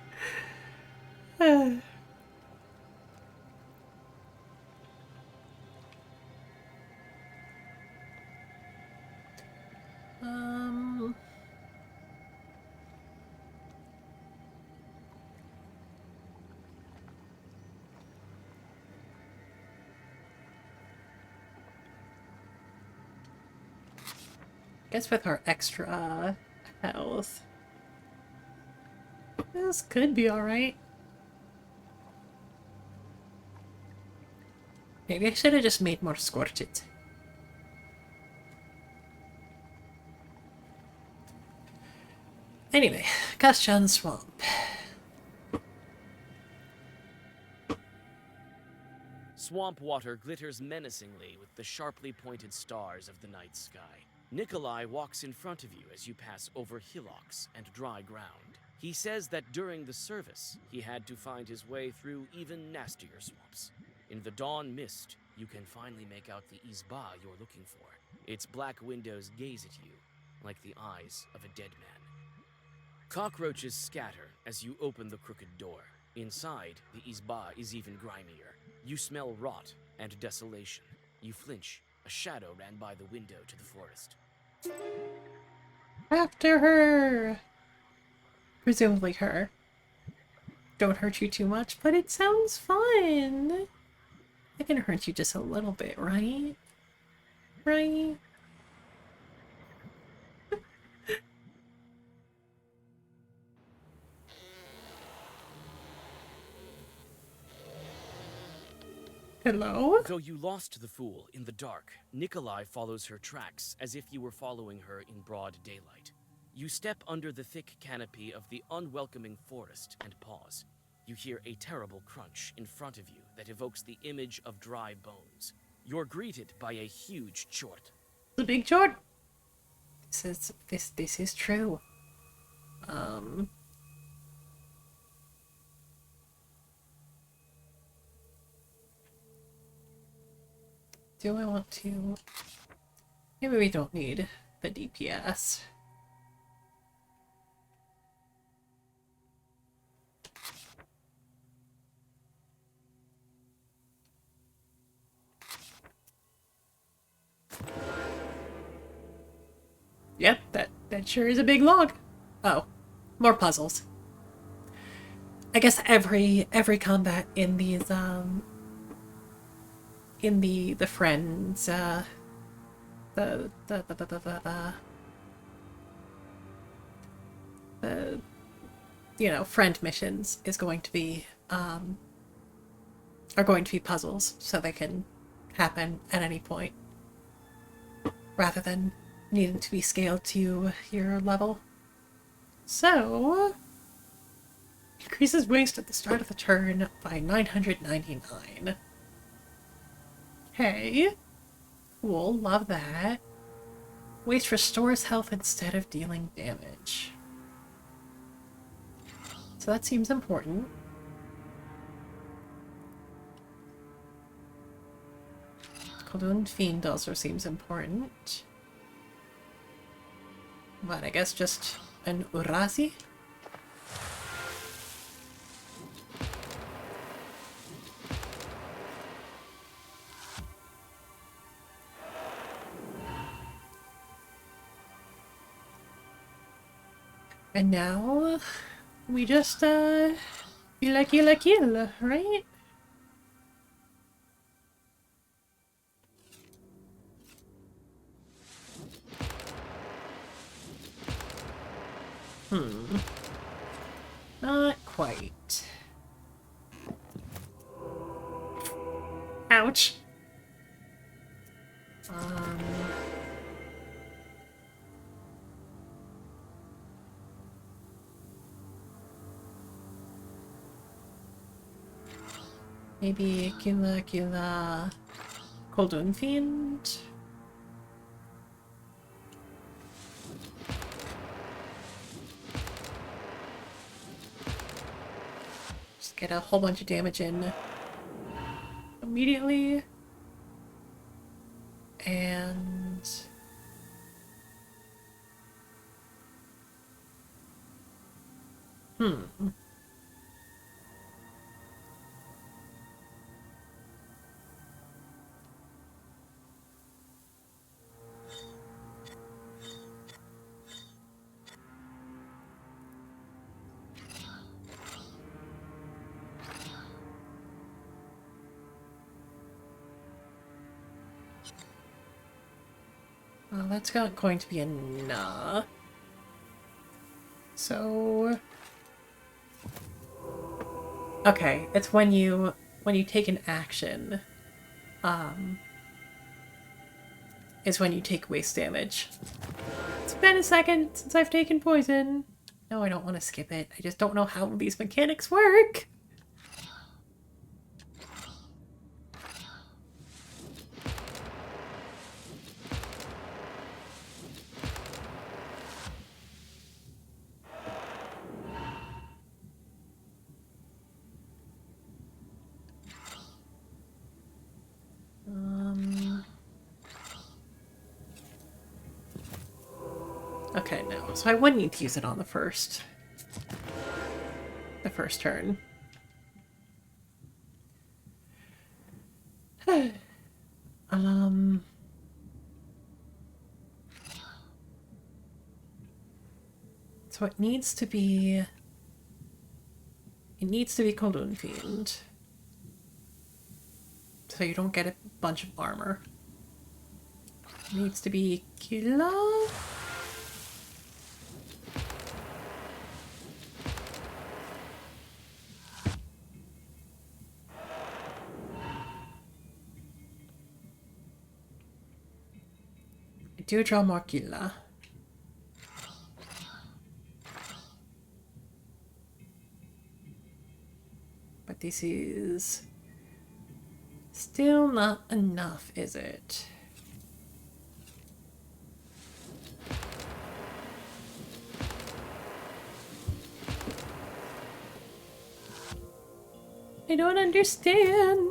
Guess with our extra health, this could be alright. Maybe I should have just made more scorches. Anyway, Kashan Swamp. Swamp water glitters menacingly with the sharply pointed stars of the night sky. Nikolai walks in front of you as you pass over hillocks and dry ground. He says that during the service, he had to find his way through even nastier swamps. In the dawn mist, you can finally make out the Izba you're looking for. Its black windows gaze at you, like the eyes of a dead man. Cockroaches scatter as you open the crooked door. Inside, the Izba is even grimier. You smell rot and desolation. You flinch. A shadow ran by the window to the forest. After her! Presumably her. Don't hurt you too much, but it sounds fun! I can hurt you just a little bit, right? Right? Hello? Though you lost the fool in the dark, Nikolai follows her tracks as if you were following her in broad daylight. You step under the thick canopy of the unwelcoming forest and pause. You hear a terrible crunch in front of you that evokes the image of dry bones. You're greeted by a huge chort. The big chort? This is true. Do I want to... Maybe we don't need the DPS. Yep, that sure is a big log. Oh, more puzzles. I guess every combat in these in the friends the you know, friend missions is going to be are going to be puzzles, so they can happen at any point, rather than needing to be scaled to your level. So, increases waste at the start of the turn by 999. Hey, cool, love that. Waste restores health instead of dealing damage. So that seems important. Kulun Fiend also seems important. But I guess just an Urazi? And now we just kill, right? Not quite. Ouch. Maybe Killa Koldun Fiend? Just get a whole bunch of damage in immediately. And... well, that's not going to be enough. So... Okay, it's when you take an action, is when you take waste damage. It's been a second since I've taken poison. No, I don't want to skip it. I just don't know how these mechanics work. Okay, no. So I wouldn't need to use it on the first turn. So it needs to be Kulun Fiend. So you don't get a bunch of armor. It needs to be Killa. I do draw more Killa. But this is still not enough, is it? I don't understand.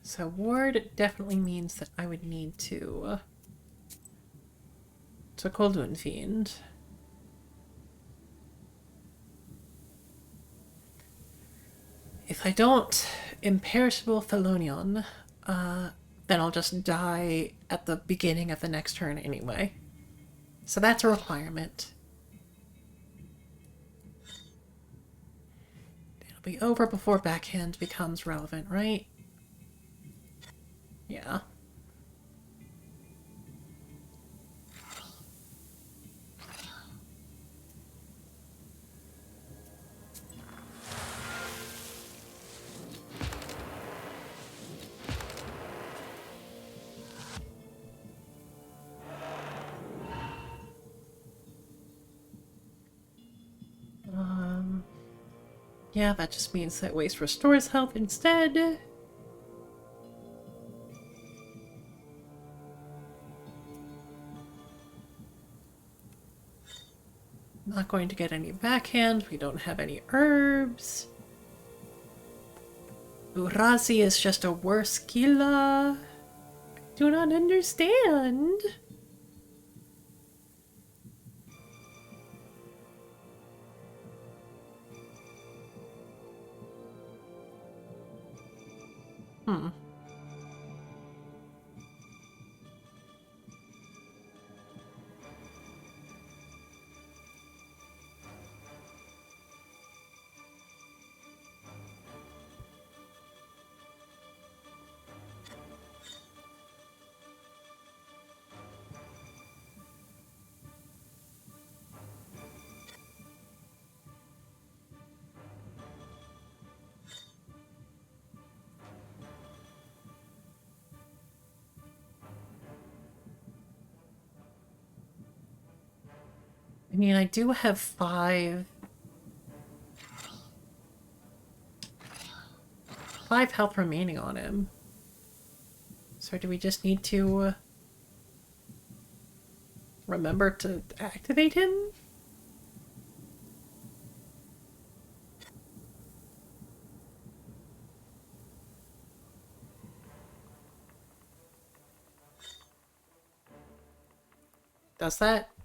So ward definitely means that I would need to Koldun Fiend. If I don't Imperishable Thelonion, then I'll just die at the beginning of the next turn anyway. So that's a requirement. be over before backhand becomes relevant, right? Yeah. Yeah, that just means that waste restores health instead. Not going to get any backhand. We don't have any herbs. Urazi is just a worse killer. I do not understand. Hmm. I mean, I do have 5 health remaining on him. So do we just need to remember to activate him?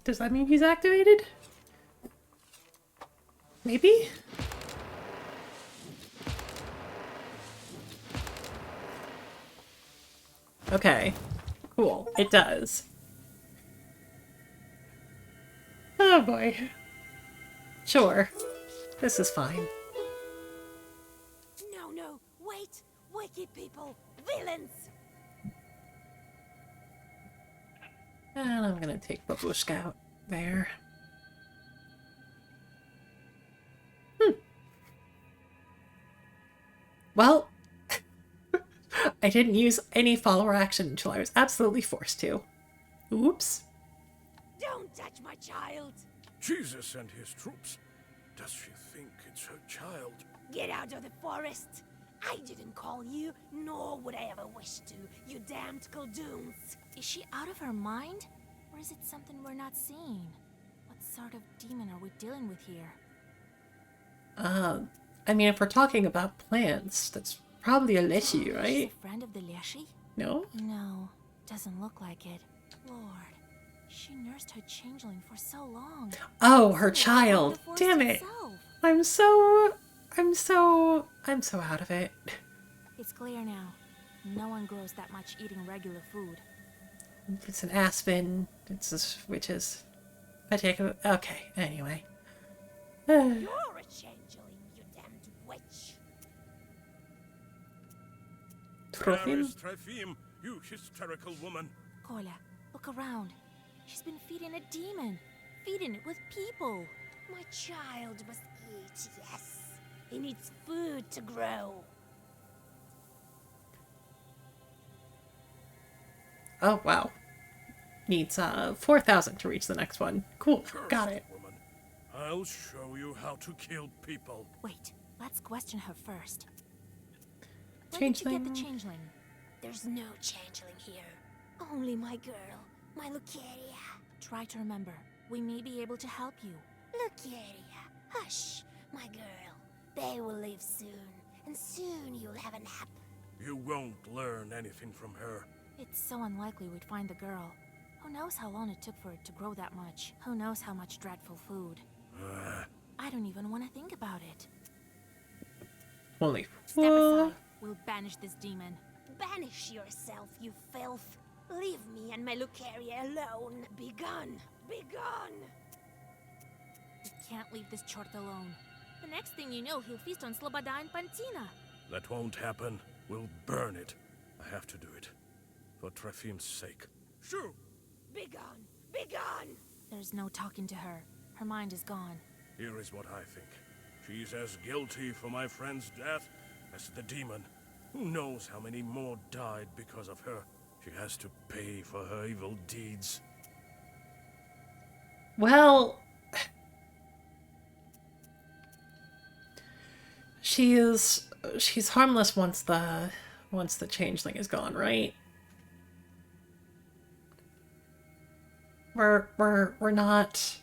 Does that mean he's activated? Maybe? Okay. Cool. It does. Oh boy. Sure. This is fine. No, wait! Wicked people! Villains! And I'm gonna take Babushka out there. Well, I didn't use any follower action until I was absolutely forced to. Oops. Don't touch my child! Jesus and his troops. Does she think it's her child? Get out of the forest! I didn't call you, nor would I ever wish to, you damned Kuldoons! Is she out of her mind? Or is it something we're not seeing? What sort of demon are we dealing with here? I mean, if we're talking about plants, that's probably a Leshy, right? She's a friend of the Leshy? No? No, doesn't look like it. Lord, she nursed her changeling for so long. Oh, her child. Damn it. I'm so out of it. It's clear now. No one grows that much eating regular food. It's an aspen. It's this, which is particular. Okay, anyway. You're a changeling, you damned witch. Where is Trefim, you hysterical woman? Kola, look around. She's been feeding a demon. Feeding it with people. My child must eat, yes. He needs food to grow. Oh, wow. Needs 4,000 to reach the next one. Cool, got it. Woman. I'll show you how to kill people. Wait, let's question her first. Where did you get the changeling? There's no changeling here. Only my girl, my Lucaria. Try to remember. We may be able to help you. Lucaria, hush, my girl. They will leave soon, and soon you'll have a nap. You won't learn anything from her. It's so unlikely we'd find the girl. Who knows how long it took for it to grow that much? Who knows how much dreadful food? I don't even want to think about it. Holy. Step aside. We'll banish this demon. Banish yourself, you filth. Leave me and my Lucaria alone. Be gone. Be gone. We can't leave this chort alone. The next thing you know, he'll feast on Sloboda and Pantina. That won't happen. We'll burn it. I have to do it. For Trefim's sake. Shoo! Be gone! Be gone! There's no talking to her. Her mind is gone. Here is what I think. She's as guilty for my friend's death as the demon. Who knows how many more died because of her? She has to pay for her evil deeds. Well, she's harmless once the changeling is gone, right? We're not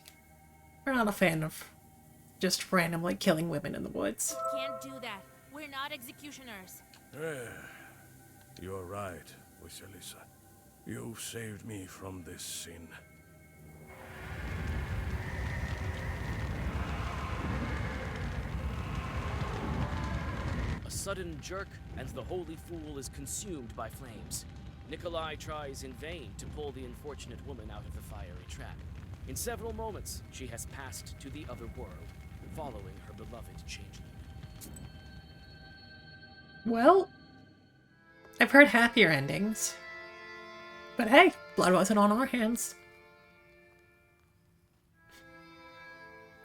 a fan of just randomly killing women in the woods. Can't do that. We're not executioners. You're right, Vasilisa. You saved me from this sin. A sudden jerk, and the holy fool is consumed by flames. Nikolai tries in vain to pull the unfortunate woman out of the fiery trap. In several moments, she has passed to the other world, following her beloved changeling. Well, I've heard happier endings. But hey, blood wasn't on our hands.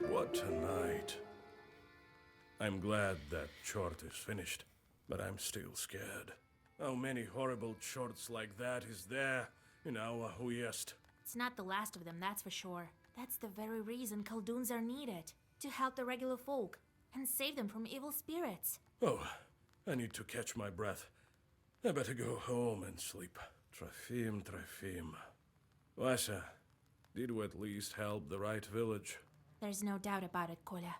What a night. I'm glad that chort is finished, but I'm still scared. How many horrible chorts like that is there in our Uyest? It's not the last of them, that's for sure. That's the very reason Khalduns are needed. To help the regular folk and save them from evil spirits. Oh, I need to catch my breath. I better go home and sleep. Trefim. Vasha, did we at least help the right village? There's no doubt about it, Kolya.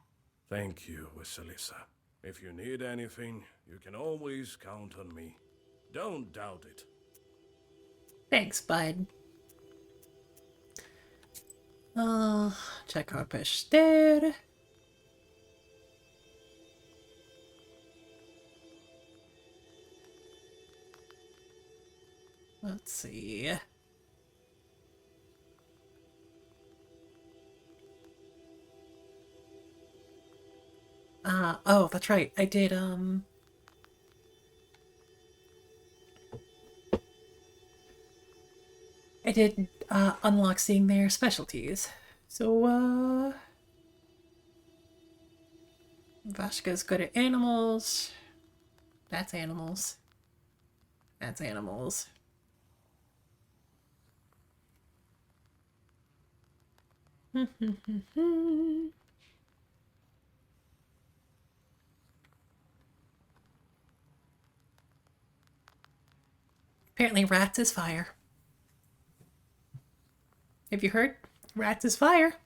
Thank you, Vasilisa. If you need anything, you can always count on me. Don't doubt it. Thanks, bud. Check our pester. Let's see. Oh, that's right. I did, unlock seeing their specialties. So, Vashka's good at animals. That's animals. That's animals. Apparently rats is fire. Have you heard? Rats is fire.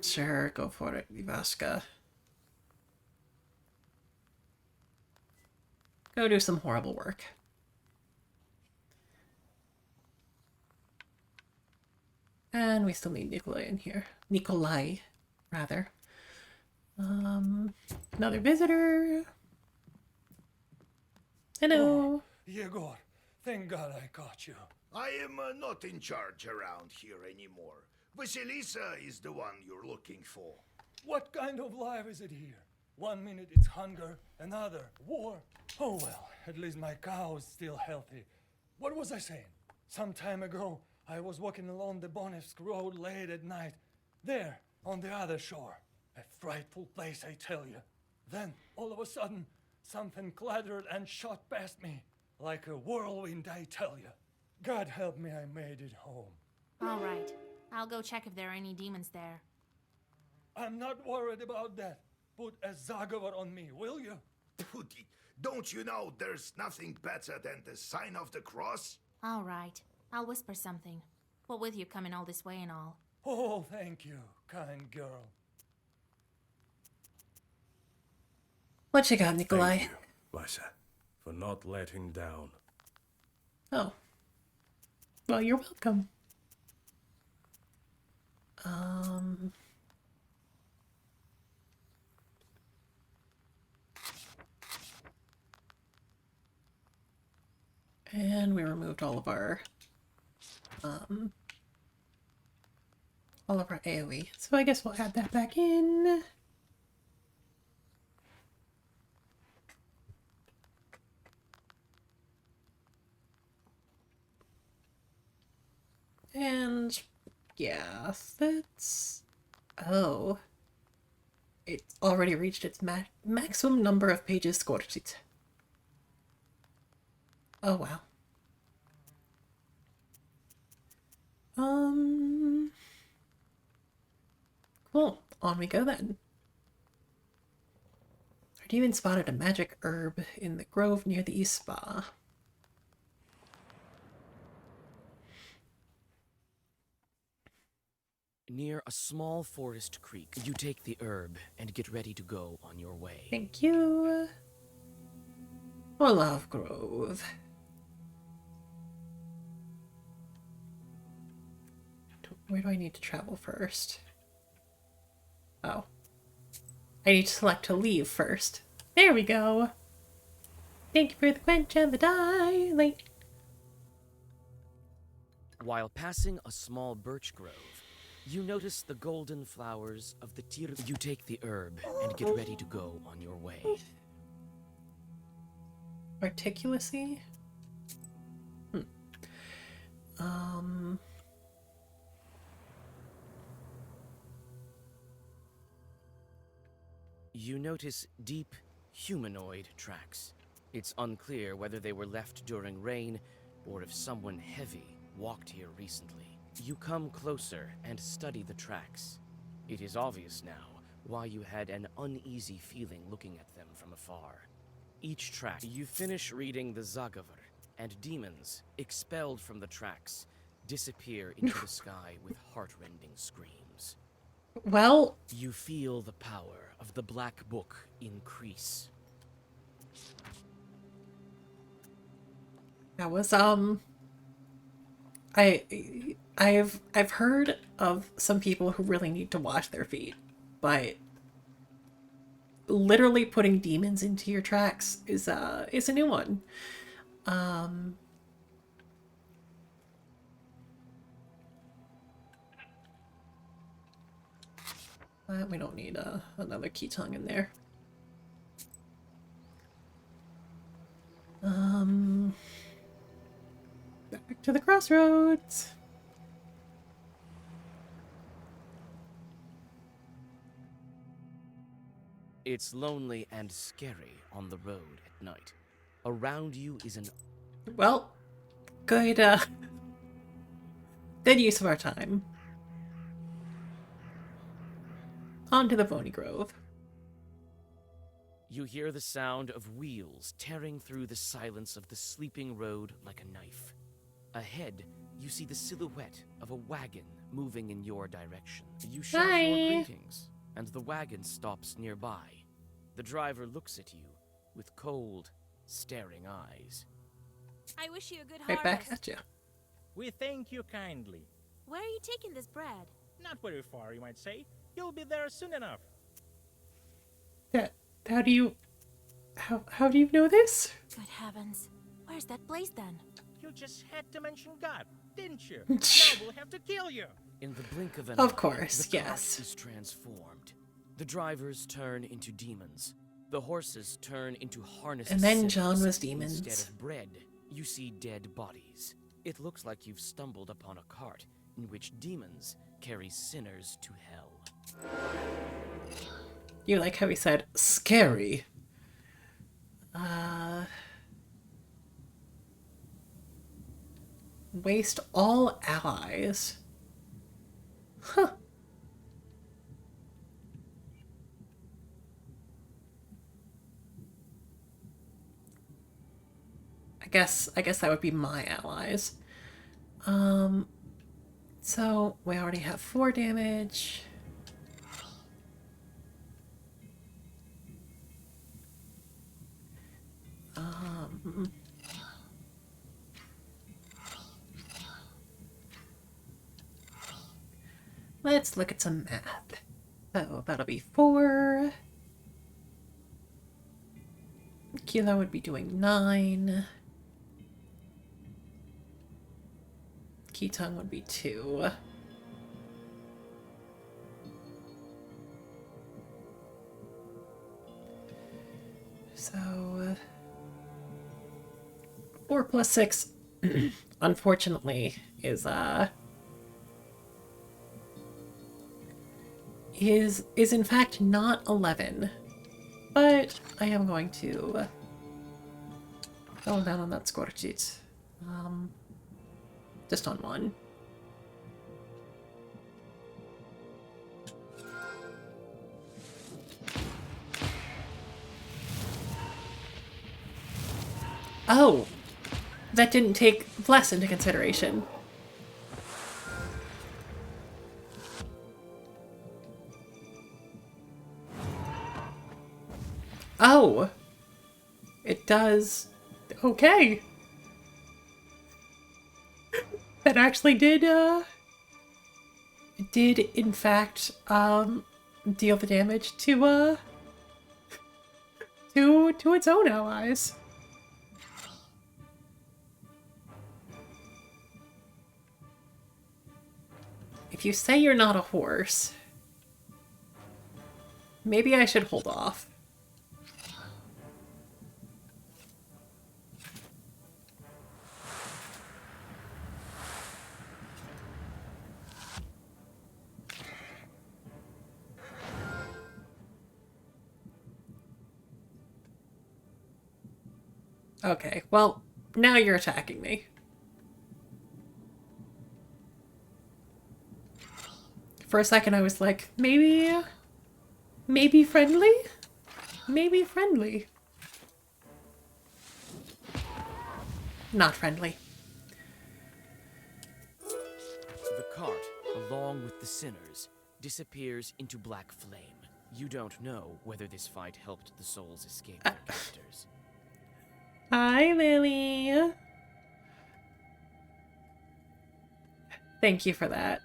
Sure, go for it, Vashka. Go do some horrible work. And we still need Nikolai in here. Nikolai, rather. Another visitor. Hello. Oh, Yegor, thank God I caught you. I am not in charge around here anymore. Vasilisa is the one you're looking for. What kind of life is it here? 1 minute it's hunger, another war. Oh well, at least my cow is still healthy. What was I saying? Some time ago, I was walking along the Bonevsk road late at night. There, on the other shore. A frightful place, I tell you. Then, all of a sudden, something clattered and shot past me. Like a whirlwind, I tell you. God help me, I made it home. All right. I'll go check if there are any demons there. I'm not worried about that. Put a Zagovar on me, will you? Puti, don't you know there's nothing better than the sign of the cross? All right. I'll whisper something. What with you coming all this way and all? Oh, thank you, kind girl. What you got, Nikolai? Thank you, Vasha, for not letting down. Oh. Well, you're welcome. And we removed all of our all of our AoE. So I guess we'll add that back in. And yeah, that's... Oh. It's already reached its maximum number of pages scored. Oh, wow. Cool. On we go then. Our demon spotted a magic herb in the grove near the East Spa. Near a small forest creek, you take the herb and get ready to go on your way. Thank you. Olaf Grove. Where do I need to travel first? Oh. I need to select to leave first. There we go. Thank you for the quench and the dilate. While passing a small birch grove, you notice the golden flowers of the tir. You take the herb and get ready to go on your way. Articulacy? You notice deep, humanoid tracks. It's unclear whether they were left during rain or if someone heavy walked here recently. You come closer and study the tracks. It is obvious now why you had an uneasy feeling looking at them from afar. Each track, you finish reading the Zagavar, and demons, expelled from the tracks, disappear into the sky with heart-rending screams. Well... You feel the power of the Black Book increase. That was, I've heard of some people who really need to wash their feet, but literally putting demons into your tracks is a new one. We don't need another key tongue in there. Back to the crossroads. It's lonely and scary on the road at night. Around you is an... Well, good use of our time. On to the Bony Grove. You hear the sound of wheels tearing through the silence of the sleeping road like a knife. Ahead, you see the silhouette of a wagon moving in your direction. You shout your greetings, and the wagon stops nearby. The driver looks at you with cold, staring eyes. I wish you a good Right harvest. back at you. We thank you kindly. Where are you taking this bread? Not very far, you might say. You'll be there soon enough. How do you know this? Good heavens. Where's that place then? You just had to mention God, didn't you? Now we'll have to kill you. In the blink of an Of eye, course, the cart yes. is transformed. The drivers turn into demons. The horses turn into harnessed And then sinners. John was demons. Instead of bread, you see dead bodies. It looks like you've stumbled upon a cart in which demons carry sinners to hell. You like how he said scary. Waste all allies. Huh. I guess that would be my allies. So we already have 4 damage. Let's look at some math. So that'll be 4. Kilo would be doing 9. Key tongue would be 2. plus 6, unfortunately, is in fact not 11. But I am going to go down on that score sheet. Just on one. Oh! That didn't take less into consideration. Oh! It does. Okay. That actually did, in fact, deal the damage to its own allies. If you say you're not a horse, maybe I should hold off. Okay, well, now you're attacking me. For a second I was like, maybe friendly? Maybe friendly. Not friendly. The cart, along with the sinners, disappears into black flame. You don't know whether this fight helped the souls escape their captors. Hi, Lily. Thank you for that.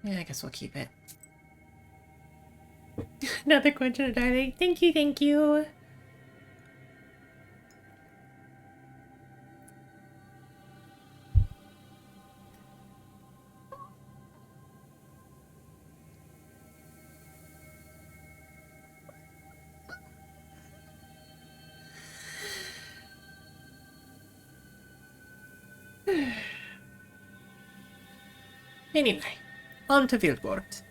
Yeah, I guess we'll keep it. Another question, darling. Thank you, thank you. Anyway, on to Vilgort.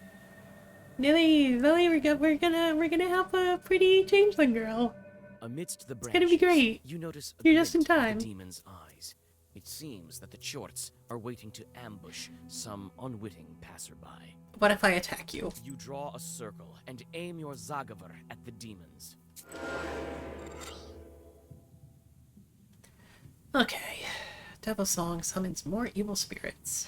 Lily, we're gonna help a pretty changeling girl. Amidst the branches, It's gonna be great. you notice a You're just in glint of time. the demon's eyes. It seems that the chorts are waiting to ambush some unwitting passerby. What if I attack you? You draw a circle and aim your Zagavar at the demons. Okay. Devil Song summons more evil spirits.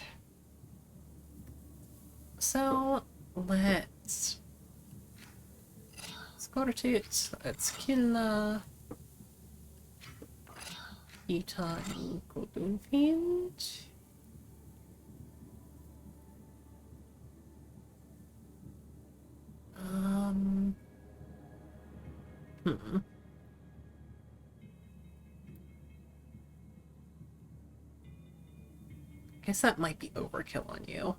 So, let's scorch it. Let's kill Eton Golden Fiend. Guess that might be overkill on you.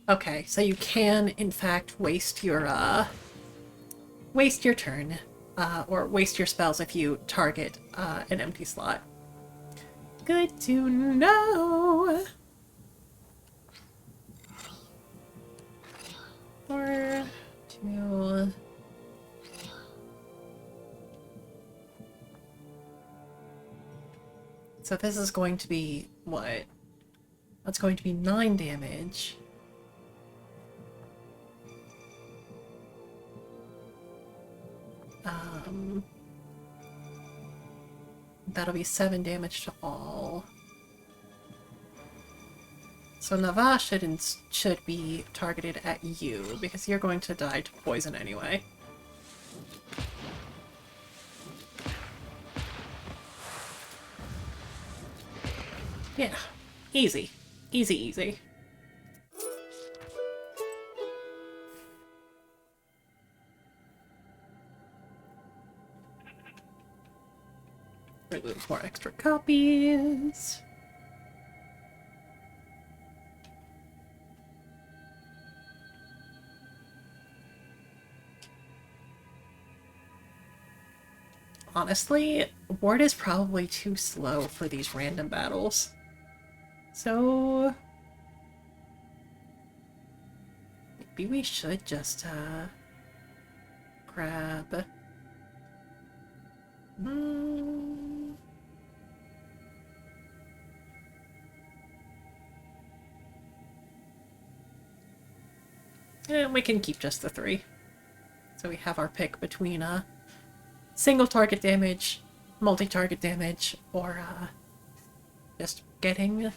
Okay, so you can, in fact, waste your turn, or waste your spells if you target an empty slot. Good to know. Or two. So this is going to be what? That's going to be 9 damage. That'll be 7 damage to all. So Nava should be targeted at you, because you're going to die to poison anyway. Yeah. Easy. Easy, easy. Remove more extra copies. Honestly, Ward is probably too slow for these random battles. So maybe we should just grab and we can keep just the 3. So we have our pick between single target damage, multi-target damage, or just getting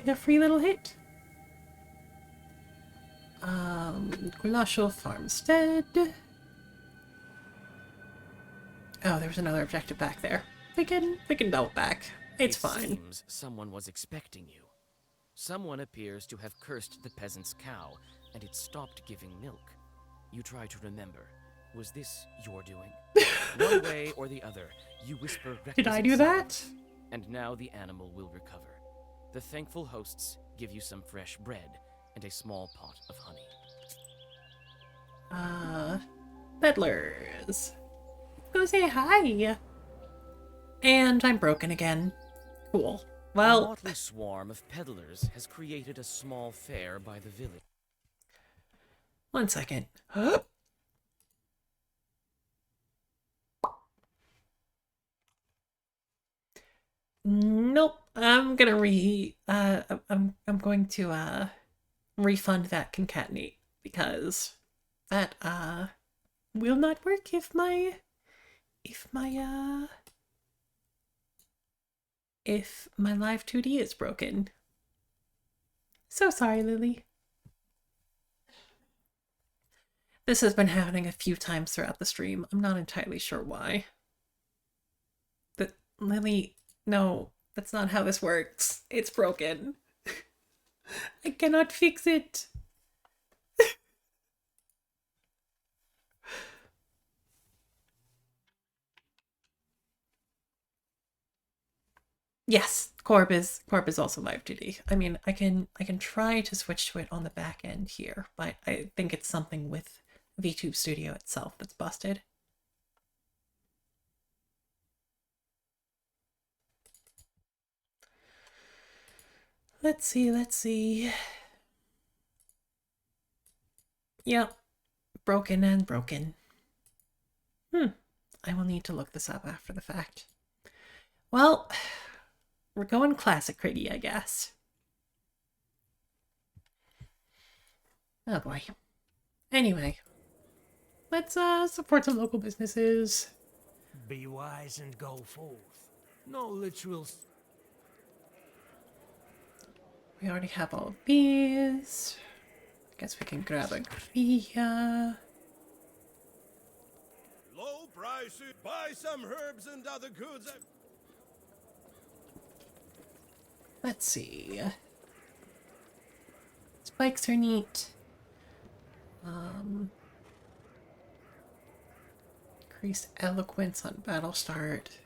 a free little hit. Gulashul Farmstead. Oh, there's another objective back there. We can double back. It's fine. It seems someone was expecting you. Someone appears to have cursed the peasant's cow, and it stopped giving milk. You try to remember. Was this your doing? One way or the other, you whisper Did I requisite do that? silence, and now the animal will recover. The thankful hosts give you some fresh bread and a small pot of honey. Peddlers. Go say hi. And I'm broken again. Cool. A Well, motley swarm of peddlers has created a small fair by the village. 1 second. Nope. I'm gonna I'm going to refund that concatenate, because that will not work if my live 2D is broken. So sorry, Lily. This has been happening a few times throughout the stream. I'm not entirely sure why. But Lily, no, that's not how this works. It's broken. I cannot fix it. Yes, Corp is also live 2D. I mean, I can try to switch to it on the back end here, but I think it's something with VTube Studio itself that's busted. Let's see. Yep. Broken and broken. I will need to look this up after the fact. Well, we're going classic Criggy, I guess. Oh boy. Anyway, let's support some local businesses. Be wise and go forth. No rituals. We already have all of these. Guess we can grab a Gria. Low prices. Buy some herbs and other goods. Let's see. Spikes are neat. Increased eloquence on battle start.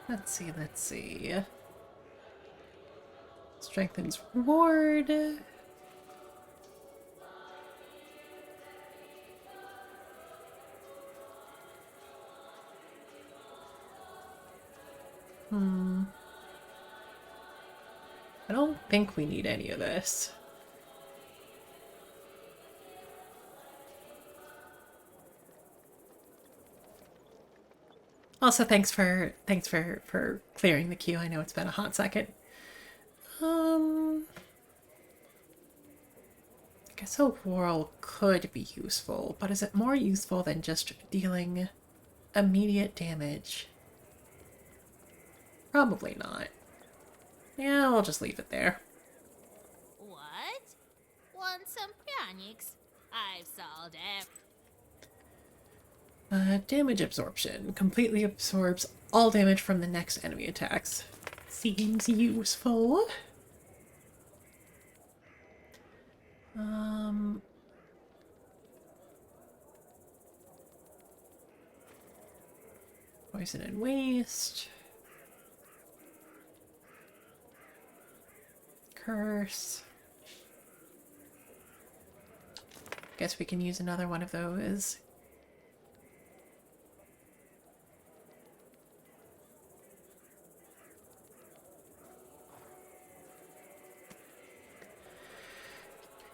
Let's see. Strengthens reward. I don't think we need any of this. Also, thanks for clearing the queue. I know it's been a hot second. I guess a whirl could be useful, but is it more useful than just dealing immediate damage? Probably not. Yeah, I'll just leave it there. What? Want some pranics? I've sold it. Damage absorption. Completely absorbs all damage from the next enemy attacks. Seems useful. Poison and waste. Curse. Guess we can use another one of those.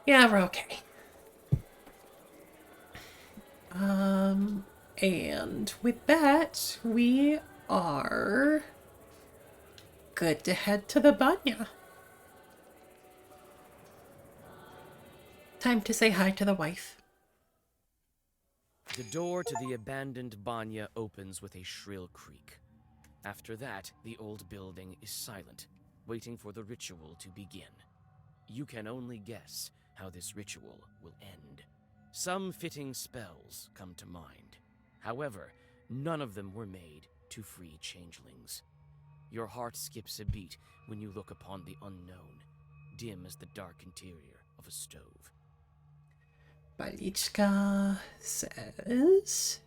Yeah, we're okay. And with that, we are good to head to the banya. Time to say hi to the wife. The door to the abandoned banya opens with a shrill creak. After that, the old building is silent, waiting for the ritual to begin. You can only guess how this ritual will end. Some fitting spells come to mind. However, none of them were made to free changelings. Your heart skips a beat when you look upon the unknown, dim as the dark interior of a stove. Balichka says...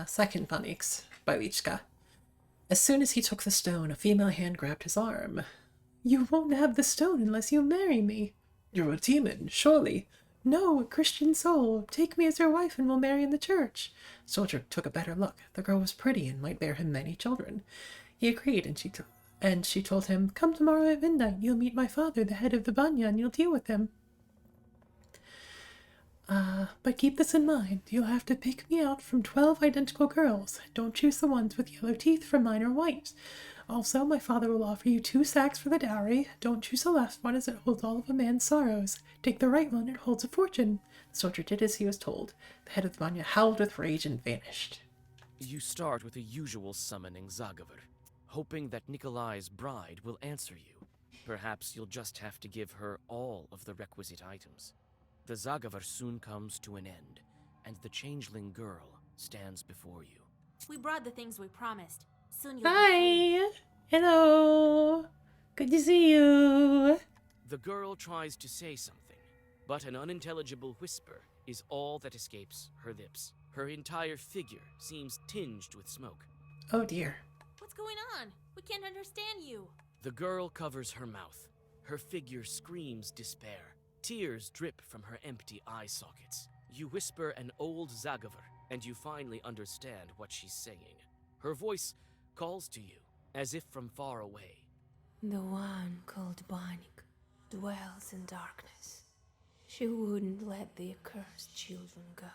second Panix, Balichka. As soon as he took the stone, a female hand grabbed his arm. You won't have the stone unless you marry me. You're a demon, surely. No, a Christian soul. Take me as your wife and we'll marry in the church. Soldier took a better look. The girl was pretty and might bear him many children. He agreed, and she told him, Come tomorrow at midnight. You'll meet my father, the head of the banya, and you'll deal with him. But keep this in mind. You'll have to pick me out from 12 identical girls. Don't choose the ones with yellow teeth, for mine are white. Also, my father will offer you 2 sacks for the dowry. Don't choose the left one, as it holds all of a man's sorrows. Take the right one, it holds a fortune. The soldier did as he was told. The head of the banya howled with rage and vanished. You start with the usual summoning Zagavar, hoping that Nikolai's bride will answer you. Perhaps you'll just have to give her all of the requisite items. The Zagavar soon comes to an end, and the changeling girl stands before you. We brought the things we promised. Soon you'll be free. Hi! Hello! Good to see you! The girl tries to say something, but an unintelligible whisper is all that escapes her lips. Her entire figure seems tinged with smoke. Oh dear. What's going on? We can't understand you. The girl covers her mouth. Her figure screams despair. Tears drip from her empty eye sockets. You whisper an old Zagavar, and you finally understand what she's saying. Her voice calls to you, as if from far away. The one called Banik dwells in darkness. She wouldn't let the accursed children go.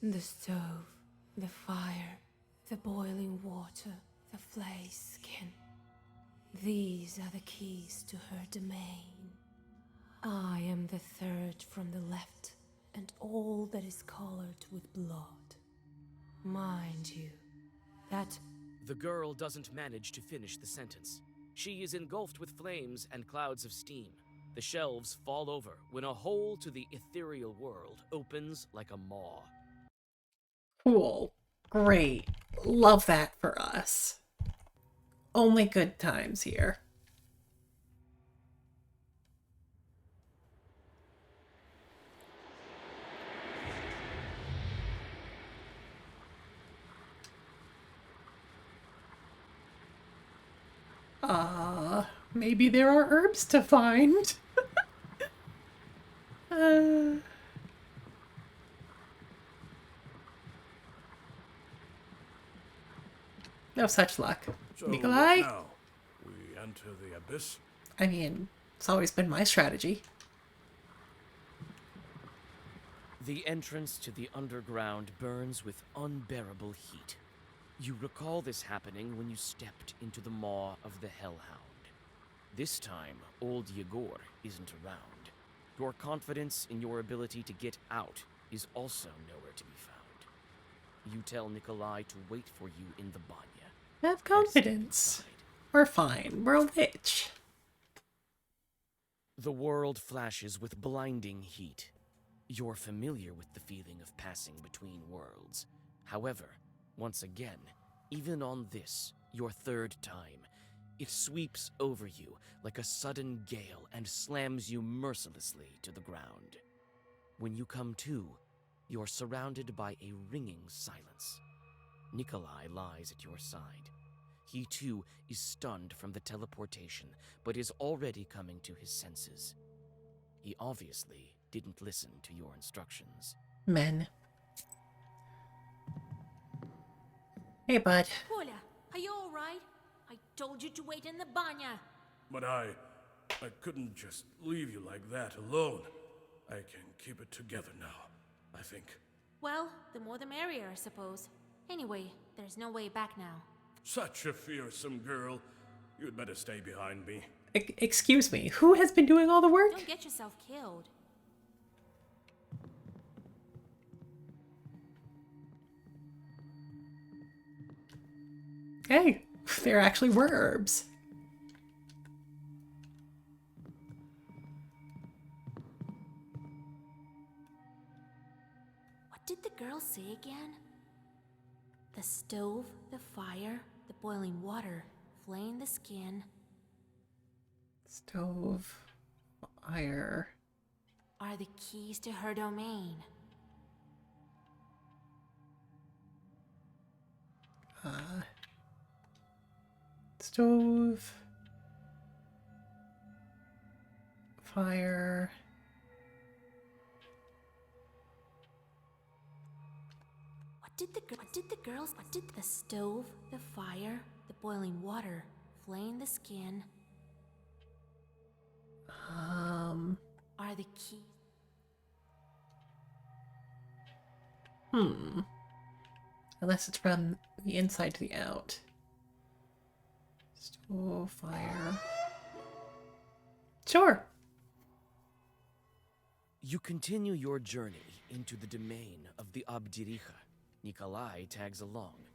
The stove, the fire, the boiling water, the flayed skin. These are the keys to her domain. I am the third from the left, and all that is colored with blood. Mind you, that... The girl doesn't manage to finish the sentence. She is engulfed with flames and clouds of steam. The shelves fall over when a hole to the ethereal world opens like a maw. Cool. Great. Love that for us. Only good times here. Maybe there are herbs to find. No such luck. So Nikolai? what now? We enter the abyss? I mean, it's always been my strategy. The entrance to the underground burns with unbearable heat. You recall this happening when you stepped into the maw of the Hellhound. This time, old Yegor isn't around. Your confidence in your ability to get out is also nowhere to be found. You tell Nikolai to wait for you in the banya. Have confidence. We're fine. We're a witch. The world flashes with blinding heat. You're familiar with the feeling of passing between worlds. However, once again, even on this, your third time, it sweeps over you like a sudden gale and slams you mercilessly to the ground. When you come to, you're surrounded by a ringing silence. Nikolai lies at your side. He too is stunned from the teleportation, but is already coming to his senses. He obviously didn't listen to your instructions. Men. Hey, bud. Poля, are you alright? I told you to wait in the banya. But I couldn't just leave you like that alone. I can keep it together now, I think. Well, the more the merrier, I suppose. Anyway, there's no way back now. Such a fearsome girl. You'd better stay behind me. Excuse me, who has been doing all the work? Don't get yourself killed. Hey, there actually were herbs. What did the girl say again? The stove, the fire, the boiling water, flaying the skin. Stove, fire. Are the keys to her domain. Stove, fire. What did the stove, the fire, the boiling water, flaying the skin? Are the keys? Unless it's from the inside to the out. Stove, fire. Sure. You continue your journey into the domain of the Abdiricha. Nikolai tags along,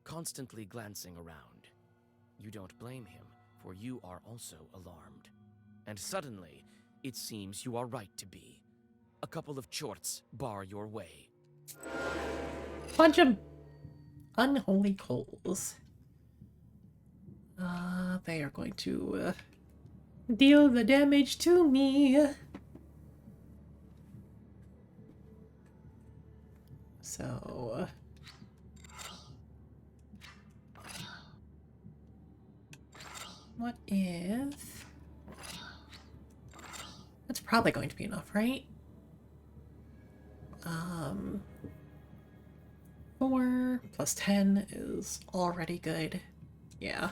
constantly glancing around. You don't blame him, for you are also alarmed. And suddenly, it seems you are right to be. A couple of chorts bar your way. Bunch of unholy coals. They are going to deal the damage to me. So what if... That's probably going to be enough, right? 4 plus 10 is already good. Yeah.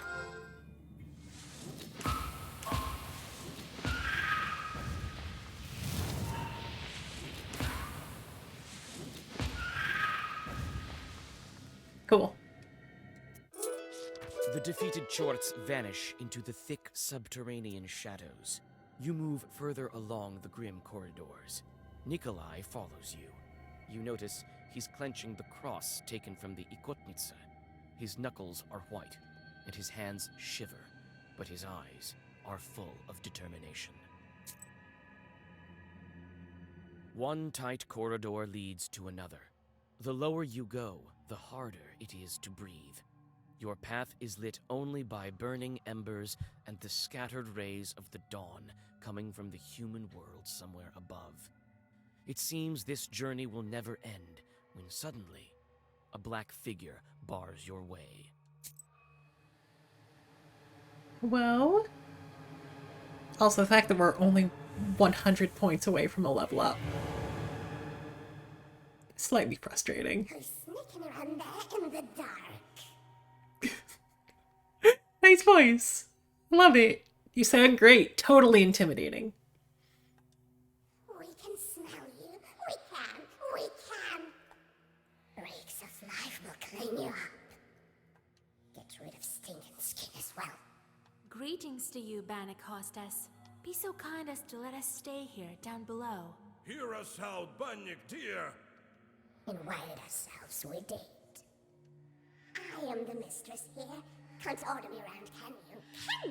Cool. The defeated chorts vanish into the thick subterranean shadows. You move further along the grim corridors. Nikolai follows you. You notice he's clenching the cross taken from the Ikotnitsa. His knuckles are white, and his hands shiver, but his eyes are full of determination. One tight corridor leads to another. The lower you go, the harder it is to breathe. Your path is lit only by burning embers and the scattered rays of the dawn coming from the human world somewhere above. It seems this journey will never end when suddenly a black figure bars your way. Well, also the fact that we're only 100 points away from a level up. Slightly frustrating. Who's sneaking around there in the dark? Nice voice. Love it. You sound great. Totally intimidating. We can smell you. We can. clean you up. Get rid of stinking skin as well. Greetings to you, Bannock hostess. Be so kind as to let us stay here down below. Hear us out, Bannock dear. Invite ourselves, we did. I am the mistress here. Can't order me around, can you? Can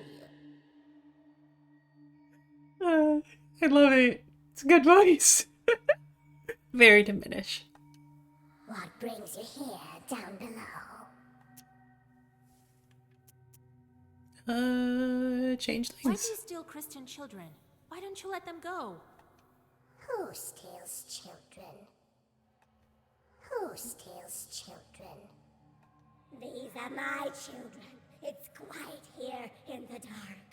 you? I love it. It's a good voice. Very diminished. What brings you here, down below? Changelings. Why do you steal Christian children? Why don't you let them go? Who steals children? Who steals children? These are my children. It's quiet here in the dark.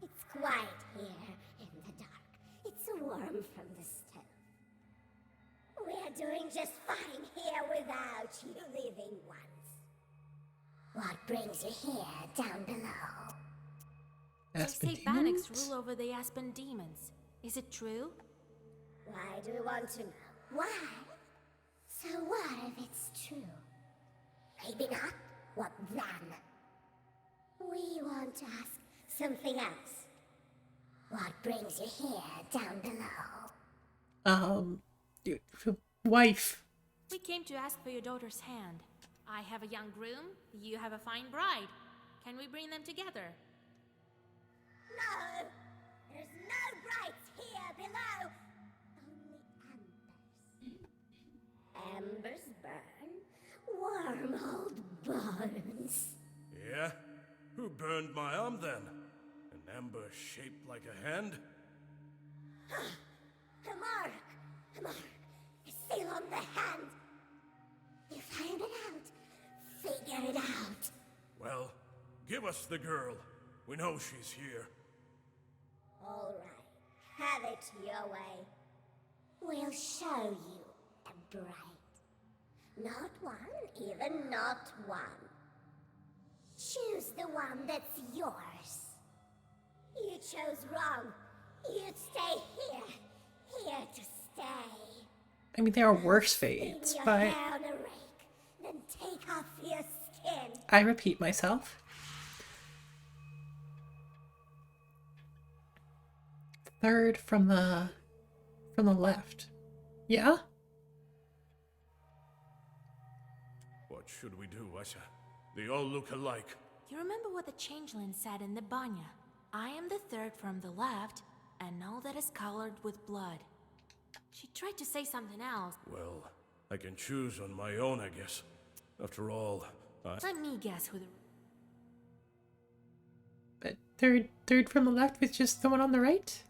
It's quiet here in the dark. It's warm from the stove. We're doing just fine here without you living ones. What brings you here down below? They say Bannocks rule over the Aspen demons. Is it true? Why do you want to know? Why? So what if it's true? Maybe not. What then? We want to ask something else. What brings you here down below? Wife. We came to ask for your daughter's hand. I have a young groom, you have a fine bride. Can we bring them together? No! There's no brights here below! Only embers. Embers burn. Warm old bones. Yeah? Who burned my arm then? An ember shaped like a hand? A mark! A mark! A seal on the hand! You find it out. Figure it out. Well, give us the girl. We know she's here. All right. Have it your way. We'll show you a bride. Not one, even not one. Choose the one that's yours. You chose wrong. You'd stay here. Here to stay. I mean, there are worse fates, Spin your but hair on a rake, then take off your skin. I repeat myself. Third from the left. Yeah? What should we do, Asha? They all look alike. You remember what the changeling said in the banya? I am the third from the left, and all that is colored with blood. She tried to say something else. Well, I can choose on my own, I guess. After all, Let me guess who the... But third from the left was just the one on the right?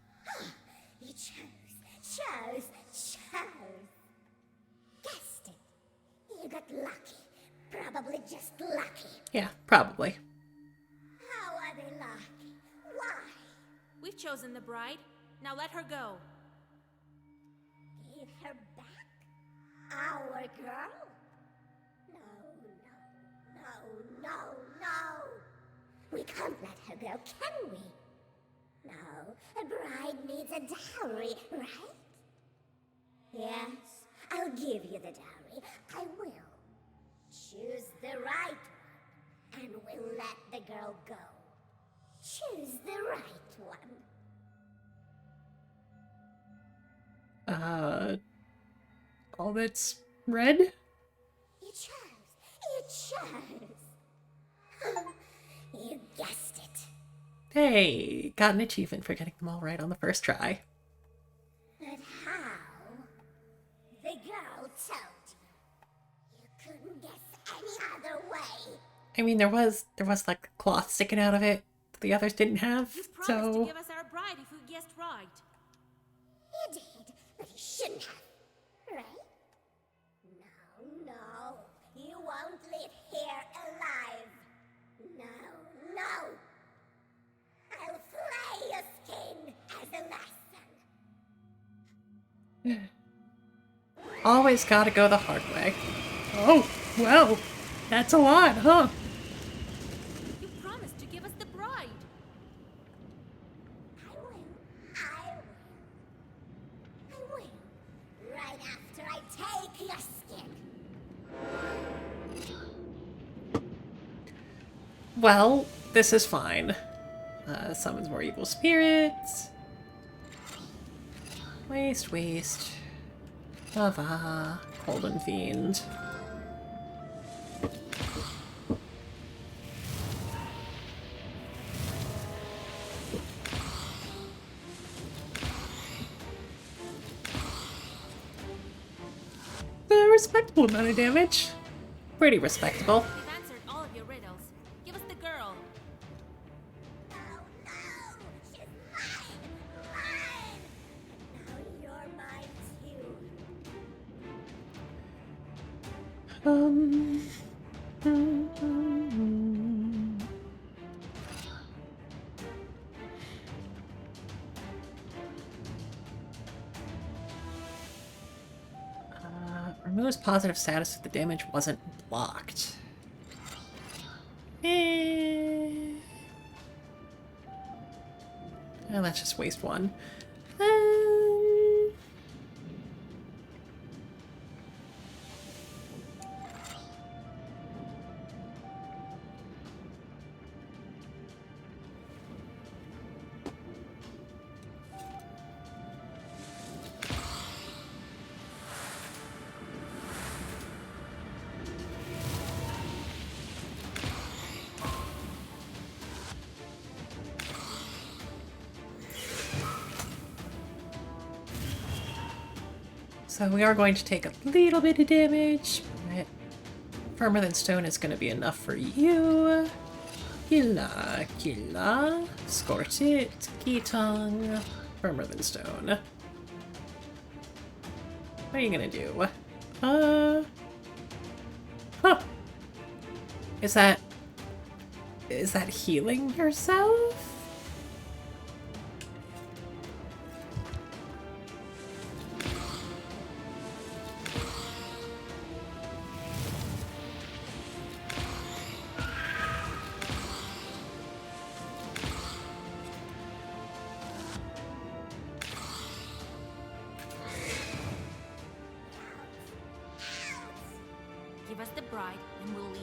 You chose. Guessed it. You got lucky. Probably just lucky. Yeah, probably. How are they lucky? Why? We've chosen the bride. Now let her go. Give her back? Our girl? No. We can't let her go, can we? No, a bride needs a dowry, right? Yes, I'll give you the dowry. I will. Choose the right one, and we'll let the girl go. Choose the right one. All that's red? You chose. You guessed it. Hey, got an achievement for getting them all right on the first try. But how? The girl told you. You couldn't guess any other way. I mean, there was like cloth sticking out of it that the others didn't have, You promised to so... give us our bride if we guessed right. You did, but you shouldn't have. Right? No. You won't live here alive. No. I'll flay your skin as a lesson. Always gotta go the hard way. Oh, well, that's a lot, huh? You promised to give us the bride. I will. Right after I take your skin. Well, this is fine. Summons more evil spirits. Waste, waste. Lava. Golden Fiend. A respectable amount of damage. Pretty respectable. We've answered all of your riddles. Give us the girl. Removes positive status if the damage wasn't blocked. And let's just waste one. So we are going to take a little bit of damage, but firmer than stone is going to be enough for you. Killa, killa, scorch it, Kitong, firmer than stone. What are you going to do? Huh. Is that healing yourself? Give us the bride and we'll leave.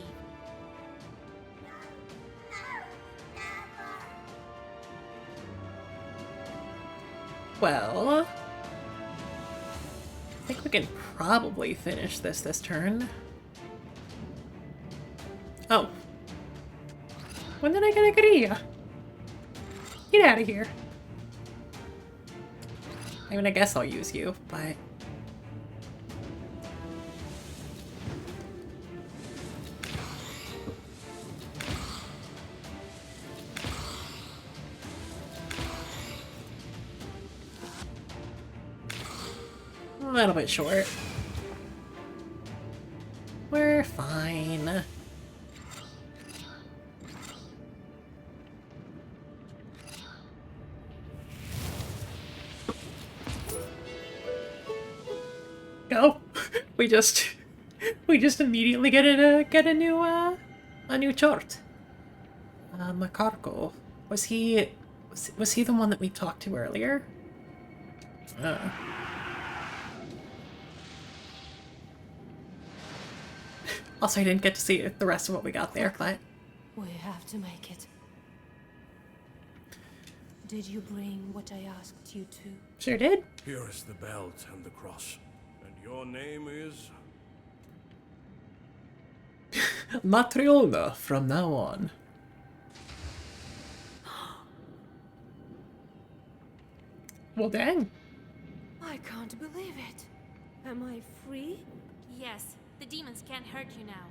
Well, I think we can probably finish this turn. Oh. When did I get a Korea? Get out of here. I mean, I guess I'll use you, but... a little bit short. We're fine. Go. We just immediately get a new chort. Macarco. Was he the one that we talked to earlier? Also, I didn't get to see the rest of what we got there, but... We have to make it. Did you bring what I asked you to? Sure did. Here is the belt and the cross. And your name is? Matriona from now on. Well, dang. I can't believe it. Am I free? Yes, the demons can't hurt you now.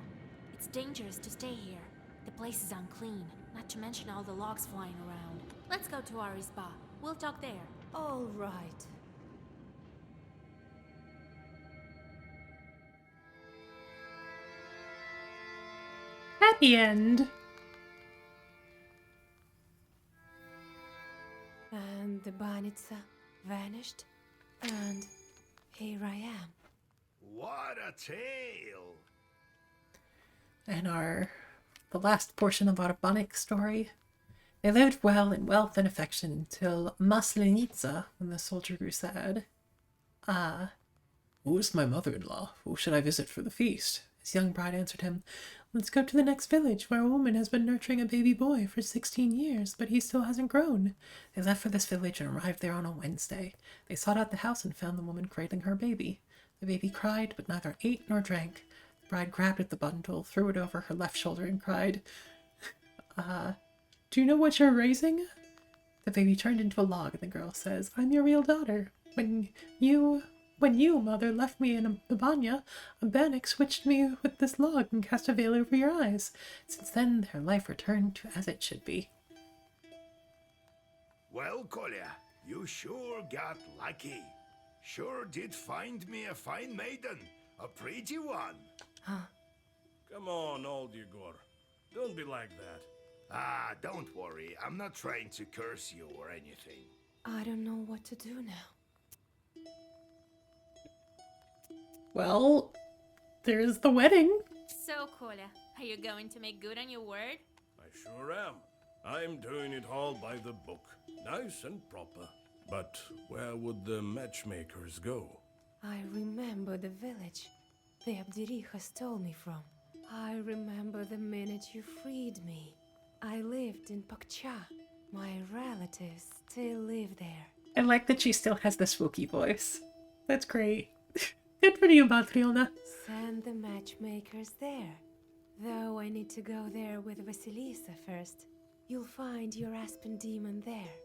It's dangerous to stay here. The place is unclean, not to mention all the logs flying around. Let's go to our isba. We'll talk there. All right. Happy end. And the Banitsa vanished, and here I am. What a tale! And the last portion of our Bonic story. They lived well in wealth and affection until Maslenitsa, when the soldier grew sad. Who is my mother-in-law? Who should I visit for the feast? His young bride answered him, Let's go to the next village where a woman has been nurturing a baby boy for 16 years, but he still hasn't grown. They left for this village and arrived there on a Wednesday. They sought out the house and found the woman cradling her baby. The baby cried, but neither ate nor drank. The bride grabbed at the bundle, threw it over her left shoulder, and cried, do you know what you're raising? The baby turned into a log, and the girl says, I'm your real daughter. When you, mother, left me in the banya, a bannock switched me with this log and cast a veil over your eyes. Since then, their life returned to as it should be. Well, Kolya, you sure got lucky. Sure did find me a fine maiden, a pretty one. Come on, old Yegor. Don't be like that. Ah, don't worry. I'm not trying to curse you or anything. I don't know what to do now. Well, there's the wedding. So, Kolya, are you going to make good on your word? I sure am. I'm doing it all by the book. Nice and proper. But where would the matchmakers go? I remember the village the Abdiricha stole me from. I remember the minute you freed me. I lived in Pakcha. My relatives still live there. I like that she still has the spooky voice. That's great. Good for you, Batriona. Send the matchmakers there. Though I need to go there with Vasilisa first. You'll find your Aspen demon there.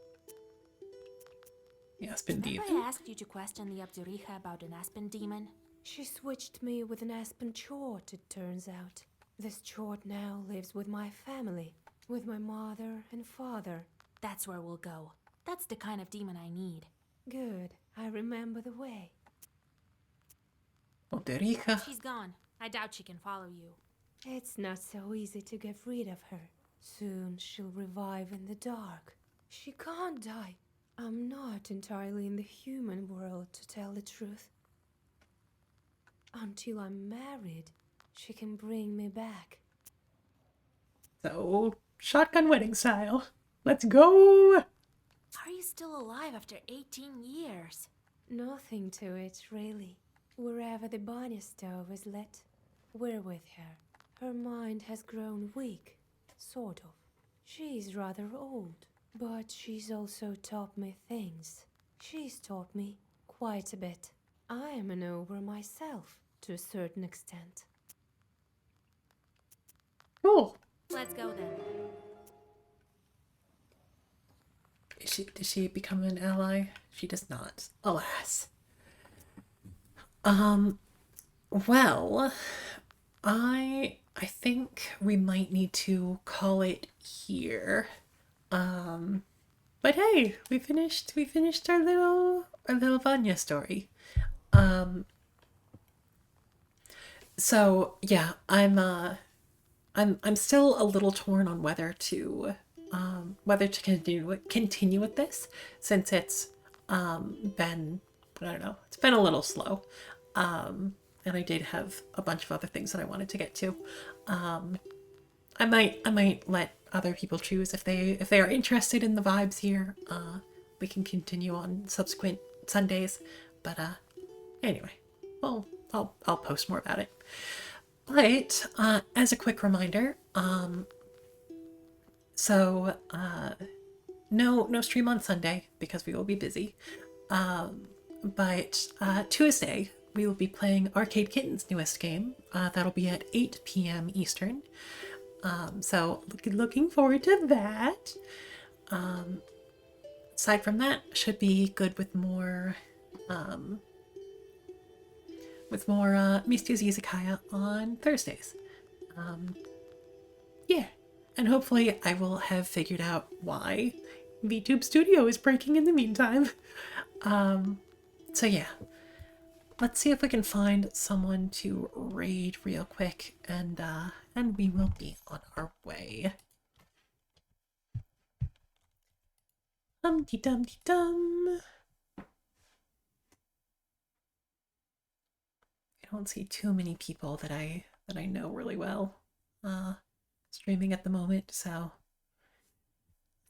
The Aspen Remember demon? I asked you to question the Abduricha about an Aspen demon? She switched me with an Aspen chort, it turns out. This chort now lives with my family. With my mother and father. That's where we'll go. That's the kind of demon I need. Good. I remember the way. Oderica. She's gone. I doubt she can follow you. It's not so easy to get rid of her. Soon she'll revive in the dark. She can't die. I'm not entirely in the human world, to tell the truth. Until I'm married, she can bring me back. So, shotgun wedding style. Let's go! How are you still alive after 18 years? Nothing to it, really. Wherever the Banya stove is lit, we're with her. Her mind has grown weak, sort of. She's rather old, but she's also taught me things. She's taught me quite a bit. I am an ogre myself, to a certain extent. Cool. Let's go then. Does she become an ally? She does not. Alas. Well, I think we might need to call it here. But hey, we finished our little Vanya story. So yeah, I'm still a little torn on whether to continue with this, since it's been, I don't know, it's been a little slow. And I did have a bunch of other things that I wanted to get to. I might let other people choose if they are interested in the vibes here. We can continue on subsequent Sundays, but anyway, well, I'll post more about it. But as a quick reminder, so no stream on Sunday because we will be busy. But Tuesday we will be playing Arcade Kitten's newest game. That'll be at 8 p.m. Eastern. So looking forward to that. Aside from that, should be good with more Misty's Izakaya on Thursdays. Yeah, and hopefully I will have figured out why VTube Studio is breaking in the meantime. So yeah, let's see if we can find someone to raid real quick, and we will be on our way. Dum-de-dum-de-dum. I don't see too many people that I know really well streaming at the moment, so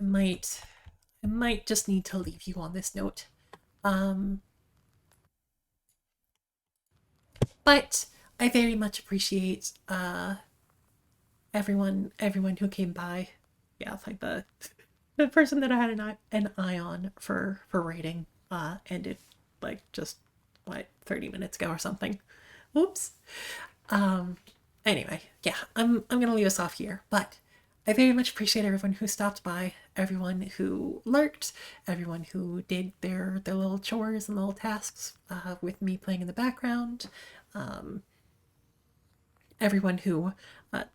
I might just need to leave you on this note. But I very much appreciate everyone who came by. Yeah, like the person that I had an eye on for raiding ended like just what 30 minutes ago or something. Oops. Anyway, yeah, I'm gonna leave us off here, but I very much appreciate everyone who stopped by, everyone who lurked, everyone who did their little chores and little tasks with me playing in the background, everyone who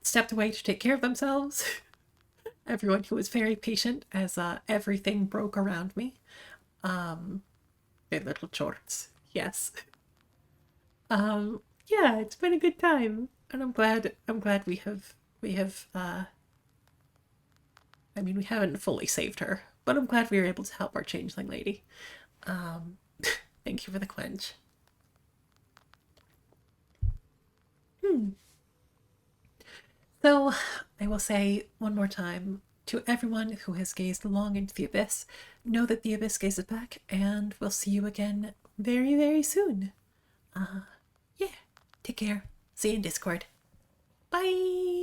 stepped away to take care of themselves, everyone who was very patient as everything broke around me. Their little chorts, yes. Yeah, it's been a good time, and I'm glad we have I mean, we haven't fully saved her, but I'm glad we were able to help our changeling lady. Thank you for the quench. So, I will say one more time to everyone who has gazed long into the abyss, know that the abyss gazes back, and we'll see you again very, very soon. Yeah, take care. See you in Discord. Bye!